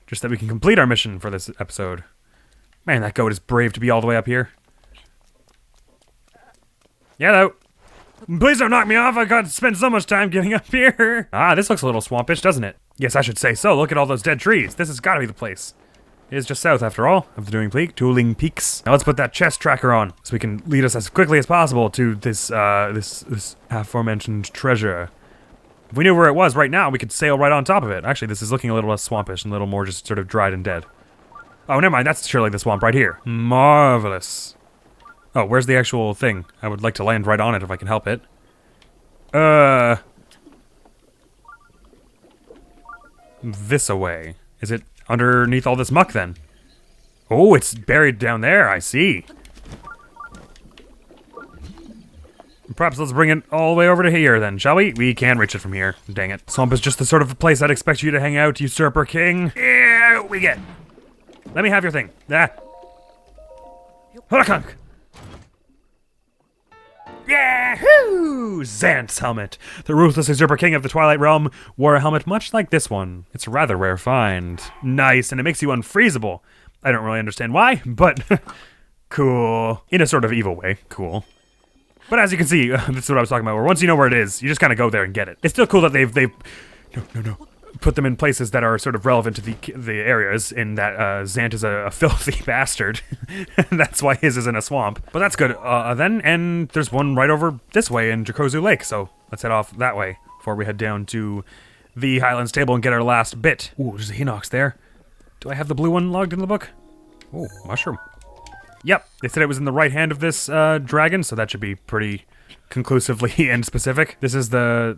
Just that we can complete our mission for this episode. Man, that goat is brave to be all the way up here. Yeah, though. Please don't knock me off, I got to spend so much time getting up here. Ah, this looks a little swampish, doesn't it? Yes, I should say so. Look at all those dead trees. This has got to be the place. It is just south, after all, of the Dueling Peaks. Now let's put that chest tracker on, so we can lead us as quickly as possible to this aforementioned treasure. If we knew where it was right now, we could sail right on top of it. Actually, this is looking a little less swampish and a little more just sort of dried and dead. Oh, never mind, that's surely the swamp right here. Marvelous. Oh, where's the actual thing? I would like to land right on it if I can help it. This away. Is it underneath all this muck, then? Oh, it's buried down there, I see. Perhaps let's bring it all the way over to here, then, shall we? We can reach it from here. Dang it. Swamp is just the sort of place I'd expect you to hang out, Usurper King. Yeah, we get. Let me have your thing. Ah. Hurakunk. Yahoo! Zance Helmet. The ruthless Usurper King of the Twilight Realm wore a helmet much like this one. It's a rather rare find. Nice, and it makes you unfreezable. I don't really understand why, but cool. In a sort of evil way. Cool. But as you can see, this is what I was talking about, where once you know where it is, you just kind of go there and get it. It's still cool that they've put them in places that are sort of relevant to the areas, in that Zant is a filthy bastard. That's why his is in a swamp. But that's good then, and there's one right over this way in Dracozu Lake, so let's head off that way before we head down to the Highlands table and get our last bit. Ooh, there's a Hinox there. Do I have the blue one logged in the book? Ooh, mushroom. Yep, they said it was in the right hand of this dragon, so that should be pretty conclusively and specific. This is the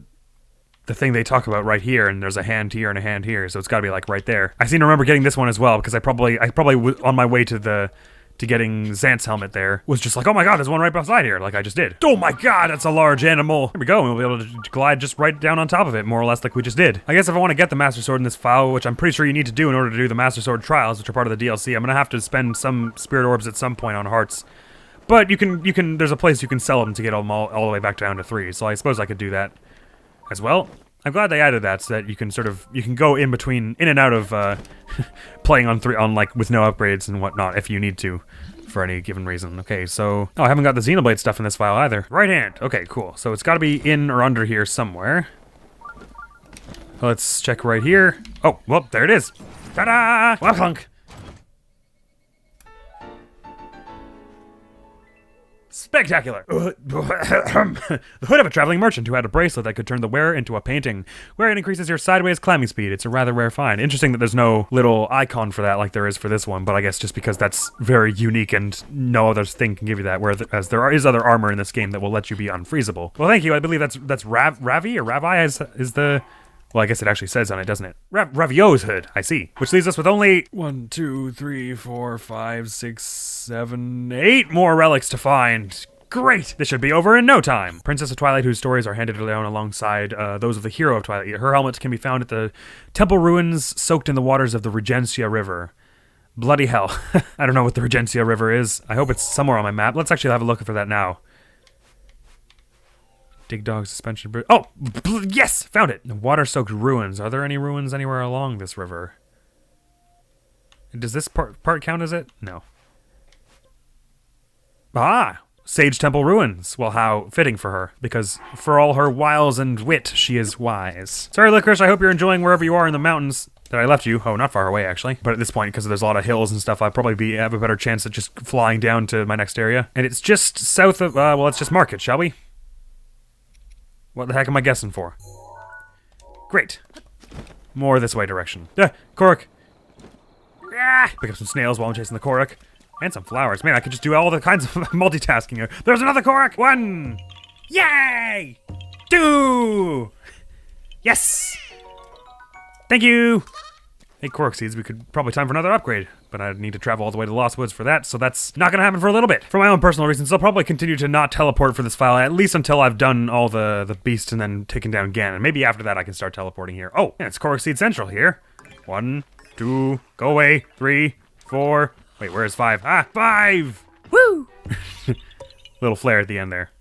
thing they talk about right here, and there's a hand here and a hand here, so it's gotta be like right there. I seem to remember getting this one as well, because I probably on my way to getting Zance Helmet there, was just like, oh my god, there's one right beside here, like I just did. Oh my god, that's a large animal. Here we go, and we'll be able to glide just right down on top of it, more or less like we just did. I guess if I want to get the Master Sword in this file, which I'm pretty sure you need to do in order to do the Master Sword trials, which are part of the DLC, I'm gonna have to spend some Spirit Orbs at some point on hearts. But you can, there's a place you can sell them to get them all the way back down to 3, so I suppose I could do that as well. I'm glad they added that so that you can you can go in and out of playing on like with no upgrades and whatnot if you need to for any given reason. Okay, so I haven't got the Xenoblade stuff in this file either. Right hand. Okay, cool. So it's got to be in or under here somewhere. Let's check right here. Oh, well, there it is. Ta-da! Welcome. Spectacular! The hood of a traveling merchant who had a bracelet that could turn the wearer into a painting. Wearing it increases your sideways climbing speed. It's a rather rare find. Interesting that there's no little icon for that like there is for this one, but I guess just because that's very unique and no other thing can give you that, whereas there is other armor in this game that will let you be unfreezable. Well, thank you. I believe that's Ravi or Ravi is the... Well, I guess it actually says on it, doesn't it? Ravio's hood, I see. Which leaves us with only 1, 2, 3, 4, 5, 6, 7, 8 more relics to find. Great! This should be over in no time. Princess of Twilight, whose stories are handed down alongside those of the hero of Twilight. Her helmet can be found at the temple ruins soaked in the waters of the Regencia River. Bloody hell. I don't know what the Regencia River is. I hope it's somewhere on my map. Let's actually have a look for that now. Dig Dog Suspension Bridge. Oh, yes, found it. The water-soaked ruins. Are there any ruins anywhere along this river? Does this part count as it? No. Ah, Sage Temple ruins. Well, how fitting for her, because for all her wiles and wit, she is wise. Sorry, Licorice, I hope you're enjoying wherever you are in the mountains that I left you. Oh, not far away, actually. But at this point, because there's a lot of hills and stuff, I'd probably have a better chance at just flying down to my next area. And it's just south of, well, let's just mark it, shall we? What the heck am I guessing for? Great. More this way direction. Korok. Pick up some snails while I'm chasing the Korok. And some flowers. Man, I could just do all the kinds of multitasking here. There's another Korok! 1! Yay! 2! Yes! Thank you! Hey, Korok Seeds, we could probably time for another upgrade, but I'd need to travel all the way to the Lost Woods for that, so that's not gonna happen for a little bit. For my own personal reasons, I'll probably continue to not teleport for this file, at least until I've done all the beasts and then taken down Ganon. Maybe after that I can start teleporting here. Oh, yeah, it's Korok Seed Central here. 1, 2, go away, 3, 4, wait, where's 5? Ah, 5! Woo! Little flare at the end there.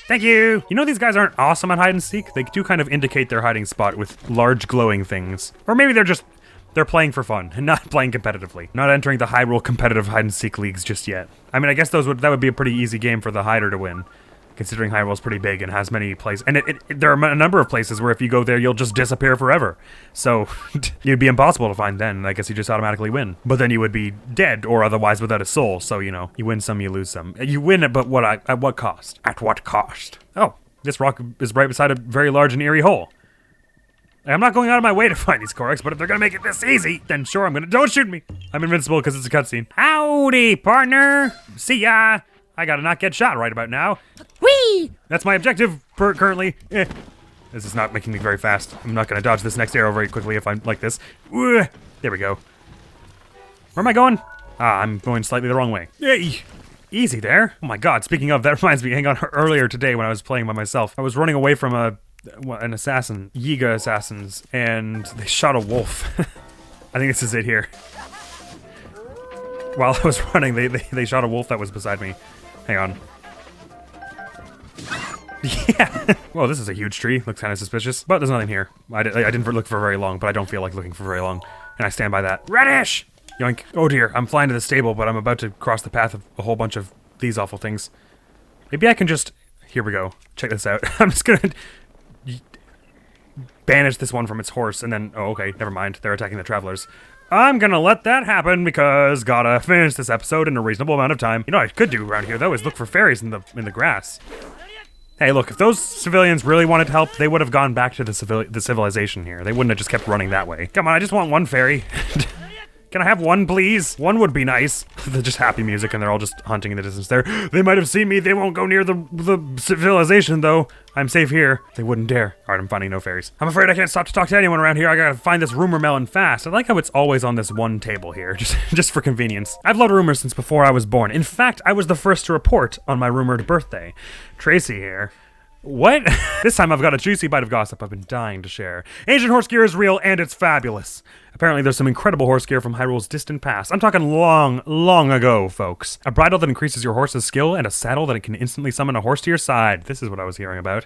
Thank you! You know these guys aren't awesome at hide and seek? They do kind of indicate their hiding spot with large glowing things. Or maybe they're playing for fun and not playing competitively. Not entering the Hyrule competitive hide-and-seek leagues just yet. I mean, I guess that would be a pretty easy game for the hider to win, considering Hyrule's pretty big and has many places. And there are a number of places where if you go there, you'll just disappear forever. So you'd be impossible to find then. I guess you just automatically win. But then you would be dead or otherwise without a soul. So, you know, you win some, you lose some. You win it, but at what cost? At what cost? Oh, this rock is right beside a very large and eerie hole. I'm not going out of my way to find these Koroks, but if they're gonna make it this easy, then sure, I'm gonna- Don't shoot me! I'm invincible because it's a cutscene. Howdy, partner! See ya! I gotta not get shot right about now. Whee! That's my objective currently. This is not making me very fast. I'm not gonna dodge this next arrow very quickly if I'm like this. There we go. Where am I going? Ah, I'm going slightly the wrong way. Yay! Easy there. Oh my god, speaking of, that reminds me, hang on, earlier today when I was playing by myself, I was running away from an assassin, Yiga assassins, and they shot a wolf. I think this is it here. While I was running, they shot a wolf that was beside me. Hang on. Yeah! Whoa, this is a huge tree. Looks kind of suspicious, but there's nothing here. I didn't look for very long, but I don't feel like looking for very long. And I stand by that. Reddish! Yoink. Oh dear, I'm flying to the stable, but I'm about to cross the path of a whole bunch of these awful things. Maybe I can just... Here we go. Check this out. I'm just gonna... banish this one from its horse, and then... Oh, okay, never mind. They're attacking the travelers. I'm gonna let that happen because gotta finish this episode in a reasonable amount of time. You know what I could do around here, though, is look for fairies in the grass. Hey, look, if those civilians really wanted help, they would have gone back to the civilization here. They wouldn't have just kept running that way. Come on, I just want one fairy. Can I have one, please? One would be nice. They're just happy music and they're all just hunting in the distance there. They might have seen me. They won't go near the civilization, though. I'm safe here. They wouldn't dare. All right, I'm finding no fairies. I'm afraid I can't stop to talk to anyone around here. I gotta find this rumor melon fast. I like how it's always on this one table here, just for convenience. I've loved rumors since before I was born. In fact, I was the first to report on my rumored birthday. Tracy here. What? This time I've got a juicy bite of gossip I've been dying to share. Ancient horse gear is real and it's fabulous. Apparently there's some incredible horse gear from Hyrule's distant past. I'm talking long, long ago, folks. A bridle that increases your horse's skill and a saddle that can instantly summon a horse to your side. This is what I was hearing about.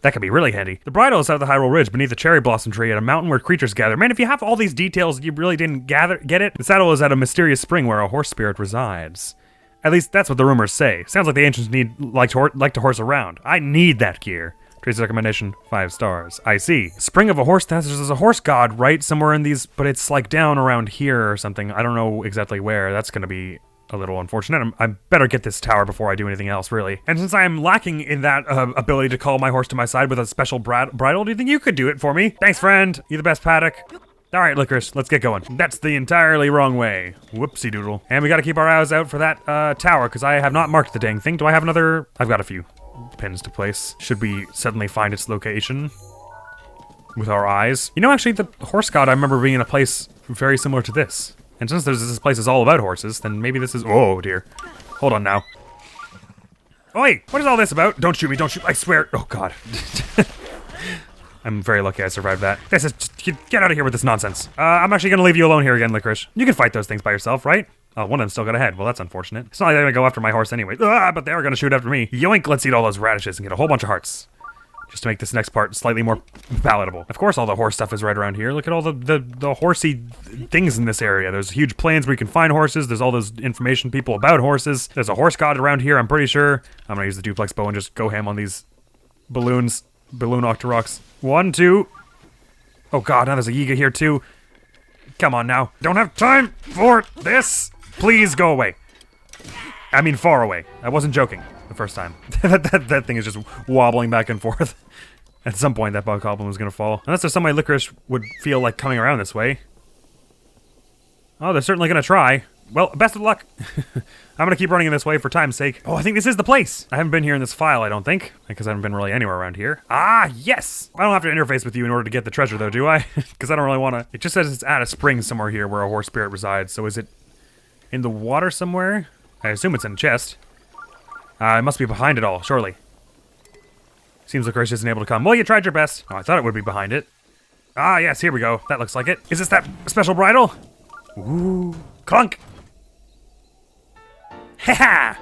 That could be really handy. The bridle is out of the Hyrule Ridge beneath a cherry blossom tree at a mountain where creatures gather. Man, if you have all these details, you really didn't get it. The saddle is at a mysterious spring where a horse spirit resides. At least that's what the rumors say. Sounds like the ancients like to horse around. I need that gear. Tracy's recommendation, 5 stars. I see. Spring of a horse, there's a horse god right somewhere in these, but it's like down around here or something. I don't know exactly where. That's gonna be a little unfortunate. I better get this tower before I do anything else, really. And since I am lacking in that ability to call my horse to my side with a special bridle, do you think you could do it for me? Thanks, friend. You the best paddock. All right, Licorice, let's get going. That's the entirely wrong way. Whoopsie doodle. And we gotta keep our eyes out for that tower, because I have not marked the dang thing. Do I have another? I've got a few pins to place. Should we suddenly find its location with our eyes? You know, actually, the horse god, I remember being in a place very similar to this. And since this place is all about horses, then maybe this is, oh dear. Hold on now. Oi, what is all this about? Don't shoot me, don't shoot, I swear. Oh God. I'm very lucky I survived that. This is, just, get out of here with this nonsense. I'm actually gonna leave you alone here again, Licorice. You can fight those things by yourself, right? Oh, one of them still got ahead. Well, that's unfortunate. It's not like they're gonna go after my horse anyway. But they are gonna shoot after me. Yoink, let's eat all those radishes and get a whole bunch of hearts. Just to make this next part slightly more palatable. Of course, all the horse stuff is right around here. Look at all the horsey things in this area. There's huge plains where you can find horses. There's all those information people about horses. There's a horse god around here, I'm pretty sure. I'm gonna use the duplex bow and just go ham on these balloons. Balloon Octoroks. 1, 2. Oh God, now there's a Yiga here too. Come on now. Don't have time for this. Please go away. I mean far away. I wasn't joking the first time. that thing is just wobbling back and forth. At some point that bug goblin was gonna fall. Unless there's some way Licorice would feel like coming around this way. Oh, they're certainly gonna try. Well, best of luck. I'm gonna keep running in this way for time's sake. Oh, I think this is the place. I haven't been here in this file, I don't think, because I haven't been really anywhere around here. Ah, yes! I don't have to interface with you in order to get the treasure, though, do I? Because I don't really want to. It just says it's at a spring somewhere here where a horse spirit resides. So is it in the water somewhere? I assume it's in a chest. It must be behind it all, surely. Seems like Licorice isn't able to come. Well, you tried your best. Oh, I thought it would be behind it. Ah, yes, here we go. That looks like it. Is this that special bridle? Ooh, clunk! Ha!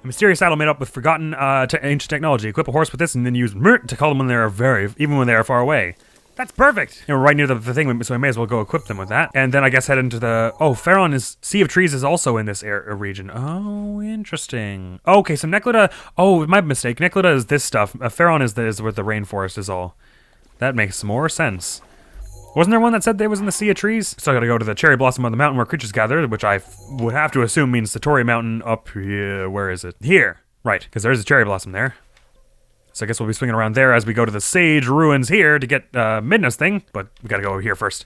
A mysterious saddle made up with forgotten ancient technology. Equip a horse with this and then use Mert to call them when they are even when they are far away. That's perfect! And we're right near the thing, so we may as well go equip them with that. And then I guess head into the... Oh, Faron is... Sea of Trees is also in this region. Oh, interesting. Okay, so Necluda... Oh, my mistake. Necluda is this stuff. Faron is where the rainforest is all. That makes more sense. Wasn't there one that said they was in the Sea of Trees? So I gotta go to the cherry blossom on the mountain where creatures gather, which I would have to assume means Satori Mountain up here. Where is it? Here. Right, because there's a cherry blossom there. So I guess we'll be swinging around there as we go to the Sage Ruins here to get Midna's thing, but we gotta go over here first.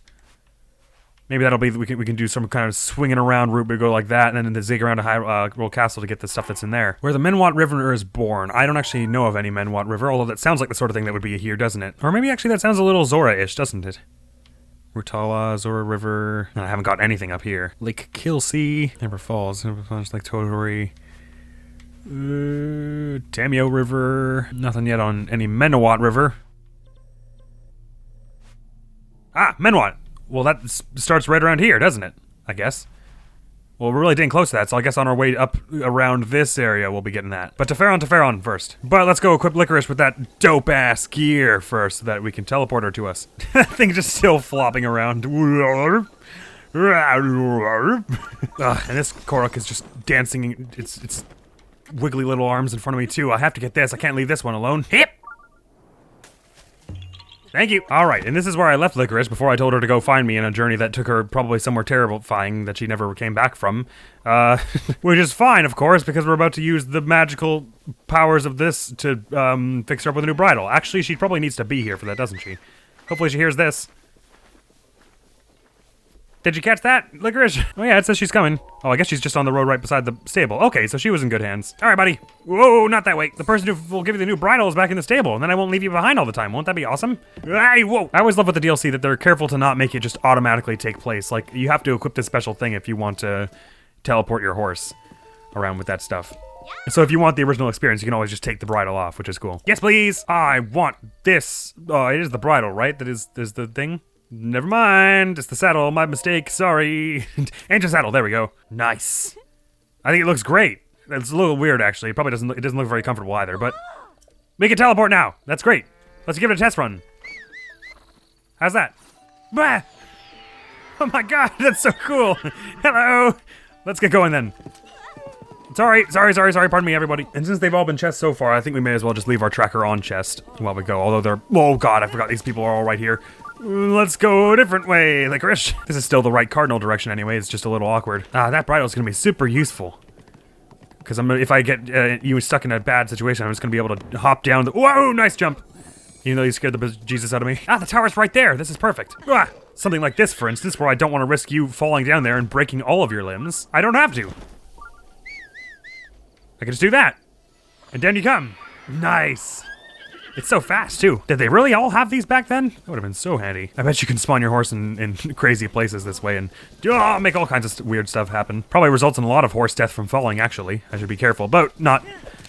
Maybe that'll be, we can do some kind of swinging around route, we go like that, and then zig around to Hyrule Castle to get the stuff that's in there. Where the Menwat River is born. I don't actually know of any Menwat River, although that sounds like the sort of thing that would be here, doesn't it? Or maybe actually that sounds a little Zora-ish, doesn't it? Rutawa, Zora River. I haven't got anything up here. Lake Kilsea. Never Falls. Never Falls. Lake Tottori. Tamio River. Nothing yet on any Menwat River. Ah, Menwat. Well, that starts right around here, doesn't it? I guess. Well, we're really getting close to that, so I guess on our way up around this area, we'll be getting that. But to Faron first. But let's go equip Licorice with that dope-ass gear first, so that we can teleport her to us. That thing's just still flopping around. And this Korok is just dancing its wiggly little arms in front of me, too. I have to get this. I can't leave this one alone. Hip! Thank you. All right, and this is where I left Licorice before I told her to go find me in a journey that took her probably somewhere terrifying that she never came back from. Which is fine, of course, because we're about to use the magical powers of this to fix her up with a new bridle. Actually, she probably needs to be here for that, doesn't she? Hopefully she hears this. Did you catch that, Licorice? Oh yeah, it says she's coming. Oh, I guess she's just on the road right beside the stable. Okay, so she was in good hands. All right, buddy. Whoa, not that way. The person who will give you the new bridle is back in the stable, and then I won't leave you behind all the time. Won't that be awesome? Hey, whoa. I always love with the DLC that they're careful to not make it just automatically take place. Like, you have to equip this special thing if you want to teleport your horse around with that stuff. So if you want the original experience, you can always just take the bridle off, which is cool. Yes, please. I want this. Oh, it is the bridle, right? That is the thing. Never mind. It's the saddle. My mistake. Sorry. And your saddle. There we go. Nice. I think it looks great. It's a little weird, actually. It probably doesn't. It doesn't look very comfortable either. But we can teleport now. That's great. Let's give it a test run. How's that? Bah! Oh my god, that's so cool. Hello. Let's get going then. Sorry, pardon me, everybody. And since they've all been chests so far, I think we may as well just leave our tracker on chest while we go, although they're... Oh god, I forgot these people are all right here. Let's go a different way, Licorice. This is still the right cardinal direction anyway, it's just a little awkward. That bridle is gonna be super useful. Because if I get you stuck in a bad situation, I'm just gonna be able to hop down the... Whoa, nice jump! Even though you scared the bejesus out of me. The tower's right there, this is perfect. Something like this, for instance, where I don't want to risk you falling down there and breaking all of your limbs. I don't have to. I can just do that. And down you come. Nice. It's so fast, too. Did they really all have these back then? That would have been so handy. I bet you can spawn your horse in crazy places this way and make all kinds of weird stuff happen. Probably results in a lot of horse death from falling, actually. I should be careful about not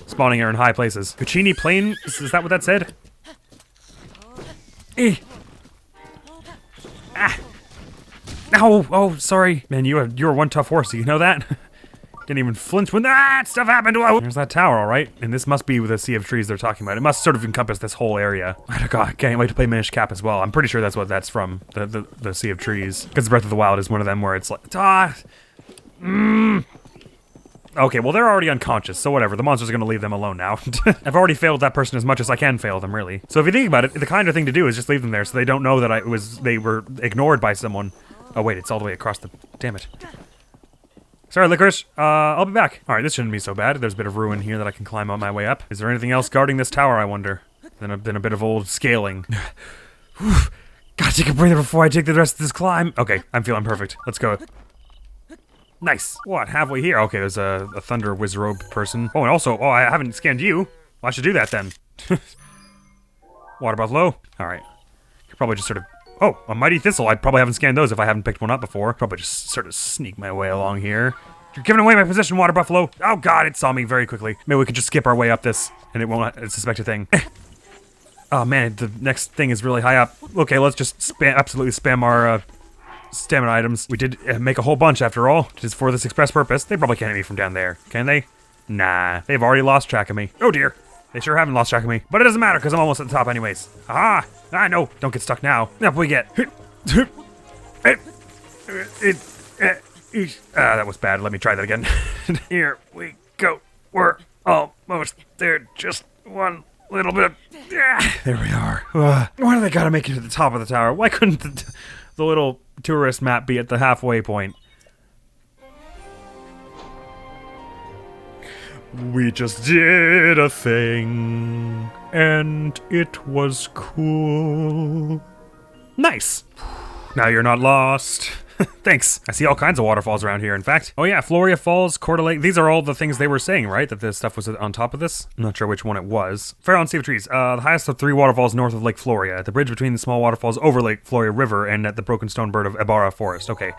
spawning her in high places. Cucini Plain? Is that what that said? Oh, sorry. Man, you're one tough horse, do you know that? Didn't even flinch when that stuff happened. Whoa. There's that tower, all right? And this must be the sea of trees they're talking about. It must sort of encompass this whole area. Oh god, I can't wait to play Minish Cap as well. I'm pretty sure that's what that's from, the Sea of Trees. Because Breath of the Wild is one of them where it's like, Okay, well they're already unconscious, so whatever. The monsters are gonna leave them alone now. I've already failed that person as much as I can fail them, really. So if you think about it, the kinder thing to do is just leave them there so they don't know that they were ignored by someone. Oh wait, it's all the way across the... Damn it. Sorry, Licorice. I'll be back. Alright, this shouldn't be so bad. There's a bit of ruin here that I can climb on my way up. Is there anything else guarding this tower, I wonder? Then a bit of old scaling. Gotta take a breather before I take the rest of this climb. Okay, I'm feeling perfect. Let's go. Nice. What, halfway here? Okay, there's a Thunder Wizrobe person. Oh, and also, I haven't scanned you. Well, I should do that then. Water Buffalo. Alright. Could probably just sort of... Oh, a Mighty Thistle. I probably haven't scanned those if I haven't picked one up before. Probably just sort of sneak my way along here. You're giving away my position, Water Buffalo. Oh god, it saw me very quickly. Maybe we could just skip our way up this and it won't suspect a thing. Oh man, the next thing is really high up. Okay, let's just absolutely spam our stamina items. We did make a whole bunch after all. Just for this express purpose. They probably can't hit me from down there, can they? Nah, they've already lost track of me. Oh dear. They sure haven't lost track of me. But it doesn't matter, because I'm almost at the top anyways. Aha! I know. Don't get stuck now. Up we get. That was bad. Let me try that again. Here we go. We're almost there. Just one little bit. There we are. Why do they gotta make it to the top of the tower? Why couldn't the little tourist map be at the halfway point? We just did a thing, and it was cool. Nice. Now you're not lost. Thanks. I see all kinds of waterfalls around here, in fact. Oh yeah, Floria Falls, Corda Lake. These are all the things they were saying, right? That this stuff was on top of this? I'm not sure which one it was. Faron Sea of Trees. The highest of 3 waterfalls north of Lake Floria. At the bridge between the small waterfalls over Lake Floria River and at the Broken Stone Bird of Ibarra Forest. Okay.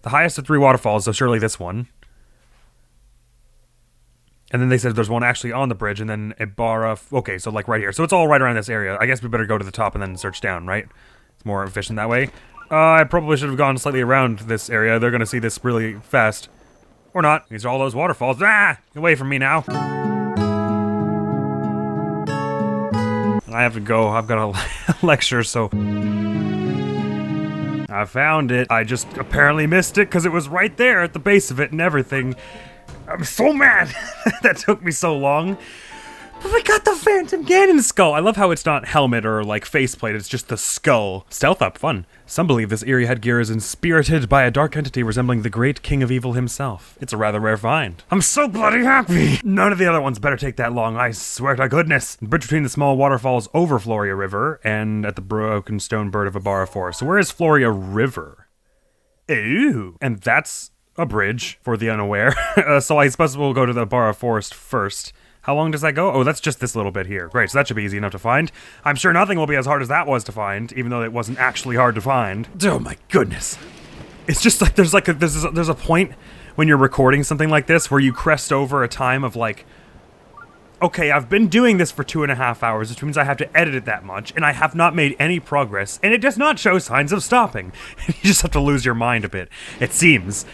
The highest of 3 waterfalls, so surely this one. And then they said there's one actually on the bridge, and then Ibarra... Okay, so like right here. So it's all right around this area. I guess we better go to the top and then search down, right? It's more efficient that way. I probably should have gone slightly around this area. They're gonna see this really fast. Or not. These are all those waterfalls. Get away from me now. I have to go. I've got a lecture, so... I found it. I just apparently missed it because it was right there at the base of it and everything. I'm so mad that took me so long. But we got the Phantom Ganon skull. I love how it's not helmet or like faceplate, it's just the skull. Stealth up, fun. Some believe this eerie headgear is inspirited by a dark entity resembling the great king of evil himself. It's a rather rare find. I'm so bloody happy. None of the other ones better take that long, I swear to goodness. The bridge between the small waterfalls over Floria River and at the Broken Stone Bird of Ibarra Forest. So where is Floria River? Ooh. And that's a bridge for the unaware. So I suppose we'll go to the Bara Forest first. How long does that go? Oh, that's just this little bit here. Great, so that should be easy enough to find. I'm sure nothing will be as hard as that was to find, even though it wasn't actually hard to find. Oh my goodness. It's just like there's a point when you're recording something like this where you crest over a time of like, okay, I've been doing this for 2.5 hours, which means I have to edit it that much, and I have not made any progress, and it does not show signs of stopping. You just have to lose your mind a bit, it seems.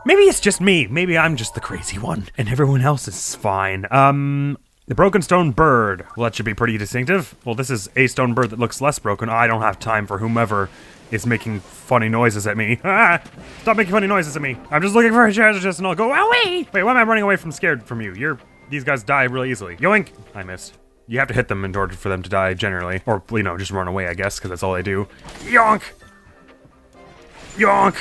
Maybe it's just me. Maybe I'm just the crazy one, and everyone else is fine. The broken stone bird. Well, that should be pretty distinctive. Well, this is a stone bird that looks less broken. I don't have time for whomever is making funny noises at me. Ah! Stop making funny noises at me. I'm just looking for a treasure chest, and I'll go away. Wait, why am I running away from scared from you? These guys die really easily. Yoink! I missed. You have to hit them in order for them to die, generally. Or, you know, just run away, I guess, because that's all they do. Yonk! Yonk!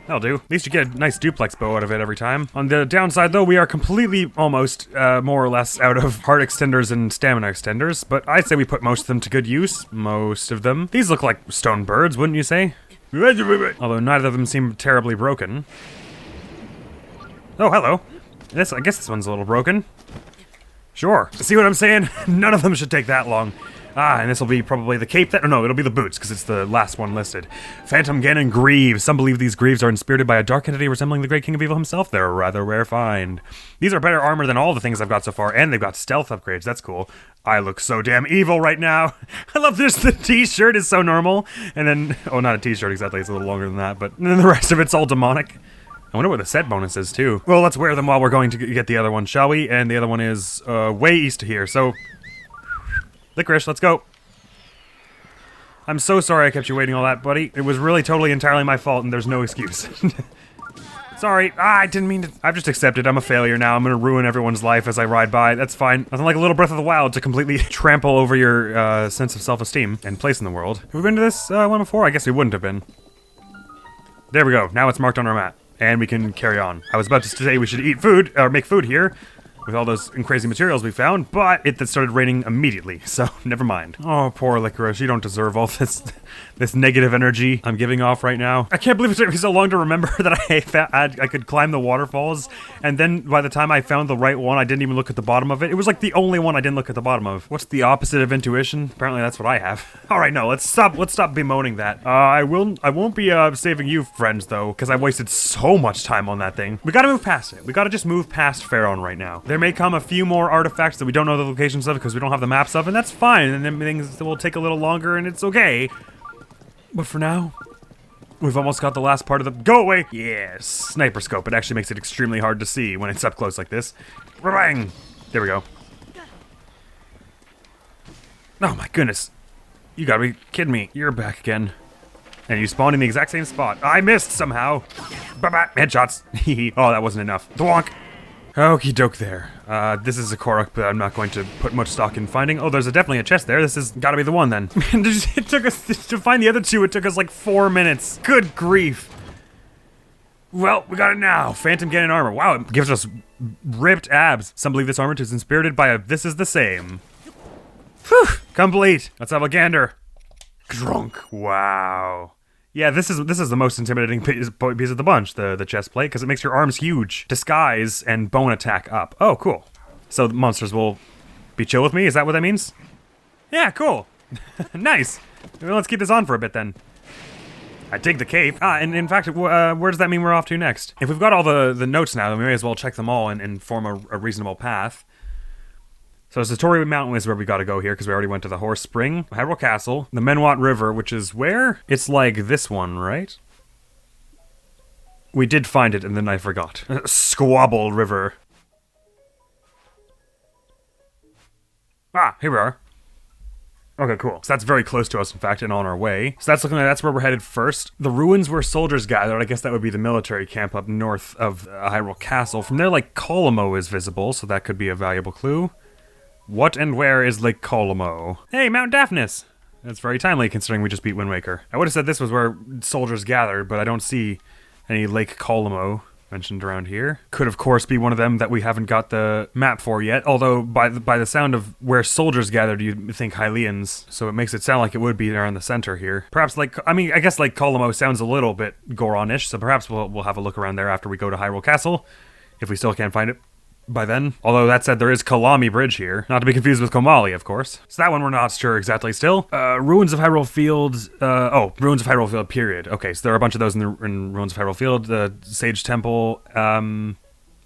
That'll do. At least you get a nice duplex bow out of it every time. On the downside, though, we are completely, almost, more or less out of heart extenders and stamina extenders, but I'd say we put most of them to good use. Most of them. These look like stone birds, wouldn't you say? Although neither of them seem terribly broken. Oh, hello. I guess this one's a little broken. Sure. See what I'm saying? None of them should take that long. Ah, and this will be probably the cape that... No, it'll be the boots, because it's the last one listed. Phantom Ganon Greaves. Some believe these greaves are inspirited by a dark entity resembling the Great King of Evil himself. They're a rather rare find. These are better armor than all the things I've got so far, and they've got stealth upgrades. That's cool. I look so damn evil right now. I love this. The t-shirt is so normal. And then... Oh, not a t-shirt exactly. It's a little longer than that, but then the rest of it's all demonic. I wonder what the set bonus is, too. Well, let's wear them while we're going to get the other one, shall we? And the other one is way east of here, so... Licorice, let's go. I'm so sorry I kept you waiting all that, buddy. It was really totally entirely my fault, and there's no excuse. Sorry. I didn't mean to... I've just accepted. I'm a failure now. I'm gonna ruin everyone's life as I ride by. That's fine. Nothing like a little Breath of the Wild to completely trample over your sense of self-esteem and place in the world. Have we been to this one before? I guess we wouldn't have been. There we go. Now it's marked on our map. And we can carry on. I was about to say we should eat food, or make food here, with all those crazy materials we found, but it started raining immediately, so never mind. Oh, poor Licorice, you don't deserve all this negative energy I'm giving off right now. I can't believe it took me so long to remember that I could climb the waterfalls, and then by the time I found the right one, I didn't even look at the bottom of it. It was like the only one I didn't look at the bottom of. What's the opposite of intuition? Apparently that's what I have. All right, no, let's stop bemoaning that. I won't be saving you, friends, though, because I wasted so much time on that thing. We gotta move past it. We gotta just move past Faron right now. There may come a few more artifacts that we don't know the locations of because we don't have the maps of, and that's fine, and then things will take a little longer, and it's okay. But for now, we've almost got the last part of the... Go away! Yes, sniper scope. It actually makes it extremely hard to see when it's up close like this. Bang! There we go. Oh my goodness. You gotta be kidding me. You're back again. And you spawned in the exact same spot. I missed somehow. Ba-ba! Headshots. Oh, that wasn't enough. Thwonk! Okie doke there. This is a Korok, but I'm not going to put much stock in finding. Oh, there's definitely a chest there. This has got to be the one then. It took us, to find the other two, it took us like 4 minutes. Good grief. Well, we got it now. Phantom Ganon armor. Wow, it gives us ripped abs. Some believe this armor is inspirited by a this is the same. Whew, complete. Let's have a gander. Drunk. Wow. Yeah, this is the most intimidating piece of the bunch, the chest plate, because it makes your arms huge. Disguise and bone attack up. Oh, cool. So the monsters will be chill with me? Is that what that means? Yeah, cool. Nice. Well, let's keep this on for a bit then. I dig the cape. And in fact, where does that mean we're off to next? If we've got all the notes now, then we may as well check them all and form a reasonable path. So Satori Mountain is where we gotta go here, because we already went to the Horse Spring, Hyrule Castle, the Menwat River, which is where? It's like this one, right? We did find it, and then I forgot. Squabble River. Ah, here we are. Okay, cool. So that's very close to us, in fact, and on our way. So that's looking like that's where we're headed first. The ruins where soldiers gathered, I guess that would be the military camp up north of Hyrule Castle. From there, Lake Colomo is visible, so that could be a valuable clue. What and where is Lake Colomo? Hey, Mount Daphnis! That's very timely, considering we just beat Wind Waker. I would have said this was where soldiers gathered, but I don't see any Lake Colomo. mentioned around here. Could, of course, be one of them that we haven't got the map for yet, although by the sound of where soldiers gathered, you think Hylians, so it makes it sound like it would be around the center here. Perhaps, like, I mean, I guess, like, Colombo sounds a little bit Goron-ish, so perhaps we'll have a look around there after we go to Hyrule Castle, if we still can't find it by then. Although that said, there is Kalami Bridge here. Not to be confused with Komali, of course. So that one we're not sure exactly still. Ruins of Hyrule Field. Ruins of Hyrule Field, period. Okay, so there are a bunch of those in Ruins of Hyrule Field. The Sage Temple,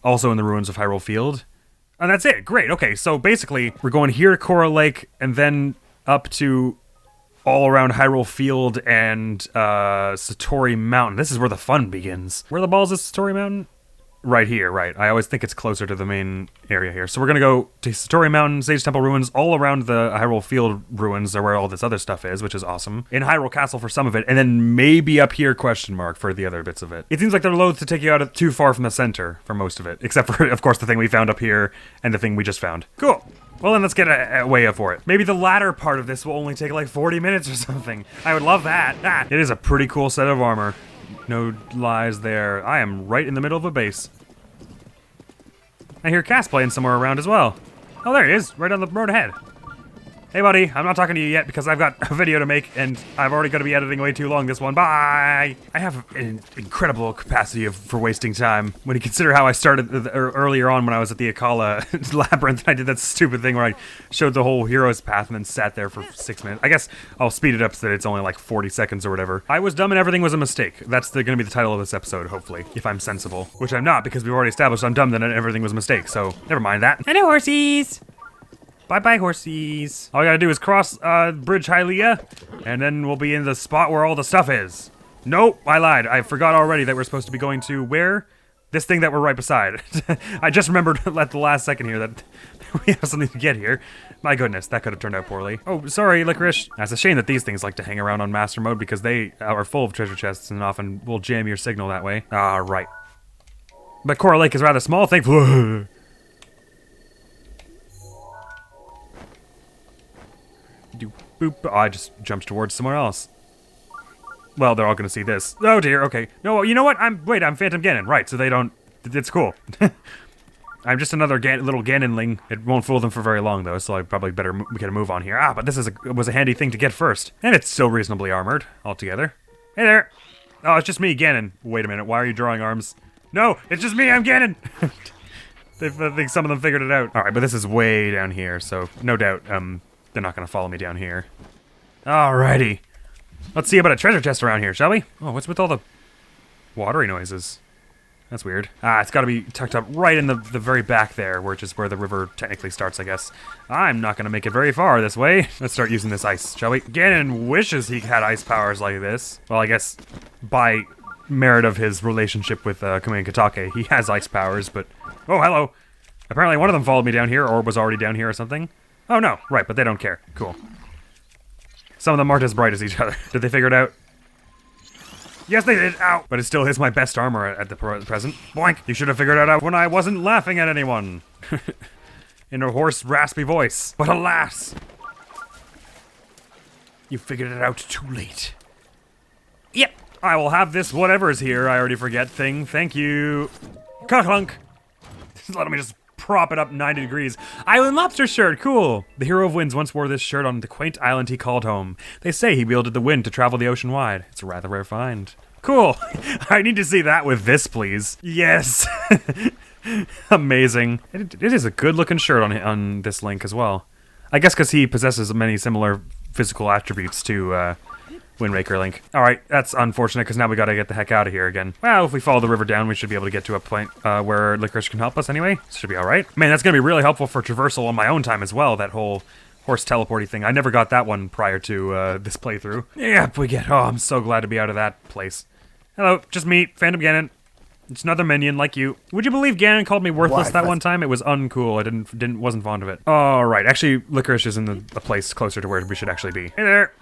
also in the Ruins of Hyrule Field. And that's it. Great. Okay, so basically, we're going here to Korra Lake, and then up to all around Hyrule Field and Satori Mountain. This is where the fun begins. Where the balls is Satori Mountain? Right here, right. I always think it's closer to the main area here. So we're gonna go to Satori Mountain, Sage Temple ruins, all around the Hyrule Field ruins are where all this other stuff is, which is awesome. In Hyrule Castle for some of it, and then maybe up here, question mark, for the other bits of it. It seems like they're loath to take you out too far from the center for most of it, except for, of course, the thing we found up here and the thing we just found. Cool. Well, then let's get a way up for it. Maybe the latter part of this will only take like 40 minutes or something. I would love that. Ah, it is a pretty cool set of armor. No lies there. I am right in the middle of a base. I hear Cass playing somewhere around as well. Oh, there he is, right on the road ahead. Hey, buddy, I'm not talking to you yet because I've got a video to make and I've already got to be editing way too long this one. Bye! I have an incredible capacity for wasting time. When you consider how I started earlier on when I was at the Akala Labyrinth, I did that stupid thing where I showed the whole hero's path and then sat there for 6 minutes. I guess I'll speed it up so that it's only like 40 seconds or whatever. I was dumb and everything was a mistake. That's going to be the title of this episode, hopefully, if I'm sensible. Which I'm not, because we've already established I'm dumb and everything was a mistake, so never mind that. Hello, horsies! Bye-bye, horsies. All I gotta do is cross Bridge Hylia, and then we'll be in the spot where all the stuff is. Nope, I lied. I forgot already that we're supposed to be going to where? This thing that we're right beside. I just remembered at the last second here that we have something to get here. My goodness, that could have turned out poorly. Oh, sorry, Licorice. That's a shame that these things like to hang around on Master Mode because they are full of treasure chests and often will jam your signal that way. Ah, right. But Korra Lake is rather small, thankfully. Boop. Oh, I just jumped towards somewhere else. Well, they're all gonna see this. Oh dear, okay. No, you know what? I'm Phantom Ganon, right, so they don't... It's cool. I'm just another little Ganonling. It won't fool them for very long, though, so I probably better get a move on here. Ah, but this was a handy thing to get first. And it's still reasonably armored, altogether. Hey there! Oh, it's just me, Ganon. Wait a minute, why are you drawing arms? No, it's just me, I'm Ganon! I think some of them figured it out. Alright, but this is way down here, so no doubt, they're not gonna follow me down here. Alrighty. Let's see about a treasure chest around here, shall we? Oh, what's with all the watery noises? That's weird. Ah, it's gotta be tucked up right in the very back there, which is where the river technically starts, I guess. I'm not gonna make it very far this way. Let's start using this ice, shall we? Ganon wishes he had ice powers like this. Well, I guess by merit of his relationship with Kamui and Katake, he has ice powers, but... Oh, hello! Apparently one of them followed me down here, or was already down here or something. Oh no, right, but they don't care. Cool. Some of them aren't as bright as each other. Did they figure it out? Yes, they did. Ow! But it still is my best armor at the present. Boink! You should have figured it out when I wasn't laughing at anyone. In a hoarse, raspy voice. But alas! You figured it out too late. Yep! I will have this whatever is here, I already forget thing. Thank you. Ka-clunk! Let me just prop it up 90 degrees. Island lobster shirt, cool. The hero of winds once wore this shirt on the quaint island he called home. They say he wielded the wind to travel the ocean wide. It's a rather rare find. Cool. I need to see that with this, please. Yes. Amazing. It is a good looking shirt on this Link as well. I guess because he possesses many similar physical attributes to Wind Waker Link. Alright, that's unfortunate because now we gotta get the heck out of here again. Well, if we follow the river down, we should be able to get to a point where Licorice can help us anyway. Should be alright. Man, that's gonna be really helpful for traversal on my own time as well, that whole horse teleporting thing. I never got that one prior to this playthrough. Yep, we get... Oh, I'm so glad to be out of that place. Hello, just me, Phantom Ganon. It's another minion like you. Would you believe Ganon called me worthless that one time? It was uncool. I wasn't fond of it. Alright, actually, Licorice is in the place closer to where we should actually be. Hey there!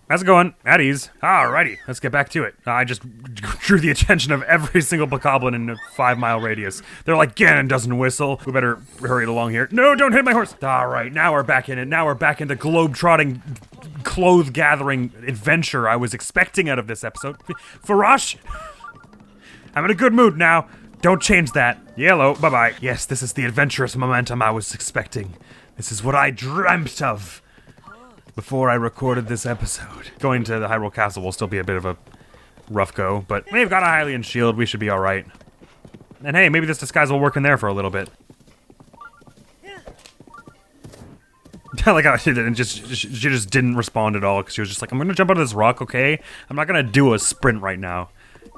How's it going? At ease. Alrighty, let's get back to it. I just drew the attention of every single bokoblin in a 5-mile radius. They're like, Ganon doesn't whistle. We better hurry it along here. No, don't hit my horse. Alright, now we're back in it. Now we're back in the globe-trotting, clothes-gathering adventure I was expecting out of this episode. Farosh! I'm in a good mood now. Don't change that. Yellow, bye-bye. Yes, this is the adventurous momentum I was expecting. This is what I dreamt of before I recorded this episode. Going to the Hyrule Castle will still be a bit of a rough go, but we've got a Hylian Shield. We should be all right. And hey, maybe this disguise will work in there for a little bit. I like how she just didn't respond at all, because she was just like, I'm gonna jump out of this rock, okay? I'm not gonna do a sprint right now.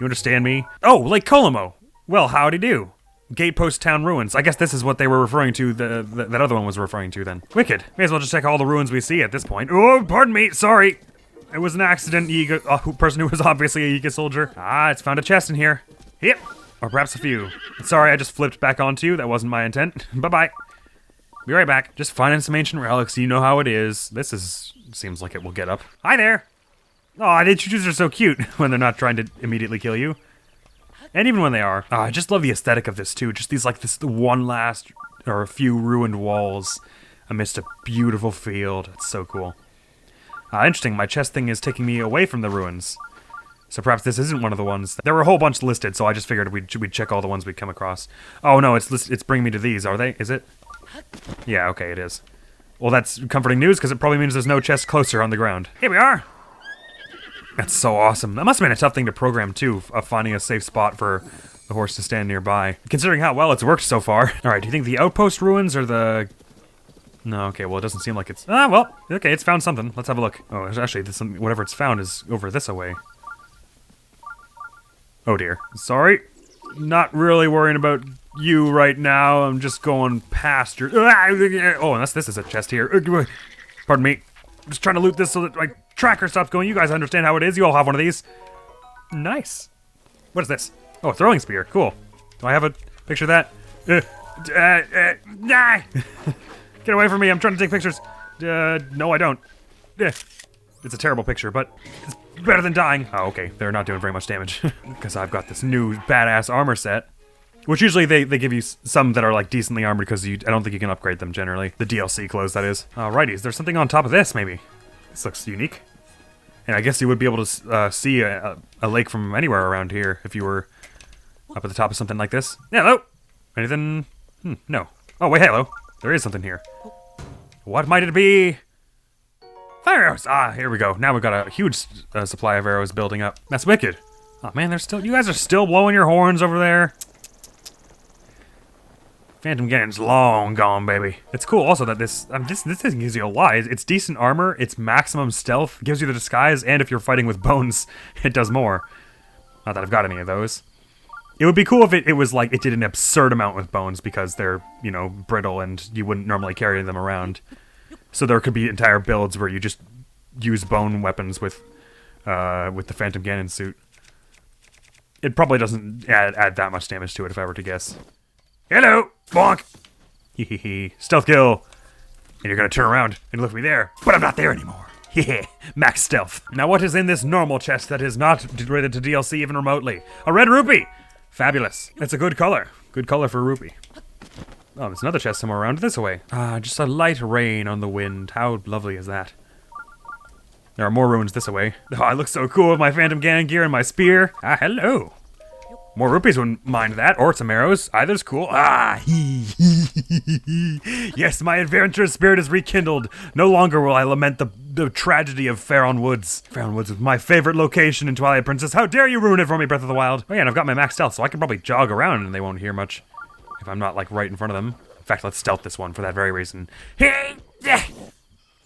You understand me? Oh, Lake Colimo! Well, howdy do. Gatepost Town Ruins. I guess this is what they were referring to, that other one was referring to then. Wicked. May as well just check all the ruins we see at this point. Oh, pardon me, sorry. It was an accident, person who was obviously a Yiga soldier. Ah, it's found a chest in here. Yep. Or perhaps a few. Sorry, I just flipped back onto you. That wasn't my intent. Bye-bye. Be right back. Just finding some ancient relics. You know how it is. Seems like it will get up. Hi there. Aw, the Chuchus are so cute when they're not trying to immediately kill you. And even when they are. I just love the aesthetic of this too. Just these the one last, or a few ruined walls amidst a beautiful field. It's so cool. Interesting, my chest thing is taking me away from the ruins. So perhaps this isn't one of the ones. There were a whole bunch listed, so I just figured we'd check all the ones we'd come across. Oh no, it's bringing me to these, are they? Is it? Yeah, okay, it is. Well, that's comforting news, because it probably means there's no chest closer on the ground. Here we are! That's so awesome. That must have been a tough thing to program, too, of finding a safe spot for the horse to stand nearby. Considering how well it's worked so far. Alright, do you think the outpost ruins or the... No, okay, well, it doesn't seem like it's... Ah, well, okay, it's found something. Let's have a look. Oh, actually, whatever it's found is over this away. Oh, dear. Sorry. Not really worrying about you right now. I'm just going past your... Oh, unless this is a chest here. Pardon me. I'm just trying to loot this so that my tracker stops going. You guys understand how it is. You all have one of these. Nice. What is this? Oh, a throwing spear. Cool. Do I have a picture of that? Get away from me. I'm trying to take pictures. No, I don't. It's a terrible picture, but it's better than dying. Oh, okay. They're not doing very much damage. Because I've got this new badass armor set. Which usually they give you some that are like decently armored because I don't think you can upgrade them generally. The DLC clothes, that is. Alrighty, is there something on top of this, maybe? This looks unique. And I guess you would be able to see a lake from anywhere around here if you were up at the top of something like this. Yeah, hello! Anything? No. Oh, wait, hello. There is something here. What might it be? Fire arrows! Ah, here we go. Now we've got a huge supply of arrows building up. That's wicked. Oh man, you guys are still blowing your horns over there. Phantom Ganon's long gone, baby. It's cool also that this thing gives you a lot. It's decent armor, it's maximum stealth, gives you the disguise, and if you're fighting with bones, it does more. Not that I've got any of those. It would be cool if it was like, it did an absurd amount with bones because they're, you know, brittle and you wouldn't normally carry them around. So there could be entire builds where you just use bone weapons with the Phantom Ganon suit. It probably doesn't add that much damage to it if I were to guess. Hello! Bonk! Hehehe. Stealth kill! And you're gonna turn around and look at me there. But I'm not there anymore. Hehe. Max stealth. Now what is in this normal chest that is not related to DLC even remotely? A red rupee! Fabulous. It's a good color. Good color for a rupee. Oh, there's another chest somewhere around this way. Ah, just a light rain on the wind. How lovely is that? There are more ruins this way. Oh, I look so cool with my Phantom Ganon gear and my spear. Ah, hello. More rupees wouldn't mind that, or some arrows. Either's cool. Ah, yes, my adventurous spirit is rekindled. No longer will I lament the tragedy of Faron Woods. Faron Woods is my favorite location in Twilight Princess. How dare you ruin it for me, Breath of the Wild? Oh yeah, and I've got my max stealth, so I can probably jog around and they won't hear much if I'm not, like, right in front of them. In fact, let's stealth this one for that very reason.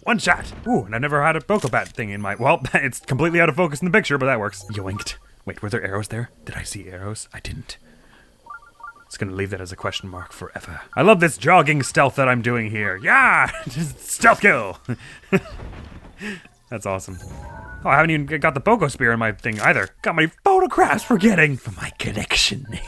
One shot. Ooh, and I've never had a Bokobat thing in my... Well, it's completely out of focus in the picture, but that works. Yoinked. Wait, were there arrows there? Did I see arrows? I didn't. It's gonna leave that as a question mark forever. I love this jogging stealth that I'm doing here. Yeah! Stealth kill! That's awesome. Oh, I haven't even got the Boko Spear in my thing either. Got my photographs for my collection.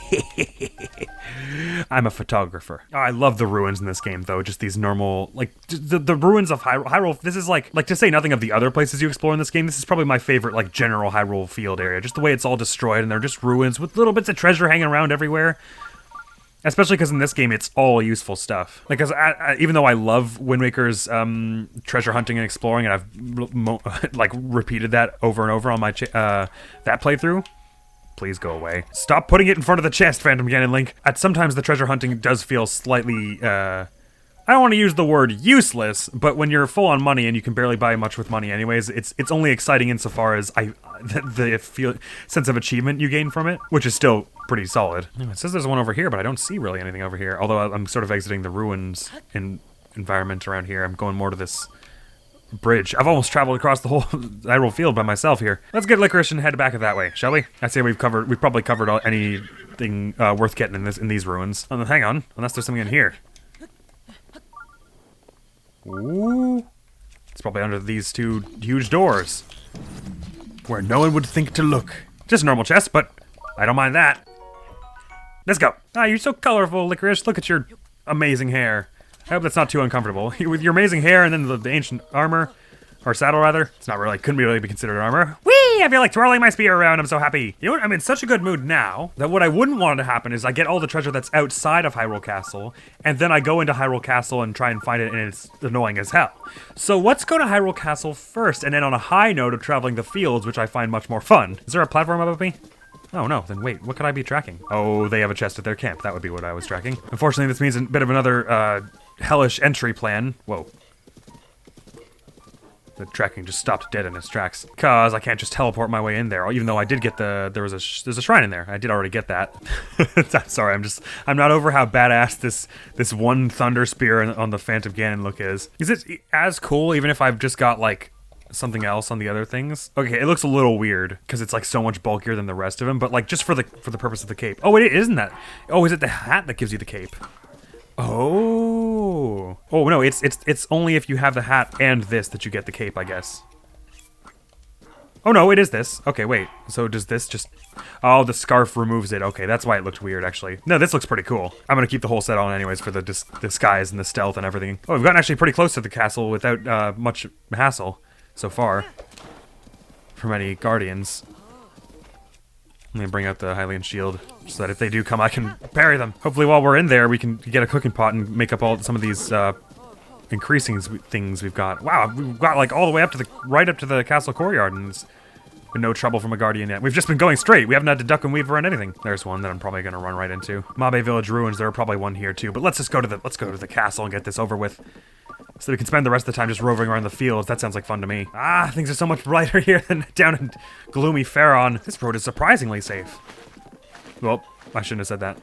I'm a photographer. Oh, I love the ruins in this game, though. Just these normal, like, the ruins of Hyrule. This is like to say nothing of the other places you explore in this game, this is probably my favorite, like, general Hyrule field area. Just the way it's all destroyed, and they're just ruins with little bits of treasure hanging around everywhere. Especially because in this game, it's all useful stuff. Like, even though I love Wind Waker's treasure hunting and exploring, and I've like repeated that over and over on my that playthrough, please go away. Stop putting it in front of the chest, Phantom Ganon Link. Sometimes the treasure hunting does feel slightly, I don't want to use the word useless, but when you're full on money and you can barely buy much with money anyways, it's only exciting insofar as the sense of achievement you gain from it, which is still pretty solid. It says there's one over here, but I don't see really anything over here, although I'm sort of exiting the ruins environment around here. I'm going more to this bridge. I've almost traveled across the whole Hyrule field by myself here. Let's get Licorice and head back that way, shall we? I'd say we've probably covered anything worth getting in these ruins. Oh, hang on, unless there's something in here. Ooh. It's probably under these two huge doors, where no one would think to look. Just a normal chest, but I don't mind that. Let's go. Ah, you're so colorful, Licorice. Look at your amazing hair. I hope that's not too uncomfortable. With your amazing hair and then the ancient armor, or saddle rather. It's not really, couldn't really be considered armor. Whee! I feel like twirling my spear around. I'm so happy. You know what? I'm in such a good mood now that what I wouldn't want to happen is I get all the treasure that's outside of Hyrule Castle, and then I go into Hyrule Castle and try and find it, and it's annoying as hell. So let's go to Hyrule Castle first, and then on a high note of traveling the fields, which I find much more fun. Is there a platform above me? Oh no, then wait, what could I be tracking? Oh, they have a chest at their camp. That would be what I was tracking. Unfortunately, this means a bit of another hellish entry plan. Whoa. The tracking just stopped dead in its tracks. Cause I can't just teleport my way in there, even though I did get there's a shrine in there. I did already get that. I'm sorry, I'm not over how badass this one thunder spear on the Phantom Ganon look is. Is it as cool even if I've just got like something else on the other things? Okay, it looks a little weird because it's like so much bulkier than the rest of them, but like just for the purpose of the cape. Oh, it isn't that. Oh, is it the hat that gives you the cape? Oh. Oh no, it's only if you have the hat and this that you get the cape, I guess. Oh no, it is this. Okay, wait. So does this just... Oh, the scarf removes it. Okay, that's why it looked weird, actually. No, this looks pretty cool. I'm gonna keep the whole set on anyways for the disguise and the stealth and everything. Oh, we've gotten actually pretty close to the castle without much hassle so far from any guardians. Let me bring out the Hylian Shield so that if they do come, I can parry them. Hopefully while we're in there, we can get a cooking pot and make up some of these increasing things we've got. Wow, we've got like all the way up to right up to the castle courtyard, and it's been no trouble from a guardian yet. We've just been going straight. We haven't had to duck and weave around anything. There's one that I'm probably gonna run right into. Mabe Village ruins. There are probably one here too. But let's go to the castle and get this over with, so we can spend the rest of the time just roving around the fields. That sounds like fun to me. Ah, things are so much brighter here than down in gloomy Faron. This road is surprisingly safe. Well, I shouldn't have said that.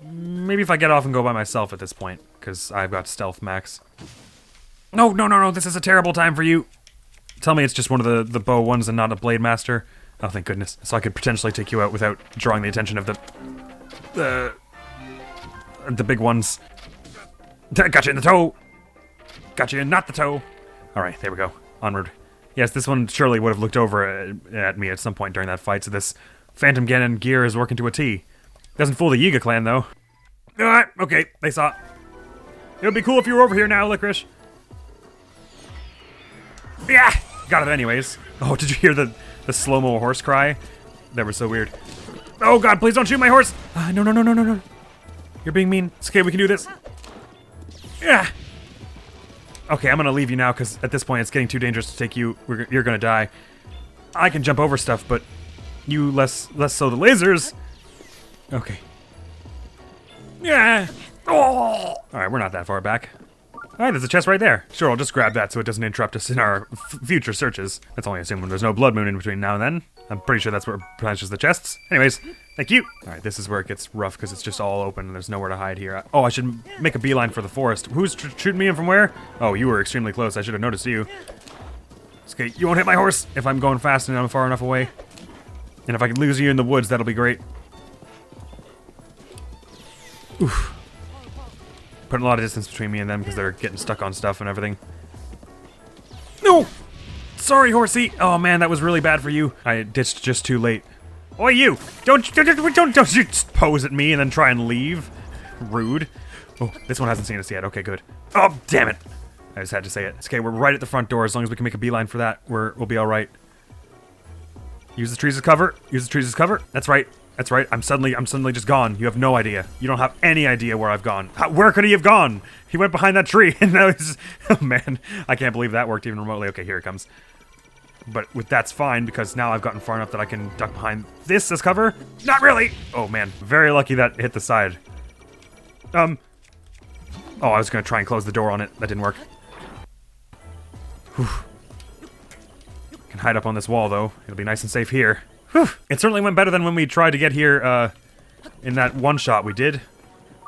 Maybe if I get off and go by myself at this point, because I've got stealth max. No, no, no, no, this is a terrible time for you. Tell me it's just one of the bow ones and not a blade master. Oh, thank goodness. So I could potentially take you out without drawing the attention of the big ones. Got you in the toe. Got you in not the toe. All right, there we go. Onward. Yes, this one surely would have looked over at me at some point during that fight, so this Phantom Ganon gear is working to a T. Doesn't fool the Yiga clan, though. All right, okay, they saw it. It would be cool if you were over here now, Licorice. Yeah! Got it anyways. Oh, did you hear the slow-mo horse cry? That was so weird. Oh god, please don't shoot my horse! No, no, no, no, no, no. You're being mean. It's okay, we can do this. Yeah. Okay, I'm gonna leave you now, because at this point it's getting too dangerous to take you. You're gonna die. I can jump over stuff, but you less so the lasers. Okay. Yeah. Oh! Alright, we're not that far back. Alright, there's a chest right there. Sure, I'll just grab that so it doesn't interrupt us in our future searches. That's only assuming there's no blood moon in between now and then. I'm pretty sure that's where it replenishes the chests. Anyways, thank you. Alright, this is where it gets rough because it's just all open and there's nowhere to hide here. Oh, I should make a beeline for the forest. Who's shooting me in from where? Oh, you were extremely close. I should have noticed you. It's okay, you won't hit my horse if I'm going fast and I'm far enough away. And if I can lose you in the woods, that'll be great. Oof. Putting a lot of distance between me and them because they're getting stuck on stuff and everything. No! Sorry, horsey! Oh man, that was really bad for you. I ditched just too late. Oi, you! Don't you just pose at me and then try and leave. Rude. Oh, this one hasn't seen us yet. Okay, good. Oh, damn it! I just had to say it. It's okay, we're right at the front door. As long as we can make a beeline for that, we'll be all right. Use the trees as cover. Use the trees as cover. That's right. That's right. I'm suddenly just gone. You have no idea. You don't have any idea where I've gone. Where could he have gone? He went behind that tree, and now he's... Oh, man. I can't believe that worked even remotely. Okay, here it comes. But that's fine, because now I've gotten far enough that I can duck behind this as cover. Not really! Oh man, very lucky that hit the side. Oh, I was gonna try and close the door on it. That didn't work. Whew. Can hide up on this wall, though. It'll be nice and safe here. Whew. It certainly went better than when we tried to get here, in that one shot we did.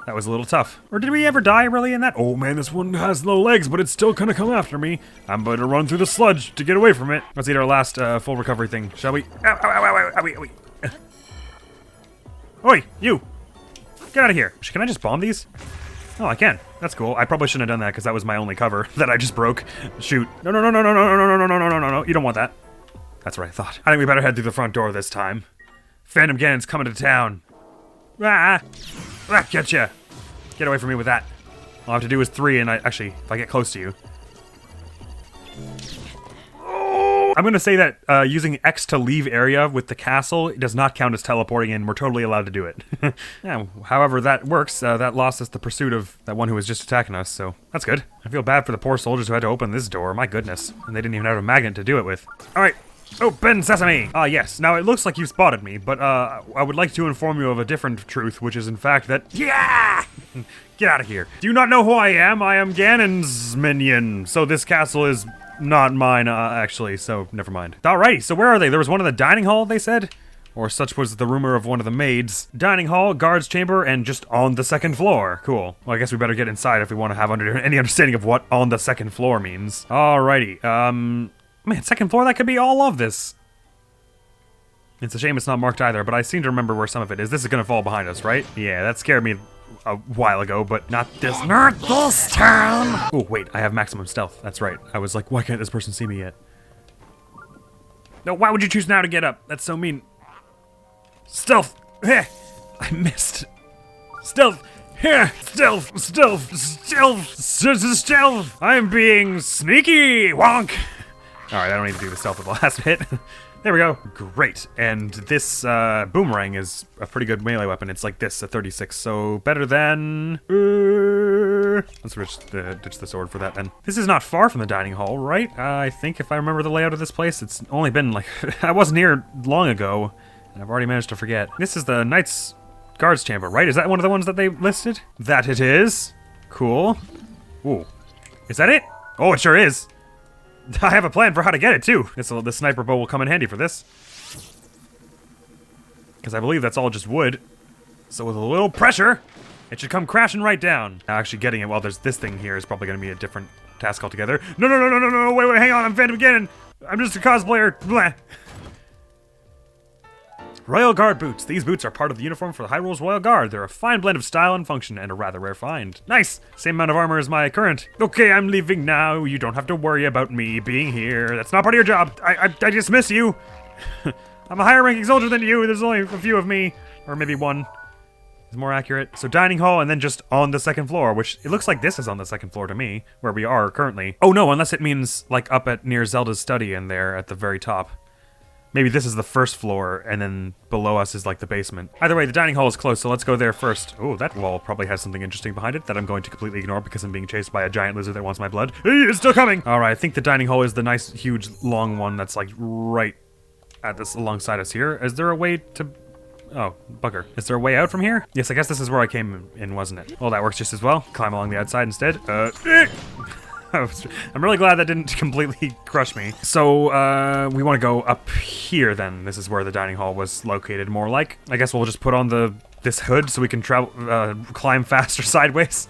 That was a little tough. Or did we ever die, really, in that? Oh man, this one has no legs, but it's still gonna come after me. I'm going to run through the sludge to get away from it. Let's eat our last, full recovery thing, shall we? Ow, ow, ow, ow, ow, ow, ow. Oi, you! Get out of here. Can I just bomb these? Oh, I can. That's cool. I probably shouldn't have done that, because that was my only cover that I just broke. Shoot. No, no, no, no, no, no, no, no, no, no, no, no, no, no. You don't want that. That's what I thought. I think we better head through the front door this time. Phantom Ganon's coming to town. Ah! Ah, getcha! Get away from me with that. All I have to do is 3, and actually, if I get close to you. Oh! I'm gonna say that using X to leave area with the castle does not count as teleporting in. We're totally allowed to do it. Yeah, however that works, that lost us the pursuit of that one who was just attacking us, so that's good. I feel bad for the poor soldiers who had to open this door, my goodness. And they didn't even have a magnet to do it with. Alright. Open sesame! Ah, yes. Now, it looks like you've spotted me, but, I would like to inform you of a different truth, which is in fact that— yeah! Get out of here. Do you not know who I am? I am Ganon's minion. So this castle is not mine, actually, so never mind. Alrighty, so where are they? There was one in the dining hall, they said? Or such was the rumor of one of the maids. Dining hall, guard's chamber, and just on the 2nd floor. Cool. Well, I guess we better get inside if we want to have any understanding of what on the 2nd floor means. Alrighty, man, 2nd floor, that could be all of this. It's a shame it's not marked either, but I seem to remember where some of it is. This is gonna fall behind us, right? Yeah, that scared me a while ago, but not this time! Oh, wait, I have maximum stealth. That's right. I was like, why can't this person see me yet? No, why would you choose now to get up? That's so mean. Stealth! Heh! I missed. Stealth! Heh! Stealth! Stealth! Stealth! Stealth! I'm being sneaky! Wonk! Alright, I don't need to do the stealth at the last hit. There we go. Great. And this boomerang is a pretty good melee weapon. It's like this, a 36, so better than— let's ditch the sword for that then. This is not far from the dining hall, right? I think if I remember the layout of this place, it's only been like— I wasn't here long ago, and I've already managed to forget. This is the Knight's Guard's Chamber, right? Is that one of the ones that they listed? That it is. Cool. Ooh. Is that it? Oh, it sure is. I have a plan for how to get it, too. The sniper bow will come in handy for this. Because I believe that's all just wood. So with a little pressure, it should come crashing right down. Actually getting it while there's this thing here is probably going to be a different task altogether. No, no, no, no, no, no, wait, hang on, I'm Phantom Ganon. I'm just a cosplayer. Blah. Royal Guard boots. These boots are part of the uniform for the Hyrule's Royal Guard. They're a fine blend of style and function, and a rather rare find. Nice! Same amount of armor as my current. Okay, I'm leaving now. You don't have to worry about me being here. That's not part of your job. I dismiss you. I'm a higher ranking soldier than you. There's only a few of me. Or maybe one. Is more accurate. So dining hall and then just on the 2nd floor, which it looks like this is on the 2nd floor to me, where we are currently. Oh no, unless it means like up at near Zelda's study and there at the very top. Maybe this is the 1st floor, and then below us is like the basement. Either way, the dining hall is close, so let's go there first. Oh, that wall probably has something interesting behind it that I'm going to completely ignore because I'm being chased by a giant lizard that wants my blood. It's still coming! Alright, I think the dining hall is the nice, huge, long one that's like right at this alongside us here. Is there a way to— oh, bugger. Is there a way out from here? Yes, I guess this is where I came in, wasn't it? Well, that works just as well. Climb along the outside instead. I'm really glad that didn't completely crush me. So, we want to go up here then. This is where the dining hall was located, more like. I guess we'll just put on this hood so we can climb faster sideways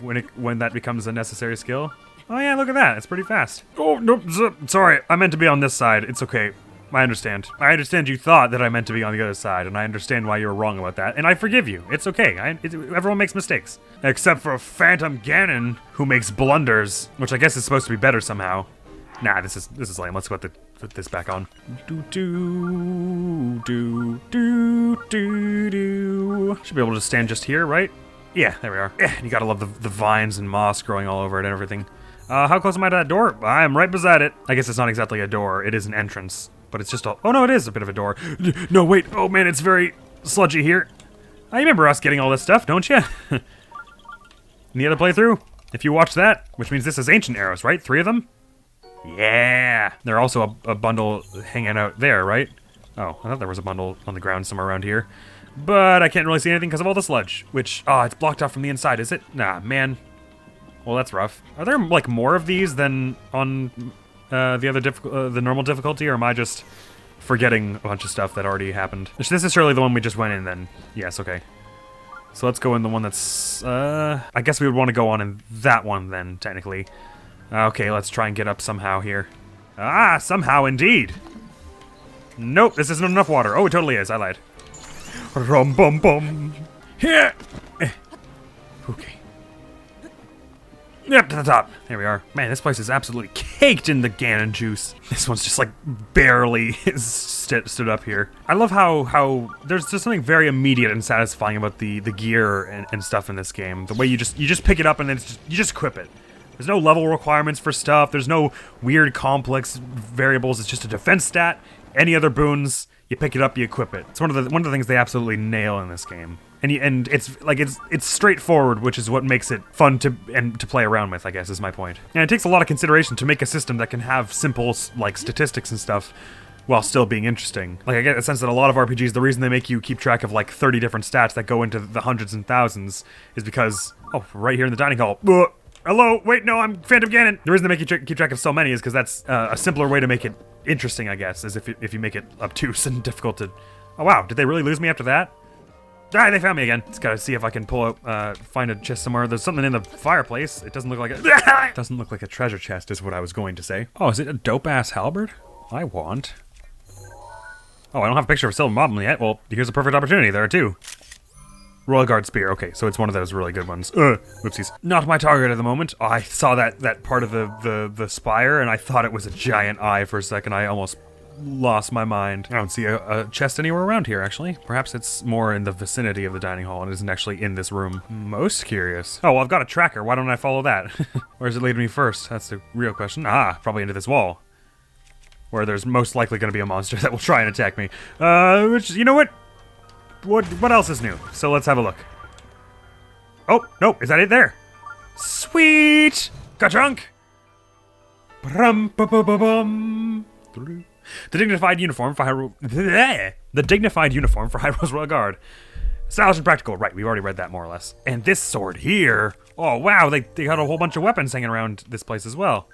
when that becomes a necessary skill. Oh yeah, look at that. It's pretty fast. Oh, no, sorry. I meant to be on this side. It's okay. I understand. I understand you thought that I meant to be on the other side, and I understand why you were wrong about that, and I forgive you. It's okay. Everyone makes mistakes. Except for Phantom Ganon, who makes blunders, which I guess is supposed to be better somehow. Nah, this is lame. Let's put this back on. Should be able to stand just here, right? Yeah, there we are. Yeah, you gotta love the vines and moss growing all over it and everything. How close am I to that door? I'm right beside it. I guess it's not exactly a door. It is an entrance. But it's just a— oh no, it is a bit of a door. No, wait. Oh man, it's very sludgy here. I remember us getting all this stuff, don't you? In the other playthrough, if you watch that, which means this is ancient arrows, right? 3 of them? Yeah! There's also a bundle hanging out there, right? Oh, I thought there was a bundle on the ground somewhere around here. But I can't really see anything because of all the sludge, which, it's blocked off from the inside, is it? Nah, man. Well, that's rough. Are there, like, more of these than on the other the normal difficulty, or am I just forgetting a bunch of stuff that already happened? This is surely the one we just went in, then. Yes, okay. So let's go in the one that's, I guess we would want to go on in that one, then, technically. Okay, let's try and get up somehow here. Ah, somehow indeed. Nope, this isn't enough water. Oh, it totally is. I lied. Rum bum bum. Here. Okay. Up to the top. There we are. Man, this place is absolutely caked in the Ganon juice. This one's just like barely stood up here. I love how there's just something very immediate and satisfying about the gear and stuff in this game. The way you just pick it up and then you just equip it. There's no level requirements for stuff. There's no weird complex variables. It's just a defense stat. Any other boons, you pick it up, you equip it. It's one of the things they absolutely nail in this game. And it's like it's straightforward, which is what makes it fun to play around with, I guess, is my point. And it takes a lot of consideration to make a system that can have simple like statistics and stuff while still being interesting. Like, I get a sense that a lot of RPGs, the reason they make you keep track of like 30 different stats that go into the hundreds and thousands is because, right here in the dining hall, hello, wait, no, I'm Phantom Ganon. The reason they make you keep track of so many is because that's a simpler way to make it interesting, I guess, is if you make it obtuse and difficult to... Oh, wow, did they really lose me after that? Ah, they found me again. Just gotta see if I can pull out, find a chest somewhere. There's something in the fireplace. It doesn't look like it doesn't look like a treasure chest is what I was going to say. Oh, is it a dope-ass halberd? I want. Oh, I don't have a picture of a silver moblin yet. Well, here's a perfect opportunity. There are two. Royal Guard Spear. Okay, so it's one of those really good ones. Whoopsies. Not my target at the moment. Oh, I saw that part of the spire, and I thought it was a giant eye for a second. I almost lost my mind. I don't see a chest anywhere around here, actually. Perhaps it's more in the vicinity of the dining hall and isn't actually in this room. Most curious. Oh, well, I've got a tracker. Why don't I follow that? Where does it lead me first? That's the real question. Ah, probably into this wall, where there's most likely going to be a monster that will try and attack me. Which, you know what? What else is new? So let's have a look. Oh, no, is that it there? Sweet! Ka-chunk! Brum-ba-ba-ba-bum. The dignified uniform for Hyro's Royal Guard. Stylish and practical. Right, we've already read that more or less. And this sword here. Oh, wow, they got a whole bunch of weapons hanging around this place as well.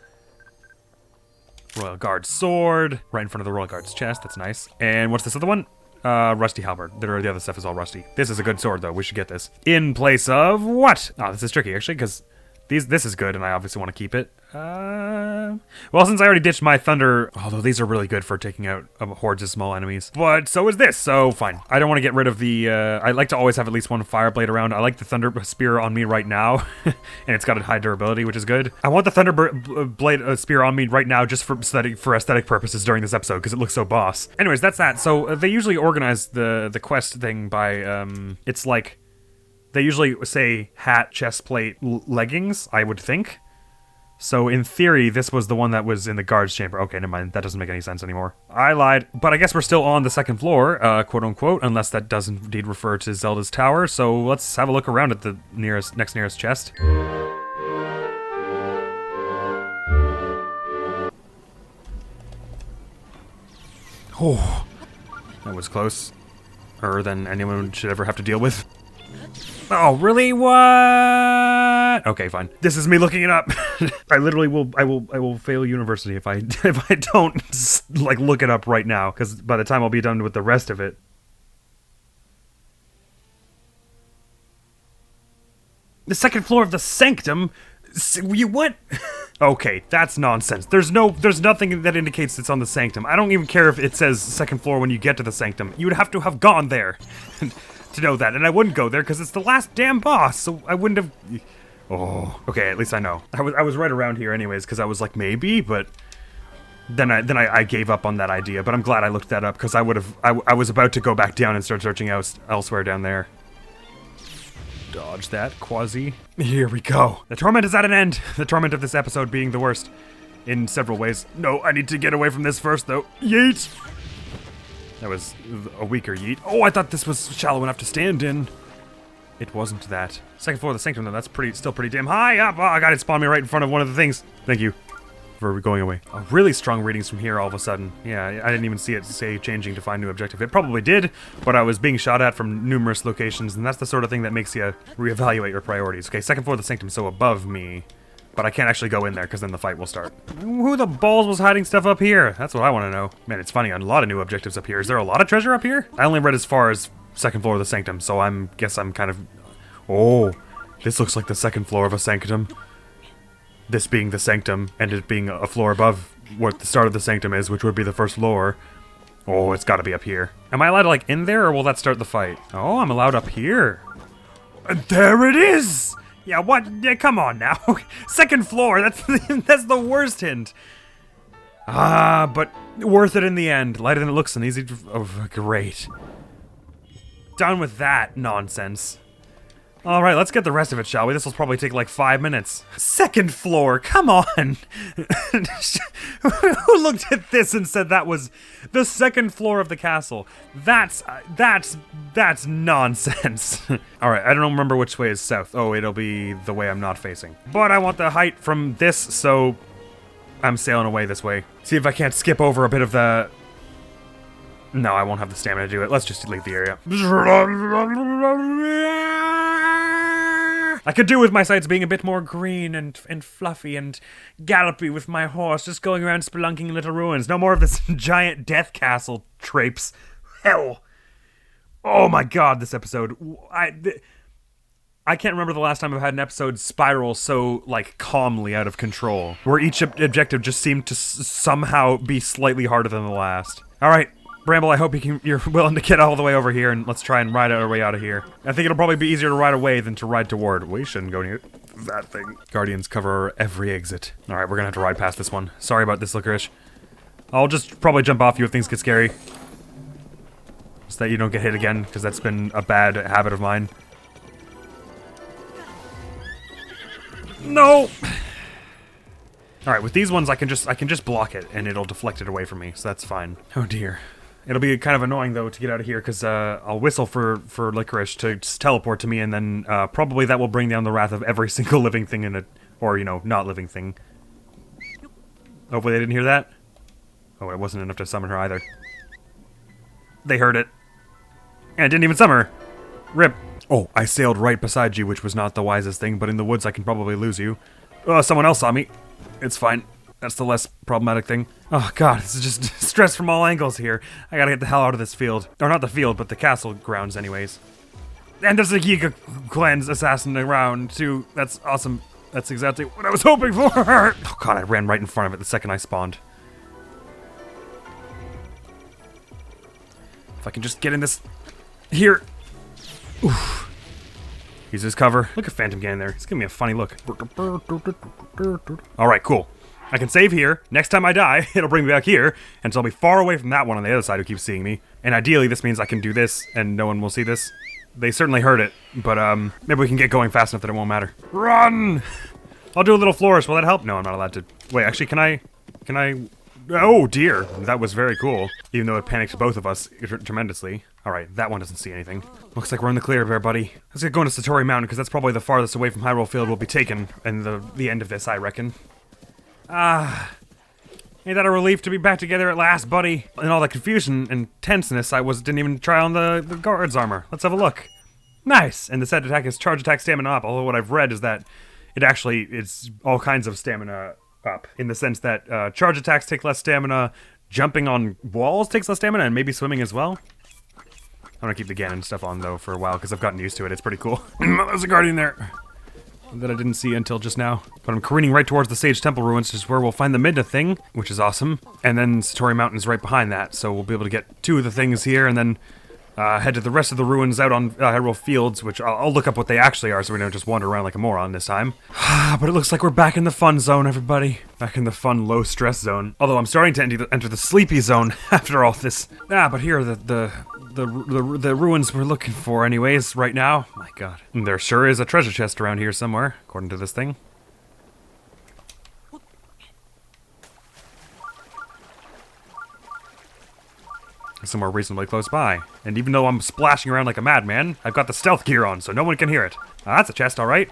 Royal Guard sword. Right in front of the Royal Guard's chest. That's nice. And what's this other one? Rusty halberd. The other stuff is all rusty. This is a good sword, though. We should get this. In place of what? Oh, this is tricky, actually, because this is good, and I obviously want to keep it. Well, since I already ditched my thunder, although these are really good for taking out hordes of small enemies. But so is this, so fine. I don't want to get rid of the, I like to always have at least one fire blade around. I like the thunder spear on me right now, and it's got a high durability, which is good. I want the thunder blade spear on me right now just for aesthetic purposes during this episode, because it looks so boss. Anyways, that's that. So they usually organize the quest thing by, it's like, they usually say hat, chest plate, leggings, I would think. So in theory, this was the one that was in the guard's chamber. Okay, never mind. That doesn't make any sense anymore. I lied. But I guess we're still on the second floor, quote unquote, unless that does indeed refer to Zelda's tower. So let's have a look around at the next nearest chest. Oh, that was closer than anyone should ever have to deal with. Oh, really? What? Okay, fine. This is me looking it up. I literally will fail university if I don't like look it up right now, because by the time I'll be done with the rest of it. The second floor of the sanctum? You what? Okay, that's nonsense. There's nothing that indicates it's on the sanctum. I don't even care if it says second floor when you get to the sanctum. You would have to have gone there to know that, and I wouldn't go there because it's the last damn boss, so I wouldn't have... Oh, okay, at least I know. I was right around here anyways, because I was like, maybe, but then I gave up on that idea, but I'm glad I looked that up, because I was about to go back down and start searching elsewhere down there. Dodge that, Quasi. Here we go. The torment is at an end. The torment of this episode being the worst in several ways. No, I need to get away from this first, though. Yeet! That was a weaker yeet. Oh, I thought this was shallow enough to stand in. It wasn't that. Second floor of the sanctum, though. That's still pretty damn high up. Oh, God, it spawned me right in front of one of the things. Thank you. we're going away. Oh, really strong readings from here all of a sudden. Yeah, I didn't even see it say changing to find new objective. It probably did, but I was being shot at from numerous locations, and that's the sort of thing that makes you reevaluate your priorities. Okay, second floor of the sanctum, so above me. But I can't actually go in there, because then the fight will start. Who the balls was hiding stuff up here? That's what I want to know. Man, it's funny, a lot of new objectives up here. Is there a lot of treasure up here? I only read as far as second floor of the sanctum, so guess I'm kind of... Oh, this looks like the second floor of a sanctum. This being the sanctum, and it being a floor above what the start of the sanctum is, which would be the first floor. Oh, it's gotta be up here. Am I allowed to, like, in there, or will that start the fight? Oh, I'm allowed up here. And there it is! Yeah, what? Yeah, come on now. Second floor, that's the worst hint. Ah, but worth it in the end. Lighter than it looks and easy to... Oh, great. Done with that nonsense. Alright, let's get the rest of it, shall we? This will probably take like 5 minutes. Second floor, come on! Who looked at this and said that was the second floor of the castle? That's nonsense. Alright, I don't remember which way is south. Oh, it'll be the way I'm not facing. But I want the height from this, so I'm sailing away this way. See if I can't skip over a bit of the... No, I won't have the stamina to do it. Let's just leave the area. I could do with my sides being a bit more green and fluffy and gallopy with my horse, just going around spelunking little ruins. No more of this giant death castle traipse. Hell. Oh my god, this episode. I can't remember the last time I've had an episode spiral so, like, calmly out of control, where each objective just seemed to somehow be slightly harder than the last. Alright. Bramble, I hope you're willing to get all the way over here, and let's try and ride our way out of here. I think it'll probably be easier to ride away than to ride toward. We shouldn't go near that thing. Guardians cover every exit. Alright, we're gonna have to ride past this one. Sorry about this, Licorice. I'll just probably jump off you if things get scary. So that you don't get hit again, because that's been a bad habit of mine. No! Alright, with these ones I can just block it, and it'll deflect it away from me, so that's fine. Oh dear. It'll be kind of annoying, though, to get out of here, because I'll whistle for Licorice to just teleport to me, and then probably that will bring down the wrath of every single living thing in it. Or, you know, not living thing. Hopefully they didn't hear that. Oh, it wasn't enough to summon her, either. They heard it. And it didn't even summon her. Rip. Oh, I sailed right beside you, which was not the wisest thing, but in the woods I can probably lose you. Oh, someone else saw me. It's fine. That's the less problematic thing. Oh god, this is just stress from all angles here. I gotta get the hell out of this field. Or not the field, but the castle grounds anyways. And there's a Giga Cleanse assassin around too. That's awesome. That's exactly what I was hoping for. Oh god, I ran right in front of it the second I spawned. If I can just get in this... Here. Oof. Use his cover. Look at Phantom getting there. He's giving me a funny look. Alright, cool. I can save here. Next time I die, it'll bring me back here, and so I'll be far away from that one on the other side who keeps seeing me. And ideally, this means I can do this, and no one will see this. They certainly heard it, but maybe we can get going fast enough that it won't matter. Run! I'll do a little flourish. Will that help? No, I'm not allowed to. Wait, actually, can I... Oh, dear. That was very cool. Even though it panicked both of us tremendously. Alright, that one doesn't see anything. Looks like we're in the clear there, buddy. Let's get going to Satori Mountain, because that's probably the farthest away from Hyrule Field we'll be taken in the end of this, I reckon. Ah. Ain't that a relief to be back together at last, buddy? In all the confusion and tenseness, didn't even try on the guard's armor. Let's have a look. Nice! And the set attack is charge attack stamina up, although what I've read is that it's all kinds of stamina up, in the sense that charge attacks take less stamina, jumping on walls takes less stamina, and maybe swimming as well. I'm gonna keep the Ganon stuff on, though, for a while, because I've gotten used to it. It's pretty cool. There's a guardian there that I didn't see until just now. But I'm careening right towards the Sage Temple ruins, which is where we'll find the Midna thing, which is awesome. And then Satori Mountain's right behind that, so we'll be able to get two of the things here, and then head to the rest of the ruins out on Hyrule Fields, which I'll look up what they actually are, so we don't just wander around like a moron this time. But it looks like we're back in the fun zone, everybody. Back in the fun, low-stress zone. Although I'm starting to enter the sleepy zone after all this. But here are the ruins we're looking for anyways, right now. My god. And there sure is a treasure chest around here somewhere, according to this thing. Somewhere reasonably close by. And even though I'm splashing around like a madman, I've got the stealth gear on, so no one can hear it. That's a chest, alright.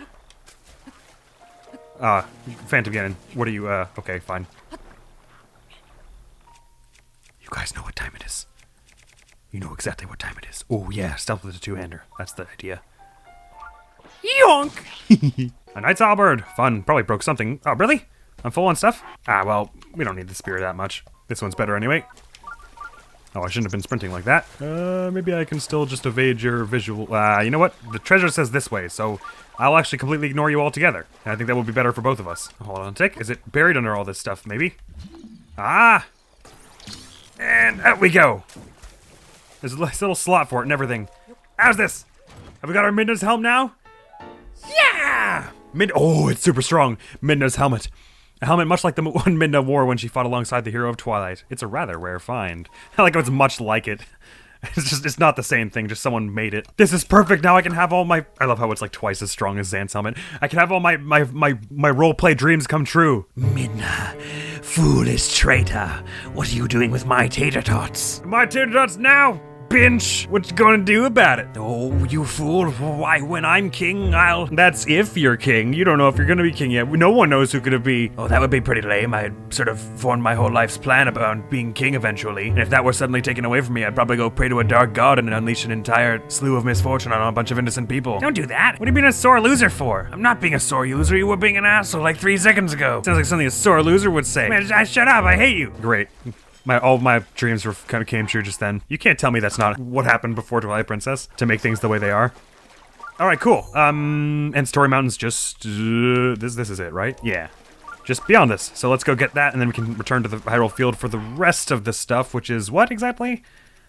Phantom Ganon, what are you, okay, fine. You guys know what time it is. You know exactly what time it is. Oh yeah, stealth with a two-hander. That's the idea. Yonk! A knight's halberd. Fun. Probably broke something. Oh, really? I'm full on stuff? Ah, well, we don't need the spear that much. This one's better anyway. Oh, I shouldn't have been sprinting like that. Maybe I can still just evade your visual... you know what? The treasure says this way, so I'll actually completely ignore you altogether. And I think that would be better for both of us. Hold on a tick. Is it buried under all this stuff, maybe? Ah! And out we go. There's a little slot for it and everything. How's this? Have we got our Midna's helm now? Yeah! Oh, it's super strong. Midna's helmet. A helmet much like the one Midna wore when she fought alongside the hero of Twilight. It's a rather rare find. I like how it's much like it. It's not the same thing, just someone made it. This is perfect, now I can have all my... I love how it's like twice as strong as Zance Helmet. I can have all my roleplay dreams come true. Midna, foolish traitor. What are you doing with my tater tots? My tater tots now! Binch! What you gonna do about it? Oh, you fool. Why, when I'm king, I'll... That's if you're king. You don't know if you're gonna be king yet. No one knows who could be. Oh, that would be pretty lame. I had sort of formed my whole life's plan about being king eventually. And if that were suddenly taken away from me, I'd probably go pray to a dark god and unleash an entire slew of misfortune on a bunch of innocent people. Don't do that. What are you being a sore loser for? I'm not being a sore loser. You were being an asshole like 3 seconds ago. Sounds like something a sore loser would say. Man, shut up. I hate you. Great. All my dreams kind of came true just then. You can't tell me that's not what happened before Twilight Princess to make things the way they are. All right, cool. And Story Mountain's just this is it, right? Yeah, just beyond this. So let's go get that, and then we can return to the Hyrule Field for the rest of the stuff, which is what exactly?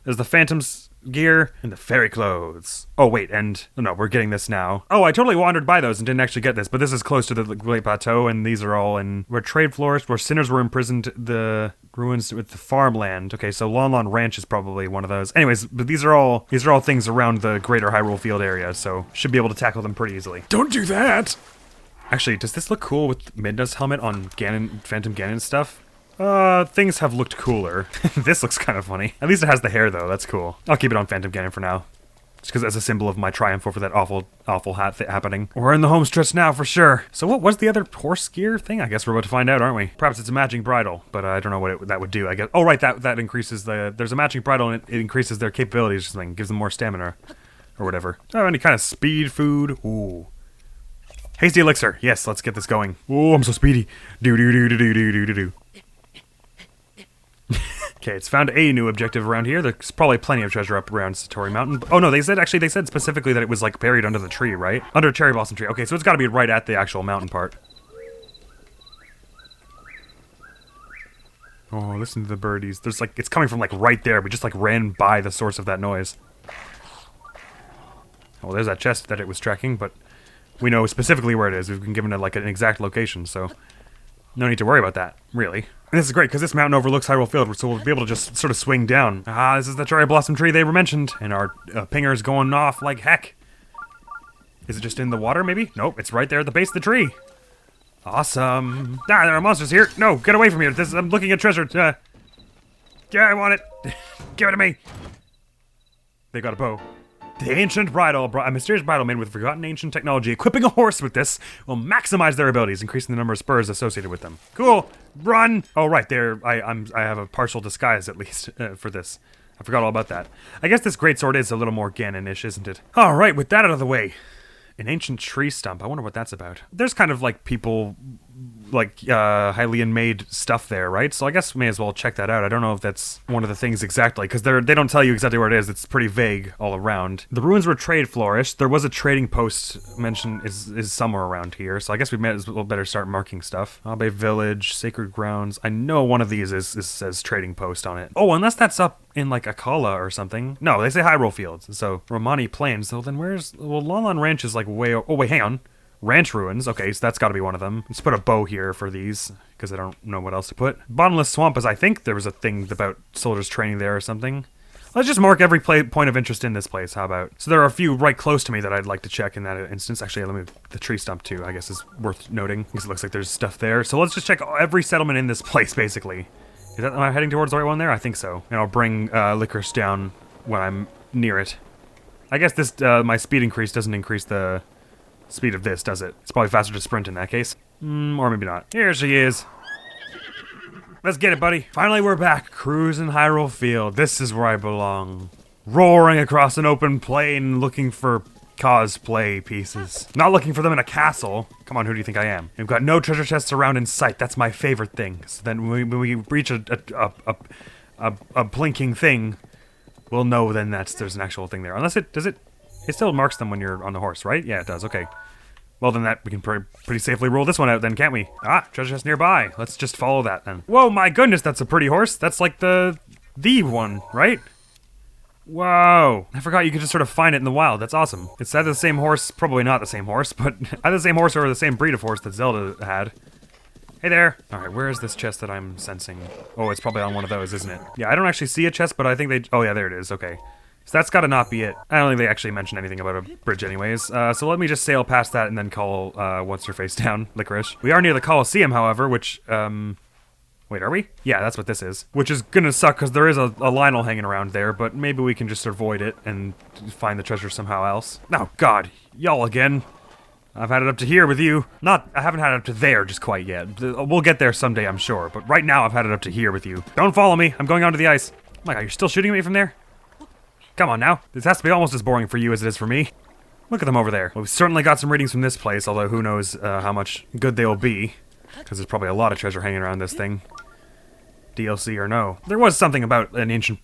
There's the Phantom's gear and the fairy clothes. Oh wait, and no, we're getting this now. Oh, I totally wandered by those and didn't actually get this, but this is close to the Great Plateau, and these are all in where trade flourished, where sinners were imprisoned, the ruins with the farmland. Okay, so Lon Lon Ranch is probably one of those. Anyways, but these are all things around the greater Hyrule Field area, so should be able to tackle them pretty easily. Don't do that! Actually, does this look cool with Midna's helmet on Phantom Ganon's stuff? Things have looked cooler. This looks kind of funny. At least it has the hair, though. That's cool. I'll keep it on Phantom Ganon for now. Just because that's a symbol of my triumph over that awful hat happening. We're in the home stretch now, for sure. So what was the other horse gear thing? I guess we're about to find out, aren't we? Perhaps it's a matching bridle, but I don't know what that would do, I guess. Oh, right, that increases there's a matching bridle, and it increases their capabilities or something. Gives them more stamina, or whatever. Oh, any kind of speed food. Ooh. Hasty elixir. Yes, let's get this going. Oh, I'm so speedy. Do. Okay, it's found a new objective around here. There's probably plenty of treasure up around Satori Mountain. Oh no, they said specifically that it was like buried under the tree, right? Under a cherry blossom tree. Okay, so it's gotta be right at the actual mountain part. Oh, listen to the birdies. There's like, it's coming from like right there. We just like ran by the source of that noise. Oh, there's that chest that it was tracking, but we know specifically where it is. We've been given it like an exact location, so no need to worry about that, really. And this is great, because this mountain overlooks Hyrule Field, so we'll be able to just sort of swing down. Ah, this is the cherry blossom tree they were mentioned, and our pinger's going off like heck. Is it just in the water, maybe? Nope, it's right there at the base of the tree. Awesome. Ah, there are monsters here. No, get away from here. I'm looking at treasure. Yeah, I want it. Give it to me. They got a bow. The ancient bridle, a mysterious bridle made with forgotten ancient technology. Equipping a horse with this will maximize their abilities, increasing the number of spurs associated with them. Cool. Run. Oh, right there. I have a partial disguise at least for this. I forgot all about that. I guess this greatsword is a little more Ganon-ish, isn't it? All right, with that out of the way, an ancient tree stump. I wonder what that's about. There's kind of like people, like Hylian made stuff there, right? So I guess may as well check that out. I don't know if that's one of the things exactly, because they don't tell you exactly where it is. It's pretty vague all around. The ruins where trade flourished. There was a trading post mentioned is somewhere around here, so I guess we may as well better start marking stuff. Abe Village, Sacred Grounds. I know one of these says trading post on it. Oh, unless that's up in like Akala or something. No, they say Hyrule Fields. So Romani Plains. So then well, Lon Lon Ranch is like way. Oh wait, hang on. Ranch ruins. Okay, so that's got to be one of them. Let's put a bow here for these, because I don't know what else to put. Bottomless Swamp is, I think there was a thing about soldiers training there or something. Let's just mark every point of interest in this place, how about? So there are a few right close to me that I'd like to check in that instance. Actually, let me, the tree stump too, I guess is worth noting, because it looks like there's stuff there. So let's just check every settlement in this place, basically. Am I heading towards the right one there? I think so. And I'll bring Licorice down when I'm near it. I guess this, my speed increase doesn't increase the speed of this, does it? It's probably faster to sprint in that case. Or maybe not. Here she is. Let's get it, buddy. Finally, we're back. Cruising Hyrule Field. This is where I belong. Roaring across an open plain looking for cosplay pieces. Not looking for them in a castle. Come on, who do you think I am? We've got no treasure chests around in sight. That's my favorite thing. So then when we reach a blinking thing, we'll know then there's an actual thing there. Unless it still marks them when you're on the horse, right? Yeah, it does. Okay. Well, then we can pretty safely roll this one out then, can't we? Ah, treasure chest nearby. Let's just follow that then. Whoa, my goodness, that's a pretty horse. That's like the one, right? Whoa. I forgot you could just sort of find it in the wild. That's awesome. It's either the same horse, probably not the same horse, but either the same horse or the same breed of horse that Zelda had. Hey there. All right, where is this chest that I'm sensing? Oh, it's probably on one of those, isn't it? Yeah, I don't actually see a chest, but I think they... Oh, yeah, there it is. Okay. So that's gotta not be it. I don't think they actually mentioned anything about a bridge anyways. So let me just sail past that and then call, what's-her-face down, Licorice. We are near the Colosseum, however, which, wait, are we? Yeah, that's what this is. Which is gonna suck, because there is a Lionel hanging around there, but maybe we can just avoid it and find the treasure somehow else. Oh, God. Y'all again. I've had it up to here with you. I haven't had it up to there just quite yet. We'll get there someday, I'm sure, but right now I've had it up to here with you. Don't follow me. I'm going onto the ice. Oh my God, you're still shooting at me from there? Come on now. This has to be almost as boring for you as it is for me. Look at them over there. Well, we've certainly got some readings from this place, although who knows how much good they will be. Because there's probably a lot of treasure hanging around this thing. DLC or no. There was something about an ancient...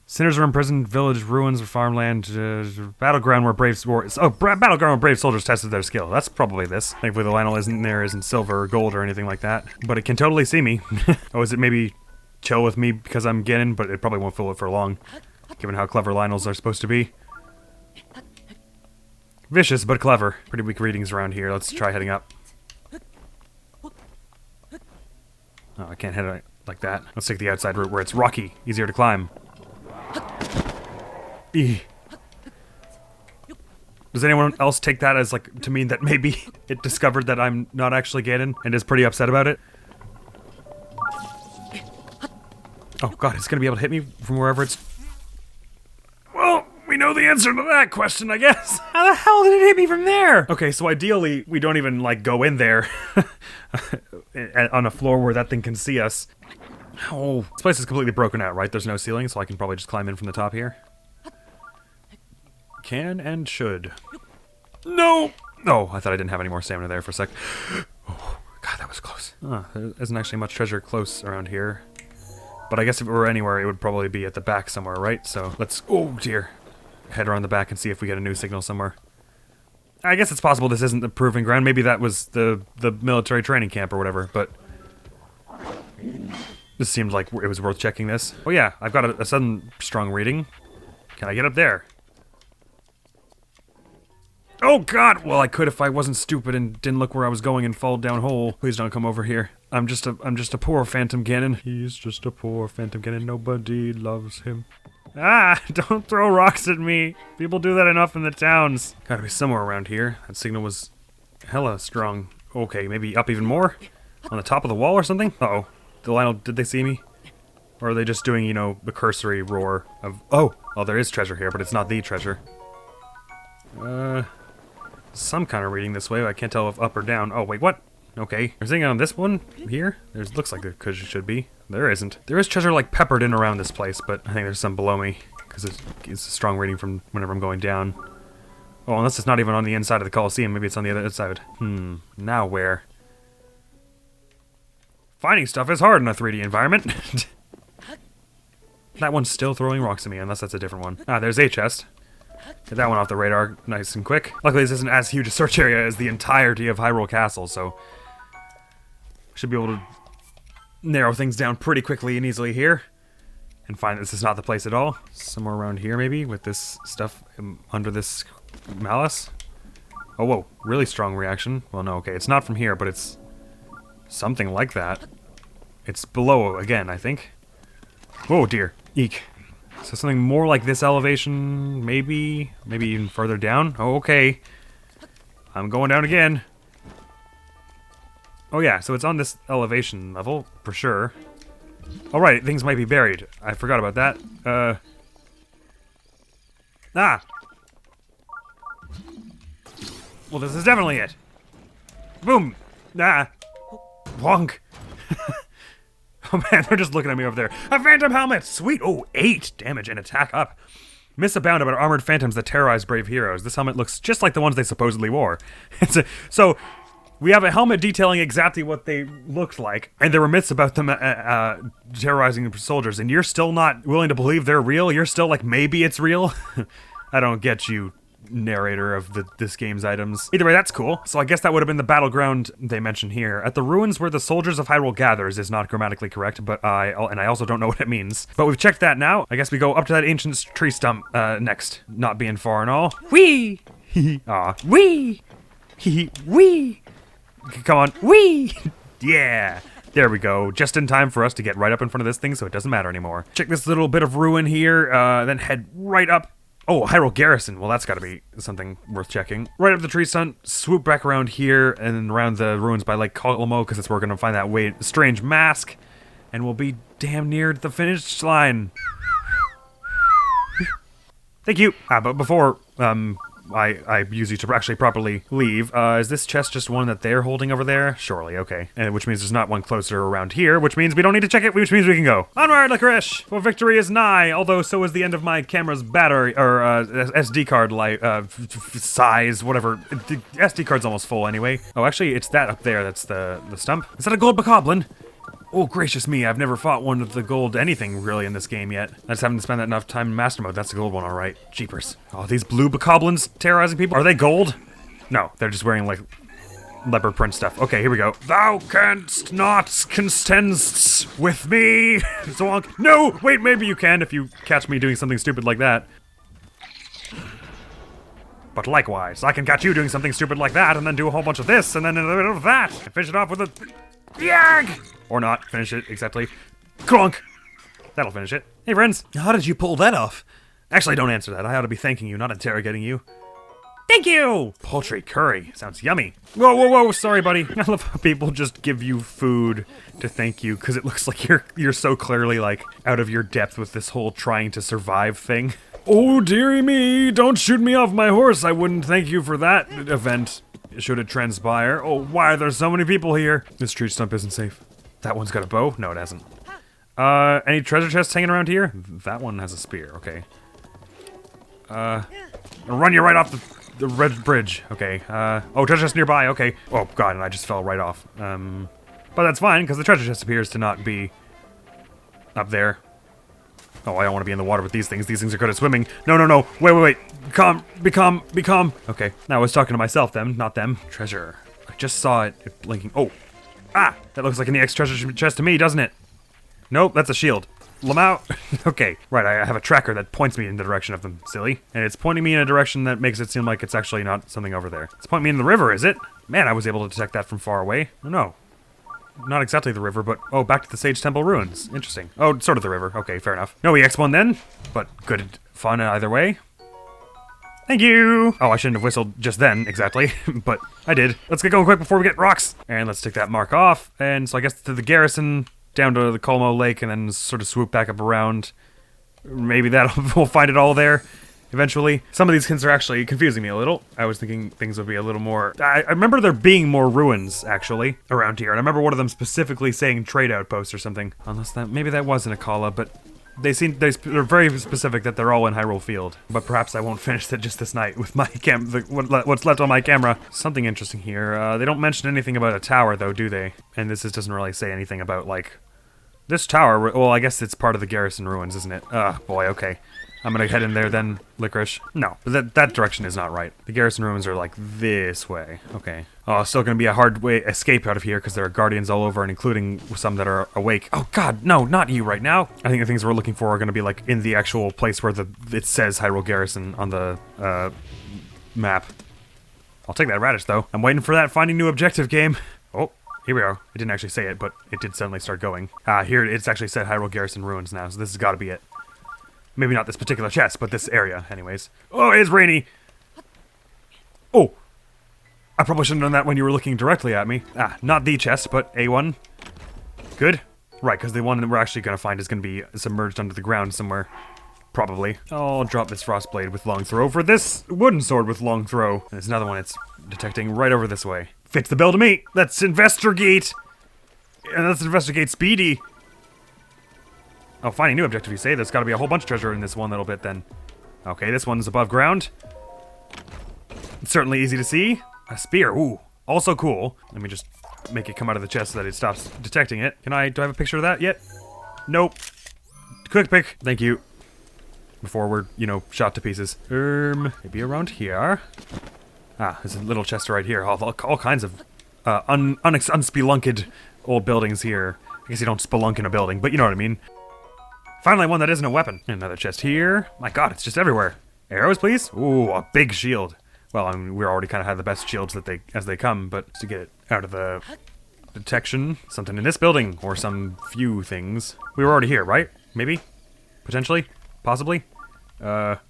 sinners are imprisoned, village ruins or farmland, battleground where battleground where brave soldiers tested their skill. That's probably this. Thankfully the Lionel isn't silver or gold or anything like that. But it can totally see me. Oh, is it maybe... chill with me because I'm Ganon, but it probably won't fool it for long, given how clever Lionels are supposed to be. Vicious, but clever. Pretty weak readings around here. Let's try heading up. Oh, I can't head it like that. Let's take the outside route where it's rocky, easier to climb. Eeh. Does anyone else take that as, like, to mean that maybe it discovered that I'm not actually Ganon and is pretty upset about it? Oh God, it's gonna be able to hit me from wherever it's... Well, we know the answer to that question, I guess. How the hell did it hit me from there? Okay, so ideally, we don't even, like, go in there on a floor where that thing can see us. Oh, this place is completely broken out, right? There's no ceiling, so I can probably just climb in from the top here. Can and should. No! Oh, I thought I didn't have any more stamina there for a sec. Oh, God, that was close. There isn't actually much treasure close around here. But I guess if it were anywhere, it would probably be at the back somewhere, right? So let's, oh dear, head around the back and see if we get a new signal somewhere. I guess it's possible this isn't the proving ground. Maybe that was the military training camp or whatever, but this seemed like it was worth checking this. Oh yeah, I've got a sudden strong reading. Can I get up there? Oh God! Well, I could if I wasn't stupid and didn't look where I was going and fall down hole. Please don't come over here. I'm just a poor Phantom Ganon. He's just a poor Phantom Ganon. Nobody loves him. Ah! Don't throw rocks at me. People do that enough in the towns. Gotta be somewhere around here. That signal was hella strong. Okay, maybe up even more? On the top of the wall or something? Uh-oh. The Lionel, did they see me? Or are they just doing, you know, the cursory roar of... Oh! Well, there is treasure here, but it's not the treasure. Some kind of reading this way, but I can't tell if up or down. Oh, wait, what? Okay. There's anything on this one here? Looks like there should be. There isn't. There is treasure, like, peppered in around this place, but I think there's some below me, because it's a strong reading from whenever I'm going down. Oh, unless it's not even on the inside of the Colosseum. Maybe it's on the other side. Now where? Finding stuff is hard in a 3D environment. That one's still throwing rocks at me, unless that's a different one. Ah, there's a chest. Get that one off the radar nice and quick. Luckily, this isn't as huge a search area as the entirety of Hyrule Castle, so I should be able to narrow things down pretty quickly and easily here and find this is not the place at all. Somewhere around here, maybe, with this stuff under this malice. Oh, whoa. Really strong reaction. Well, no, okay. It's not from here, but it's something like that. It's below again, I think. Whoa, dear. Eek. So something more like this elevation, maybe even further down. Oh, okay. I'm going down again. Oh yeah, so it's on this elevation level, for sure. Alright, things might be buried. I forgot about that. Ah! Well, this is definitely it. Boom! Ah! Wonk! Oh man, they're just looking at me over there. A phantom helmet! Sweet! Oh, 8 damage and attack up. Myths abound about armored phantoms that terrorize brave heroes. This helmet looks just like the ones they supposedly wore. So, we have a helmet detailing exactly what they looked like, and there were myths about them terrorizing soldiers, and you're still not willing to believe they're real? You're still like, maybe it's real? I don't get you, narrator of this game's items. Either way, that's cool. So I guess that would have been the battleground they mentioned here. At the ruins where the soldiers of Hyrule gathers is not grammatically correct, but I also don't know what it means. But we've checked that now. I guess we go up to that ancient tree stump next. Not being far and all. Whee! Aw. Whee! Whee! Come on. Whee! Yeah! There we go. Just in time for us to get right up in front of this thing so it doesn't matter anymore. Check this little bit of ruin here, then head right up. Oh, Hyrule Garrison. Well, that's got to be something worth checking. Right up the tree stump, swoop back around here, and then around the ruins by Lake Colmo, because that's where we're going to find that strange mask, and we'll be damn near the finish line. Thank you. But before I use you to actually properly leave, is this chest just one that they're holding over there? Surely, okay. And which means there's not one closer around here, which means we don't need to check it, which means we can go. Onward, Licorice! For victory is nigh, although so is the end of my camera's battery, or SD card size, whatever. The SD card's almost full anyway. Oh, actually, it's that up there that's the stump. Is that a gold bokoblin? Oh, gracious me, I've never fought one of the gold anything really in this game yet. I just haven't spent enough time in Master Mode. That's a gold one, alright. Jeepers. Oh, these blue bokoblins terrorizing people? Are they gold? No, they're just wearing, like, leopard print stuff. Okay, here we go. Thou canst not contend with me. So long. No! Wait, maybe you can if you catch me doing something stupid like that. But likewise, I can catch you doing something stupid like that and then do a whole bunch of this and then a little bit of that. And finish it off with a... Yag! Or not. Finish it, exactly. Clunk! That'll finish it. Hey, friends. How did you pull that off? Actually, don't answer that. I ought to be thanking you, not interrogating you. Thank you! Poultry curry. Sounds yummy. Whoa, whoa, whoa. Sorry, buddy. I love how people just give you food to thank you, because it looks like you're so clearly, like, out of your depth with this whole trying to survive thing. Oh, dearie me. Don't shoot me off my horse. I wouldn't thank you for that event, should it transpire. Oh, why are there so many people here? This tree stump isn't safe. That one's got a bow? No, it hasn't. Any treasure chests hanging around here? That one has a spear, okay. I'll run you right off the red bridge, okay. Oh, treasure chest nearby, okay. Oh, God, and I just fell right off. But that's fine, because the treasure chest appears to not be up there. Oh, I don't want to be in the water with these things. These things are good at swimming. No, no, no. Wait, wait, wait. Be calm. Okay. Now I was talking to myself then, not them. Treasure. I just saw it blinking. Oh. Ah! That looks like an EX treasure chest to me, doesn't it? Nope, that's a shield. Lamau. Okay. Right, I have a tracker that points me in the direction of them, silly. And it's pointing me in a direction that makes it seem like it's actually not something over there. It's pointing me in the river, is it? Man, I was able to detect that from far away. Oh, no. Not exactly the river, but... Oh, back to the Sage Temple ruins. Interesting. Oh, sort of the river. Okay, fair enough. No EX1 then, but good fun either way. Thank you! Oh, I shouldn't have whistled just then, exactly, but I did. Let's get going quick before we get rocks! And let's take that mark off, and so I guess to the garrison, down to the Colmo Lake, and then sort of swoop back up around. Maybe we'll find it all there. Eventually. Some of these hints are actually confusing me a little. I was thinking things would be a little more... I remember there being more ruins, actually, around here. And I remember one of them specifically saying trade outpost or something. Unless maybe that wasn't a call-up, but they're very specific that they're all in Hyrule Field. But perhaps I won't finish it just this night with my what's left on my camera. Something interesting here. They don't mention anything about a tower, though, do they? And this doesn't really say anything about, like... This tower... Well, I guess it's part of the garrison ruins, isn't it? Boy, okay. I'm gonna head in there then, Licorice. No, that direction is not right. The garrison ruins are like this way. Okay. Oh, still gonna be a hard way escape out of here because there are guardians all over and including some that are awake. Oh God, no, not you right now. I think the things we're looking for are gonna be like in the actual place where it says Hyrule Garrison on the map. I'll take that radish though. I'm waiting for that finding new objective game. Oh. Here we are. I didn't actually say it, but it did suddenly start going. Here it's actually said Hyrule Garrison Ruins now, so this has got to be it. Maybe not this particular chest, but this area, anyways. Oh, it's rainy! Oh! I probably shouldn't have done that when you were looking directly at me. Not the chest, but A1. Good. Right, because the one that we're actually going to find is going to be submerged under the ground somewhere. Probably. I'll drop this frost blade with long throw for this wooden sword with long throw. And there's another one it's detecting right over this way. Fits the bill to me! Let's investigate! And let's investigate speedy! Oh, finding new objective, you say? There's gotta be a whole bunch of treasure in this one little bit then. Okay, this one's above ground. It's certainly easy to see. A spear, ooh, also cool. Let me just make it come out of the chest so that it stops detecting it. Do I have a picture of that yet? Nope. Quick pick, thank you. Before we're, you know, shot to pieces. Maybe around here. Ah, there's a little chest right here. All kinds of unspelunkeded old buildings here. I guess you don't spelunk in a building, but you know what I mean. Finally, one that isn't a weapon. Another chest here. My god, it's just everywhere. Arrows, please? Ooh, a big shield. Well, I mean, we already kind of had the best shields that as they come, but to get it out of the detection, something in this building, or some few things. We were already here, right? Maybe? Potentially? Possibly? Ah,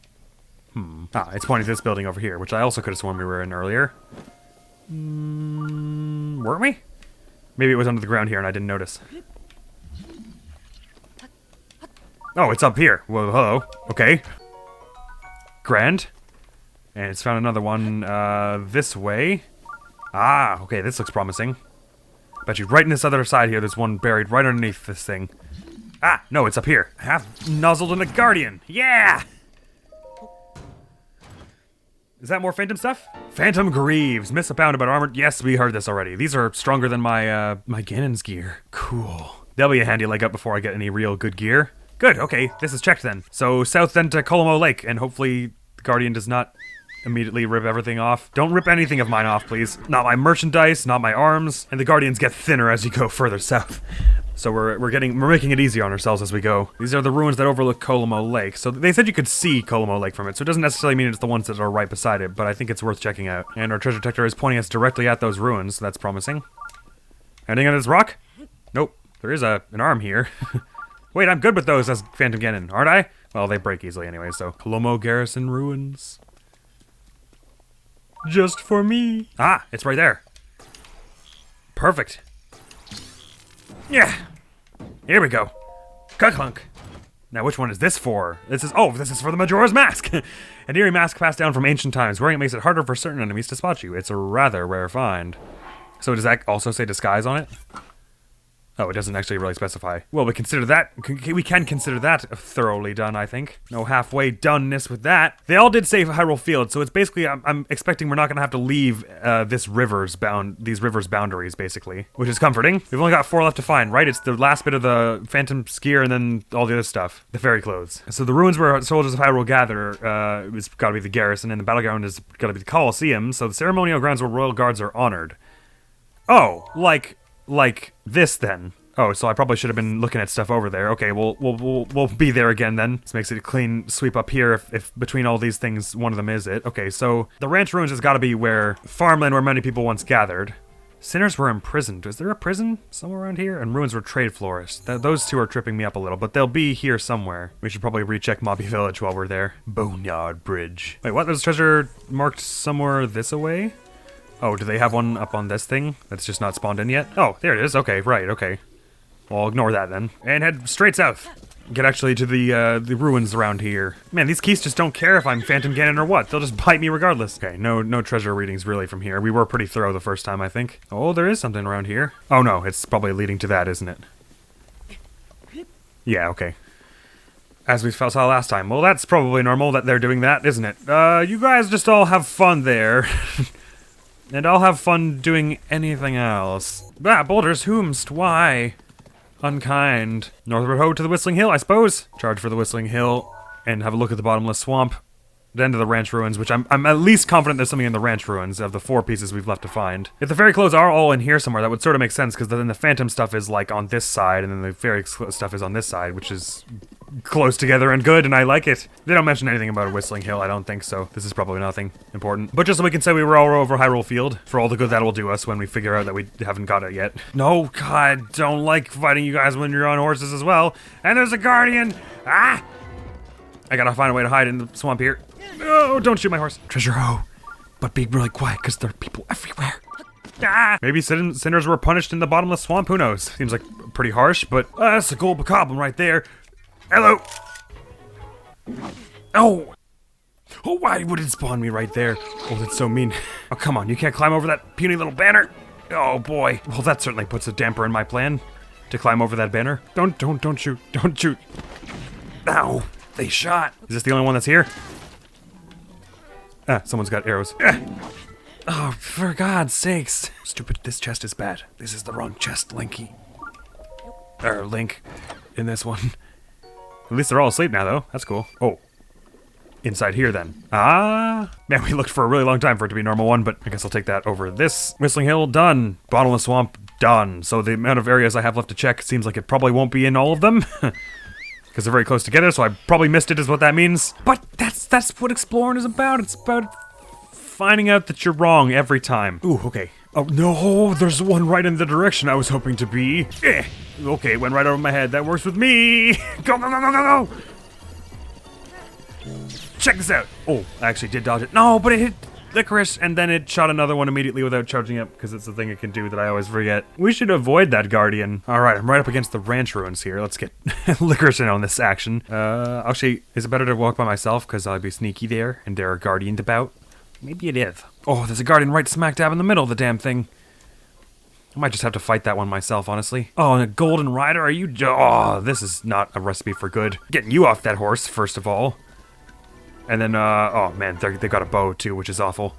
it's pointing to this building over here, which I also could have sworn we were in earlier. Weren't we? Maybe it was under the ground here and I didn't notice. Oh, it's up here. Well, hello. Okay. Grand. And it's found another one, this way. Ah, okay, this looks promising. Bet you right in this other side here, there's one buried right underneath this thing. Ah, no, it's up here. Half nuzzled in a guardian. Yeah! Is that more phantom stuff? Phantom greaves, myths abound about armor. Yes, we heard this already. These are stronger than my Ganon's gear. Cool. That'll be a handy leg up before I get any real good gear. Good, okay, this is checked then. So south then to Kolomo Lake, and hopefully the Guardian does not immediately rip everything off. Don't rip anything of mine off, please. Not my merchandise, not my arms, and the Guardians get thinner as you go further south. So we're making it easy on ourselves as we go. These are the ruins that overlook Kolomo Lake. So they said you could see Kolomo Lake from it, so it doesn't necessarily mean it's the ones that are right beside it, but I think it's worth checking out. And our treasure detector is pointing us directly at those ruins, so that's promising. Anything on this rock? Nope. There is an arm here. Wait, I'm good with those as Phantom Ganon, aren't I? Well, they break easily anyway, so. Kolomo Garrison Ruins. Just for me. Ah, it's right there. Perfect. Yeah. Here we go. Clunk. Now, which one is this for? This is for the Majora's Mask. An eerie mask passed down from ancient times. Wearing it makes it harder for certain enemies to spot you. It's a rather rare find. So does that also say disguise on it? Oh, it doesn't actually really specify. Well, we can consider that thoroughly done, I think. No halfway doneness with that. They all did say Hyrule Field, so it's basically, I'm expecting we're not gonna have to leave these rivers boundaries, basically. Which is comforting. We've only got 4 left to find, right? It's the last bit of the Phantom Gear and then all the other stuff. The fairy clothes. So the ruins where soldiers of Hyrule gather is gotta be the garrison, and the battleground is gotta be the Colosseum, so the ceremonial grounds where royal guards are honored. Oh, like this then. Oh, so I probably should have been looking at stuff over there. Okay, we'll be there again then. This makes it a clean sweep up here if between all these things one of them is it. Okay, so the ranch ruins has got to be where farmland where many people once gathered. Sinners were imprisoned. Is there a prison somewhere around here? And ruins were trade florists. Those two are tripping me up a little, but they'll be here somewhere. We should probably recheck Mobby Village while we're there. Boneyard Bridge. Wait, what? There's treasure marked somewhere this away? Oh, do they have one up on this thing that's just not spawned in yet? Oh, there it is. Okay, right, okay. Well, I'll ignore that then. And head straight south. Get actually to the ruins around here. Man, these keys just don't care if I'm Phantom Ganon or what. They'll just bite me regardless. Okay, no treasure readings really from here. We were pretty thorough the first time, I think. Oh, there is something around here. Oh no, it's probably leading to that, isn't it? Yeah, okay. As we saw last time. Well, that's probably normal that they're doing that, isn't it? You guys just all have fun there. And I'll have fun doing anything else. Ah, boulders, whomst, why? Unkind. Northward ho to the Whistling Hill, I suppose. Charge for the Whistling Hill and have a look at the bottomless swamp. Then to the ranch ruins, which I'm at least confident there's something in the ranch ruins of the 4 pieces we've left to find. If the fairy clothes are all in here somewhere, that would sort of make sense, because then the phantom stuff is like on this side, and then the fairy stuff is on this side, which is close together and good, and I like it. They don't mention anything about a Whistling Hill, I don't think so. This is probably nothing important. But just so we can say we were all over Hyrule Field, for all the good that will do us when we figure out that we haven't got it yet. No, God, don't like fighting you guys when you're on horses as well. And there's a guardian! Ah! I gotta find a way to hide in the swamp here. Oh, don't shoot my horse. Treasure ho. But be really quiet, because there are people everywhere. Ah! Maybe sinners were punished in the bottomless swamp, who knows? Seems like pretty harsh, but that's a gold bokoblin right there. Hello! Oh! Oh, why would it spawn me right there? Oh, that's so mean. Oh, come on, you can't climb over that puny little banner? Oh, boy. Well, that certainly puts a damper in my plan. To climb over that banner. Don't shoot. Don't shoot. Ow! They shot. Is this the only one that's here? Ah, someone's got arrows. Oh, for God's sakes. Stupid, this chest is bad. This is the wrong chest, Linky. Or Link in this one. At least they're all asleep now, though. That's cool. Oh. Inside here, then. Ah. Man, we looked for a really long time for it to be a normal one, but I guess I'll take that over this. Whistling Hill, done. Bottomless Swamp, done. So the amount of areas I have left to check seems like it probably won't be in all of them. Because they're very close together, so I probably missed it is what that means. But that's what exploring is about. It's about finding out that you're wrong every time. Ooh, okay. Oh, no, there's one right in the direction I was hoping to be. Okay, it went right over my head. That works with me. Go, go, go, go, go, go. Check this out. Oh, I actually did dodge it. No, but it hit Licorice, and then it shot another one immediately without charging up, because it's the thing it can do that I always forget. We should avoid that Guardian. All right, I'm right up against the ranch ruins here. Let's get Licorice in on this action. Actually, is it better to walk by myself, because I'll be sneaky there, and there are Guardians about? Maybe it is. Oh, there's a Guardian right smack dab in the middle of the damn thing. I might just have to fight that one myself, honestly. Oh, and a Golden Rider? Are you... Oh, this is not a recipe for good. Getting you off that horse, first of all. And then, oh man, they got a bow too, which is awful.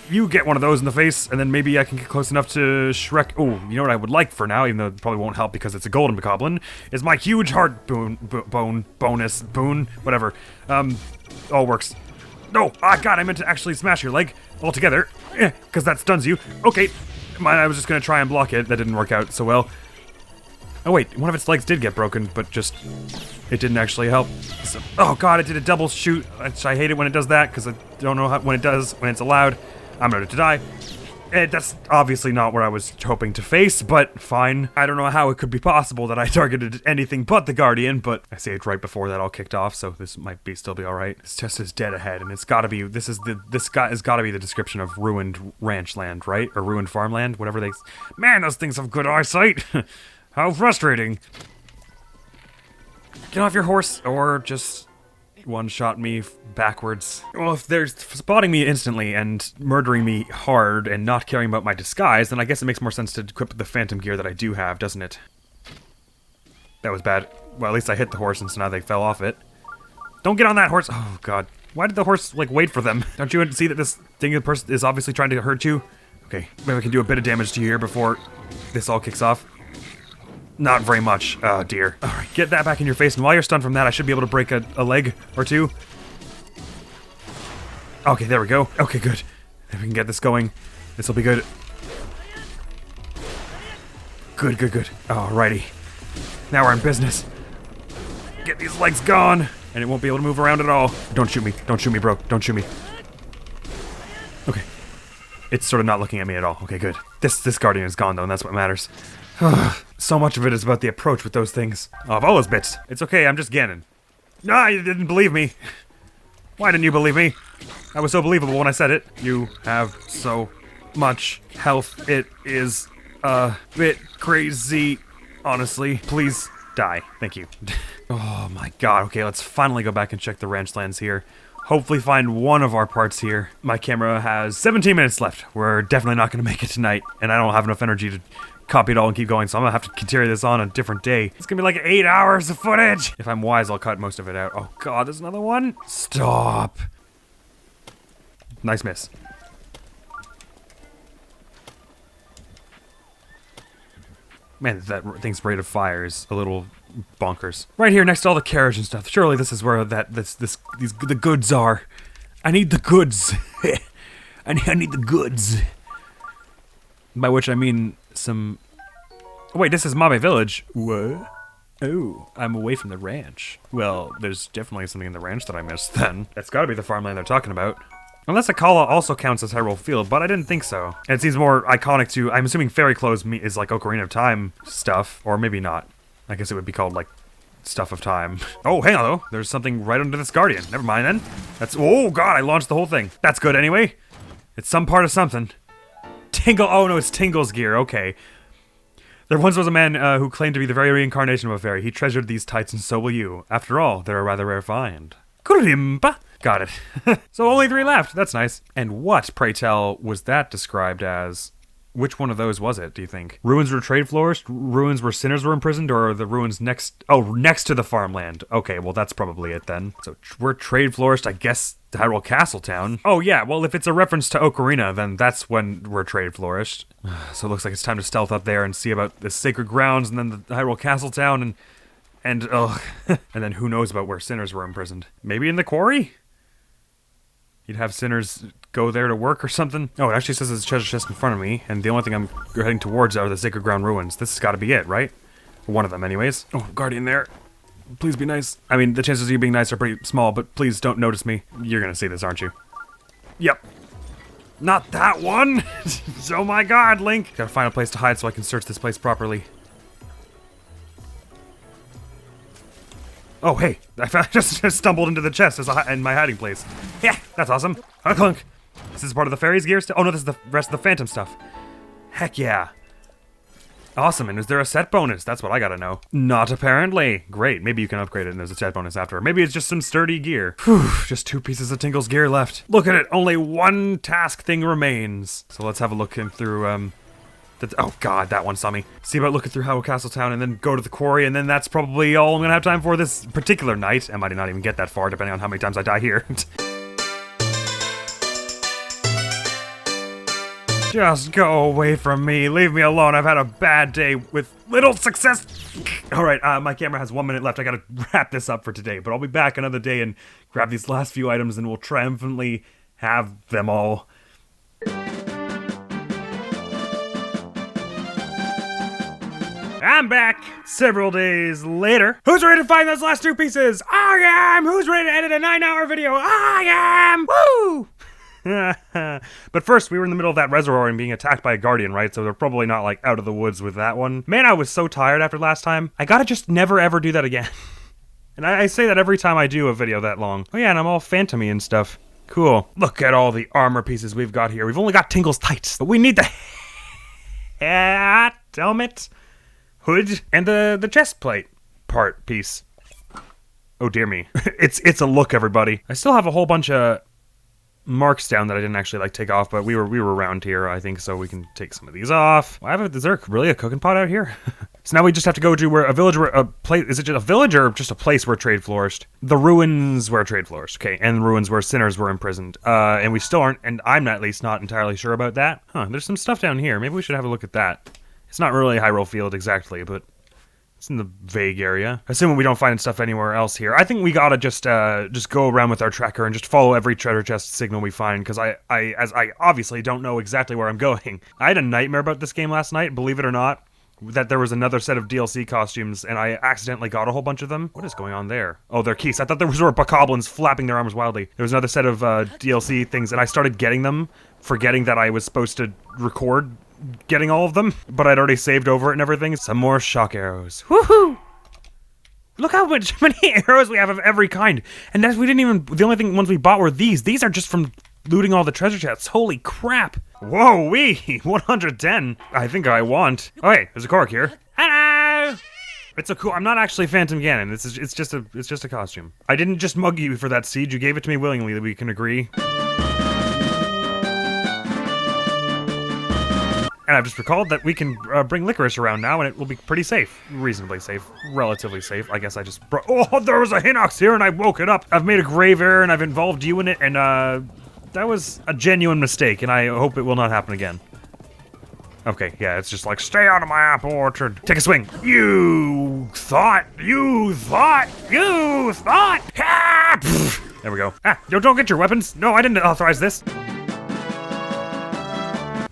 You get one of those in the face, and then maybe I can get close enough to Shrek. Oh, you know what I would like for now, even though it probably won't help because it's a golden bokoblin, is my huge heart bonus, whatever. All works. No, God, I meant to actually smash your leg altogether, because that stuns you. Okay, I was just gonna try and block it. That didn't work out so well. Oh wait, one of its legs did get broken, but just, it didn't actually help. So, oh God, it did a double shoot. I hate it when it does that, because I don't know when it does, when it's allowed. I'm ready to die. That's obviously not what I was hoping to face, but fine. I don't know how it could be possible that I targeted anything but the Guardian, but I saved right before that all kicked off, so this might still be all right. This chest is dead ahead, and it's gotta be, this guy has gotta be the description of ruined ranch land, right? Or ruined farmland, whatever they, man, those things have good eyesight. How frustrating. Get off your horse, or just one-shot me backwards. Well, if they're spotting me instantly and murdering me hard and not caring about my disguise, then I guess it makes more sense to equip the phantom gear that I do have, doesn't it? That was bad. Well, at least I hit the horse, and so now they fell off it. Don't get on that horse! Oh, God. Why did the horse, like, wait for them? Don't you see that this thing person is obviously trying to hurt you? Okay, maybe I can do a bit of damage to you here before this all kicks off. Not very much. Oh, dear. All right, get that back in your face, and while you're stunned from that, I should be able to break a leg or two. Okay, there we go. Okay, good. If we can get this going, this will be good. Good, good, good. Alrighty. Now we're in business. Get these legs gone, and it won't be able to move around at all. Don't shoot me. Don't shoot me, bro. Don't shoot me. Okay. It's sort of not looking at me at all. Okay, good. This Guardian is gone, though, and that's what matters. So much of it is about the approach with those things. Oh, of all those bits. It's okay, I'm just Ganon. Nah, you didn't believe me. Why didn't you believe me? I was so believable when I said it. You have so much health. It is a bit crazy, honestly. Please die. Thank you. Oh my God. Okay, let's finally go back and check the ranch lands here. Hopefully find one of our parts here. My camera has 17 minutes left. We're definitely not going to make it tonight, and I don't have enough energy to copy it all and keep going, so I'm gonna have to continue this on a different day. It's gonna be like 8 hours of footage! If I'm wise, I'll cut most of it out. Oh God, there's another one? Stop! Nice miss. Man, that thing's rate of fire is a little bonkers. Right here next to all the carriage and stuff. Surely this is where the goods are. I need the goods. I need the goods. By which I mean some... Oh, wait, this is Mabe Village. What? Oh, I'm away from the ranch. Well, there's definitely something in the ranch that I missed then. That's gotta be the farmland they're talking about. Unless Akala also counts as Hyrule Field, but I didn't think so. And it seems more iconic to... I'm assuming Fairy Clothes is like Ocarina of Time stuff, or maybe not. I guess it would be called, like, Stuff of Time. Oh, hang on, though. There's something right under this Guardian. Never mind, then. That's... Oh, God, I launched the whole thing. That's good, anyway. It's some part of something. Tingle... Oh, no, it's Tingle's gear. Okay. There once was a man who claimed to be the very reincarnation of a fairy. He treasured these tights, and so will you. After all, they're a rather rare find. Kurimba! Got it. So only 3 left. That's nice. And what, pray tell, was that described as? Which one of those was it, do you think? Ruins were trade flourished, ruins where sinners were imprisoned, or the ruins next to the farmland? Okay, well that's probably it then. So we're trade flourished, I guess Hyrule Castle Town. Oh yeah, well if it's a reference to Ocarina, then that's when we're trade flourished. So it looks like it's time to stealth up there and see about the sacred grounds and then the Hyrule Castle Town and then who knows about where sinners were imprisoned. Maybe in the quarry? You'd have sinners go there to work or something? Oh, it actually says there's a treasure chest in front of me, and the only thing I'm heading towards are the Sacred Ground ruins. This has got to be it, right? One of them, anyways. Oh, Guardian there. Please be nice. I mean, the chances of you being nice are pretty small, but please don't notice me. You're gonna see this, aren't you? Yep. Not that one! Oh my god, Link! Gotta find a place to hide so I can search this place properly. Oh, hey, I just stumbled into the chest in my hiding place. Yeah, that's awesome. Clunk. This is part of the fairy's gear still? Oh no, this is the rest of the phantom stuff. Heck yeah. Awesome, and is there a set bonus? That's what I gotta know. Not apparently. Great, maybe you can upgrade it and there's a set bonus after. Maybe it's just some sturdy gear. Whew, just 2 pieces of Tingle's gear left. Look at it, only 1 task thing remains. So let's have a look in through, oh god, that one saw me. See about looking through Hyrule Castle Town and then go to the quarry, and then that's probably all I'm gonna have time for this particular night. I might not even get that far, depending on how many times I die here. Just go away from me. Leave me alone. I've had a bad day with little success. Alright, my camera has 1 minute left. I gotta wrap this up for today, but I'll be back another day and grab these last few items and we'll triumphantly have them all. I'm back several days later. Who's ready to find those last 2 pieces? I am! Who's ready to edit a 9-hour video? I am! Woo! But first, we were in the middle of that reservoir and being attacked by a guardian, right? So they're probably not, like, out of the woods with that one. Man, I was so tired after last time. I gotta just never ever do that again. And I say that every time I do a video that long. Oh yeah, and I'm all phantom-y and stuff. Cool. Look at all the armor pieces we've got here. We've only got Tingle's tights, but we need the helmet, hood, and the chest plate part piece. Oh dear me. It's a look, everybody. I still have a whole bunch of marks down that I didn't actually like take off, but we were around here, I think, so we can take some of these off. Is there really a cooking pot out here? So now we just have to go to where a village, is it just a village or just a place where trade flourished? The ruins where trade flourished, okay, and the ruins where sinners were imprisoned. And we still aren't, and I'm at least not entirely sure about that. Huh, there's some stuff down here. Maybe we should have a look at that. It's not really Hyrule Field exactly, but it's in the vague area. Assuming we don't find stuff anywhere else here. I think we gotta just go around with our tracker and just follow every treasure chest signal we find, because I obviously don't know exactly where I'm going. I had a nightmare about this game last night, believe it or not, that there was another set of DLC costumes, and I accidentally got a whole bunch of them. What is going on there? Oh, they're keys. I thought there were bokoblins flapping their arms wildly. There was another set of DLC things, and I started getting them, forgetting that I was supposed to record getting all of them, but I'd already saved over it and everything. Some more shock arrows. Woohoo! Look how many arrows we have of every kind. And that's, the only ones we bought were these. These are just from looting all the treasure chests. Holy crap. Whoa-wee, 110. I think I want. Oh, hey, there's a Korok here. Hello! It's a cool, I'm not actually Phantom Ganon. It's just a costume. I didn't just mug you for that seed. You gave it to me willingly, that we can agree. And I've just recalled that we can bring licorice around now, and it will be pretty safe. Reasonably safe. Relatively safe. I guess I just oh, there was a Hinox here, and I woke it up. I've made a grave error, and I've involved you in it, and that was a genuine mistake, and I hope it will not happen again. Okay, yeah, it's just like, stay out of my apple orchard. Take a swing. You thought. Ah! There we go. Ah, don't get your weapons. No, I didn't authorize this.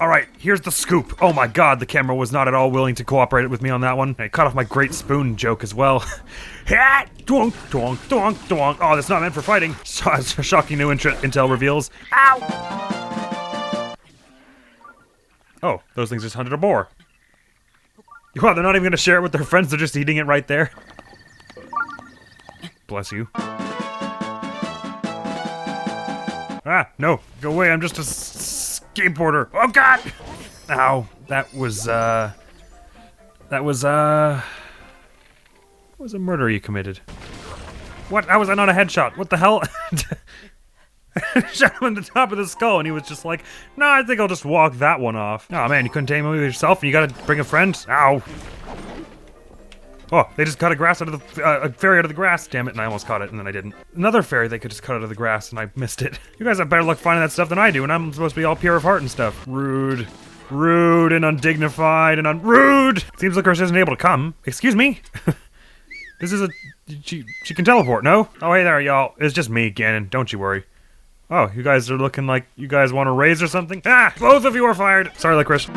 Alright, here's the scoop. Oh my god, the camera was not at all willing to cooperate with me on that one. I cut off my great spoon joke as well. Donk, donk, donk, donk. Oh, that's not meant for fighting. Shocking new intel reveals. Ow! Oh, those things just hunted a boar. Wow, they're not even gonna share it with their friends, they're just eating it right there. Bless you. Ah, no, go away, I'm just a skateboarder. Oh god! Ow, that was a murder you committed. What? How was that not a headshot? What the hell? Shot him on the top of the skull, and he was just like, "No, I think I'll just walk that one off." Oh man, you couldn't tame him with yourself, and you gotta bring a friend? Ow. Oh, they just cut a grass out of the, a fairy out of the grass. Damn it, and I almost caught it, and then I didn't. Another fairy they could just cut out of the grass, and I missed it. You guys have better luck finding that stuff than I do, and I'm supposed to be all pure of heart and stuff. Rude. Rude and undignified and rude! Seems like Chris isn't able to come. Excuse me? This is a... She can teleport, no? Oh, hey there, y'all. It's just me, Ganon. Don't you worry. Oh, you guys are looking like you guys want to raise or something? Ah! Both of you are fired! Sorry, Licorice.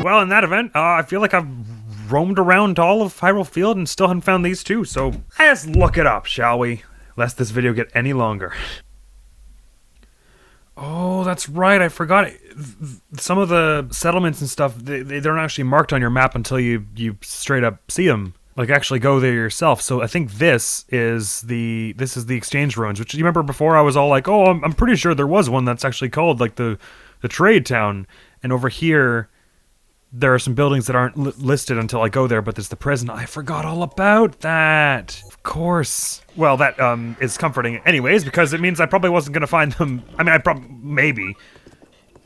Well, in that event, I feel like I've roamed around all of Hyrule Field and still haven't found these two, so let's look it up, shall we? Lest this video get any longer. Oh, that's right, I forgot. Some of the settlements and stuff, they don't actually marked on your map until you straight up see them. Like, actually go there yourself. So I think this is the exchange ruins, which you remember before I was all like, oh, I'm pretty sure there was one that's actually called, like, the trade town. And over here, there are some buildings that aren't listed until I go there, but there's the prison. I forgot all about that. Of course. Well, that is comforting anyways, because it means I probably wasn't going to find them. I mean, I maybe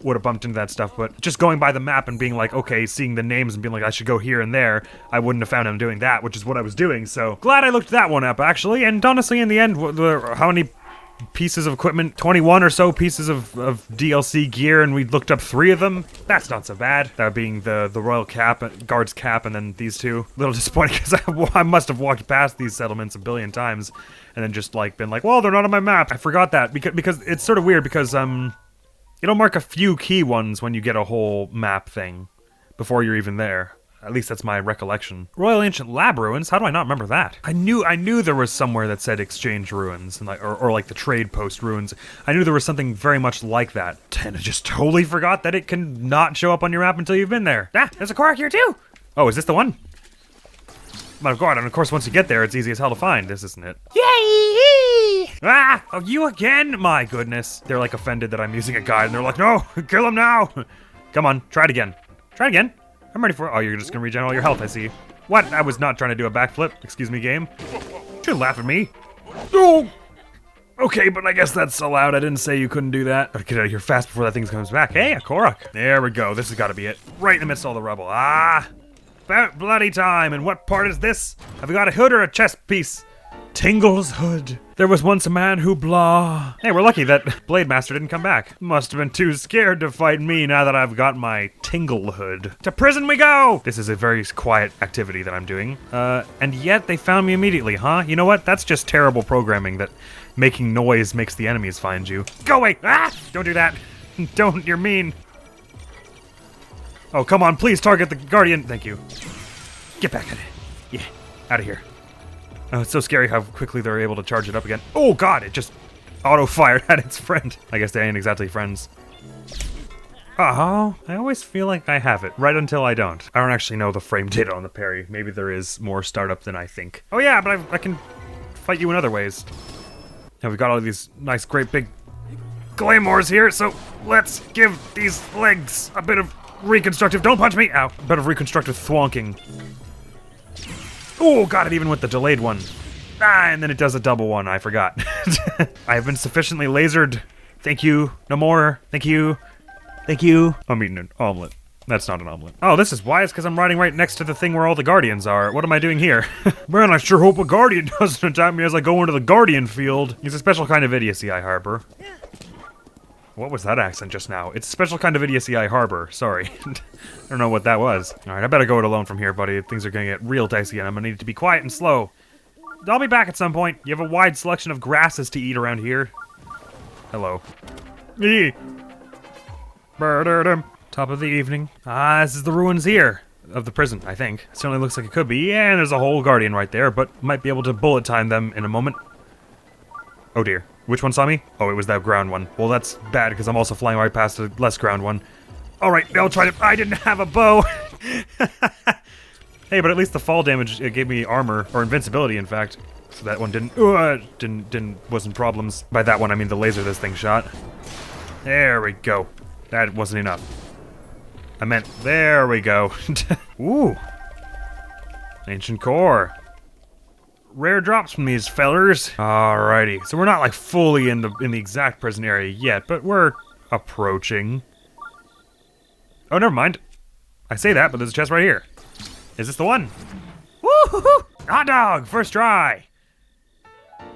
would have bumped into that stuff, but just going by the map and being like, okay, seeing the names and being like, I should go here and there, I wouldn't have found him doing that, which is what I was doing. So glad I looked that one up, actually. And honestly, in the end, how many pieces of equipment, 21 or so pieces of DLC gear, and we looked up 3 of them. That's not so bad. That being the royal cap, guard's cap, and then these two. A little disappointed because I must have walked past these settlements a billion times and then just like been like, well, they're not on my map. I forgot that because it's sort of weird because you don't mark a few key ones when you get a whole map thing before you're even there. At least that's my recollection. Royal Ancient Lab Ruins? How do I not remember that? I knew there was somewhere that said Exchange Ruins, and like, or like the Trade Post Ruins. I knew there was something very much like that. And I just totally forgot that it can not show up on your map until you've been there. Ah, there's a Korok here too! Oh, is this the one? My god, and of course once you get there, it's easy as hell to find. This isn't it. Yay! Ah! Oh, you again? My goodness. They're like offended that I'm using a guide, and they're like, no! Kill him now! Come on, try it again. Try it again. I'm ready for it. Oh, you're just gonna regen all your health, I see. What? I was not trying to do a backflip. Excuse me, game. Don't laugh at me. Oh! Okay, but I guess that's allowed. I didn't say you couldn't do that. Gotta get out of here fast before that thing comes back. Hey, a Korok. There we go. This has got to be it. Right in the midst of all the rubble. Ah! About bloody time. And what part is this? Have we got a hood or a chest piece? Tingle's hood. There was once a man who blah. Hey, we're lucky that Blade Master didn't come back. Must have been too scared to fight me now that I've got my Tingle hood. To prison we go! This is a very quiet activity that I'm doing. And yet they found me immediately, huh? You know what? That's just terrible programming that making noise makes the enemies find you. Go away! Ah! Don't do that. Don't, you're mean. Oh, come on, please target the Guardian. Thank you. Get back at it. Yeah, out of here. Oh, it's so scary how quickly they're able to charge it up again. Oh god, it just auto-fired at its friend. I guess they ain't exactly friends. Oh, I always feel like I have it, right until I don't. I don't actually know the frame data on the parry. Maybe there is more startup than I think. Oh yeah, but I can fight you in other ways. Now we've got all these nice, great big claymores here, so let's give these legs a bit of reconstructive. Don't punch me! Ow. A bit of reconstructive thwonking. Oh, got it even with the delayed one. Ah, and then it does a double one, I forgot. I have been sufficiently lasered. Thank you. No more. Thank you. Thank you. I'm eating an omelet. That's not an omelet. Oh, this is why. It's because I'm riding right next to the thing where all the Guardians are. What am I doing here? Man, I sure hope a Guardian doesn't attack me as I go into the Guardian field. It's a special kind of idiocy I harbor. What was that accent just now? It's a special kind of idiocy I harbor. Sorry. I don't know what that was. Alright, I better go it alone from here, buddy. Things are gonna get real dicey and I'm gonna need to be quiet and slow. I'll be back at some point. You have a wide selection of grasses to eat around here. Hello. Eee. Top of the evening. Ah, this is the ruins here. Of the prison, I think. It certainly looks like it could be. Yeah, and there's a whole Guardian right there, but might be able to bullet time them in a moment. Oh dear. Which one saw me? Oh, it was that ground one. Well, that's bad because I'm also flying right past the less ground one. Alright, I'll try to... I didn't have a bow! Hey, but at least the fall damage, it gave me armor, or invincibility, in fact. So that one wasn't problems. By that one, I mean the laser this thing shot. There we go. That wasn't enough. I meant, there we go. Ooh. Ancient core. rare drops from these fellers. Alrighty, so we're not like fully in the exact prison area yet, but we're approaching. Oh, never mind. I say that, but there's a chest right here. Is this the one? Woo-hoo-hoo! Hot dog, first try.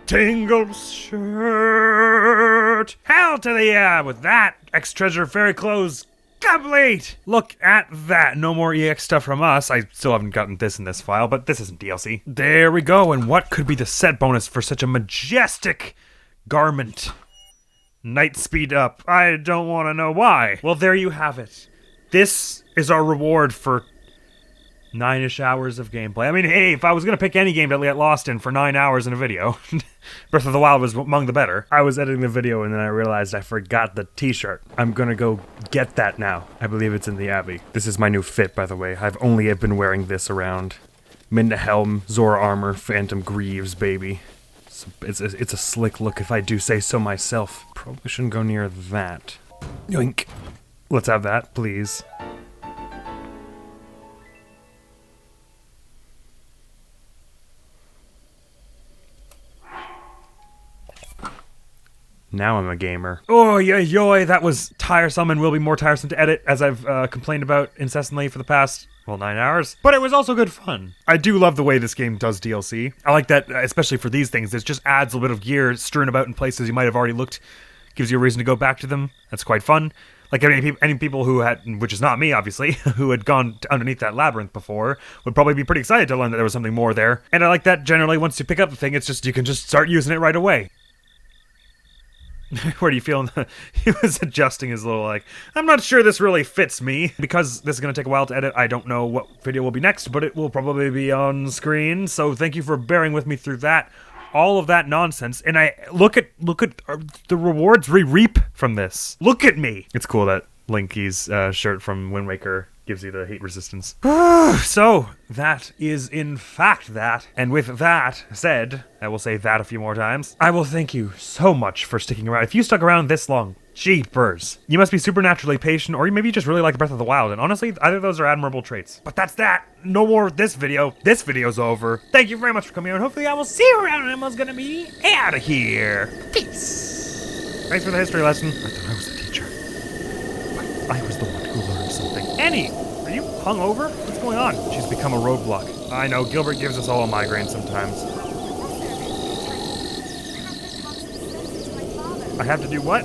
Tingle shirt. Hell to the yeah! With that, X treasure fairy clothes complete. Look at that. No more EX stuff from us. I still haven't gotten this in this file, but this isn't DLC. There we go. And what could be the set bonus for such a majestic garment? Night speed up. I don't want to know why. Well, there you have it. This is our reward for 9-ish hours of gameplay. I mean, hey, if I was gonna pick any game to get lost in for 9 hours in a video, Breath of the Wild was among the better. I was editing the video and then I realized I forgot the t-shirt. I'm gonna go get that now. I believe it's in the Abbey. This is my new fit, by the way. I've only been wearing this around. Minda Helm, Zora armor, Phantom Greaves, baby. It's a slick look if I do say so myself. Probably shouldn't go near that. Yoink. Let's have that, please. Now I'm a gamer. Oh, yoy, that was tiresome and will be more tiresome to edit, as I've complained about incessantly for the past, well, 9 hours. But it was also good fun. I do love the way this game does DLC. I like that, especially for these things, it just adds a little bit of gear strewn about in places you might have already looked. Gives you a reason to go back to them. That's quite fun. Like any people who had, which is not me, obviously, who had gone underneath that labyrinth before, would probably be pretty excited to learn that there was something more there. And I like that generally once you pick up the thing, it's just, you can just start using it right away. Where do you feel? He was adjusting his little, like, I'm not sure this really fits me. Because this is going to take a while to edit, I don't know what video will be next, but it will probably be on screen. So thank you for bearing with me through that. All of that nonsense. And I look at the rewards we reap from this. Look at me. It's cool that Linky's shirt from Wind Waker gives you the heat resistance. So, that is in fact that. And with that said, I will say that a few more times. I will thank you so much for sticking around. If you stuck around this long, jeepers. You must be supernaturally patient, or maybe you just really like Breath of the Wild. And honestly, either of those are admirable traits. But that's that. No more of this video. This video's over. Thank you very much for coming out. Hopefully I will see you around and Emma's gonna be out of here. Peace. Thanks for the history lesson. I thought I was the teacher. But I was the one who learned something. Annie, are you hungover? What's going on? She's become a roadblock. I know, Gilbert gives us all a migraine sometimes. I have to do what?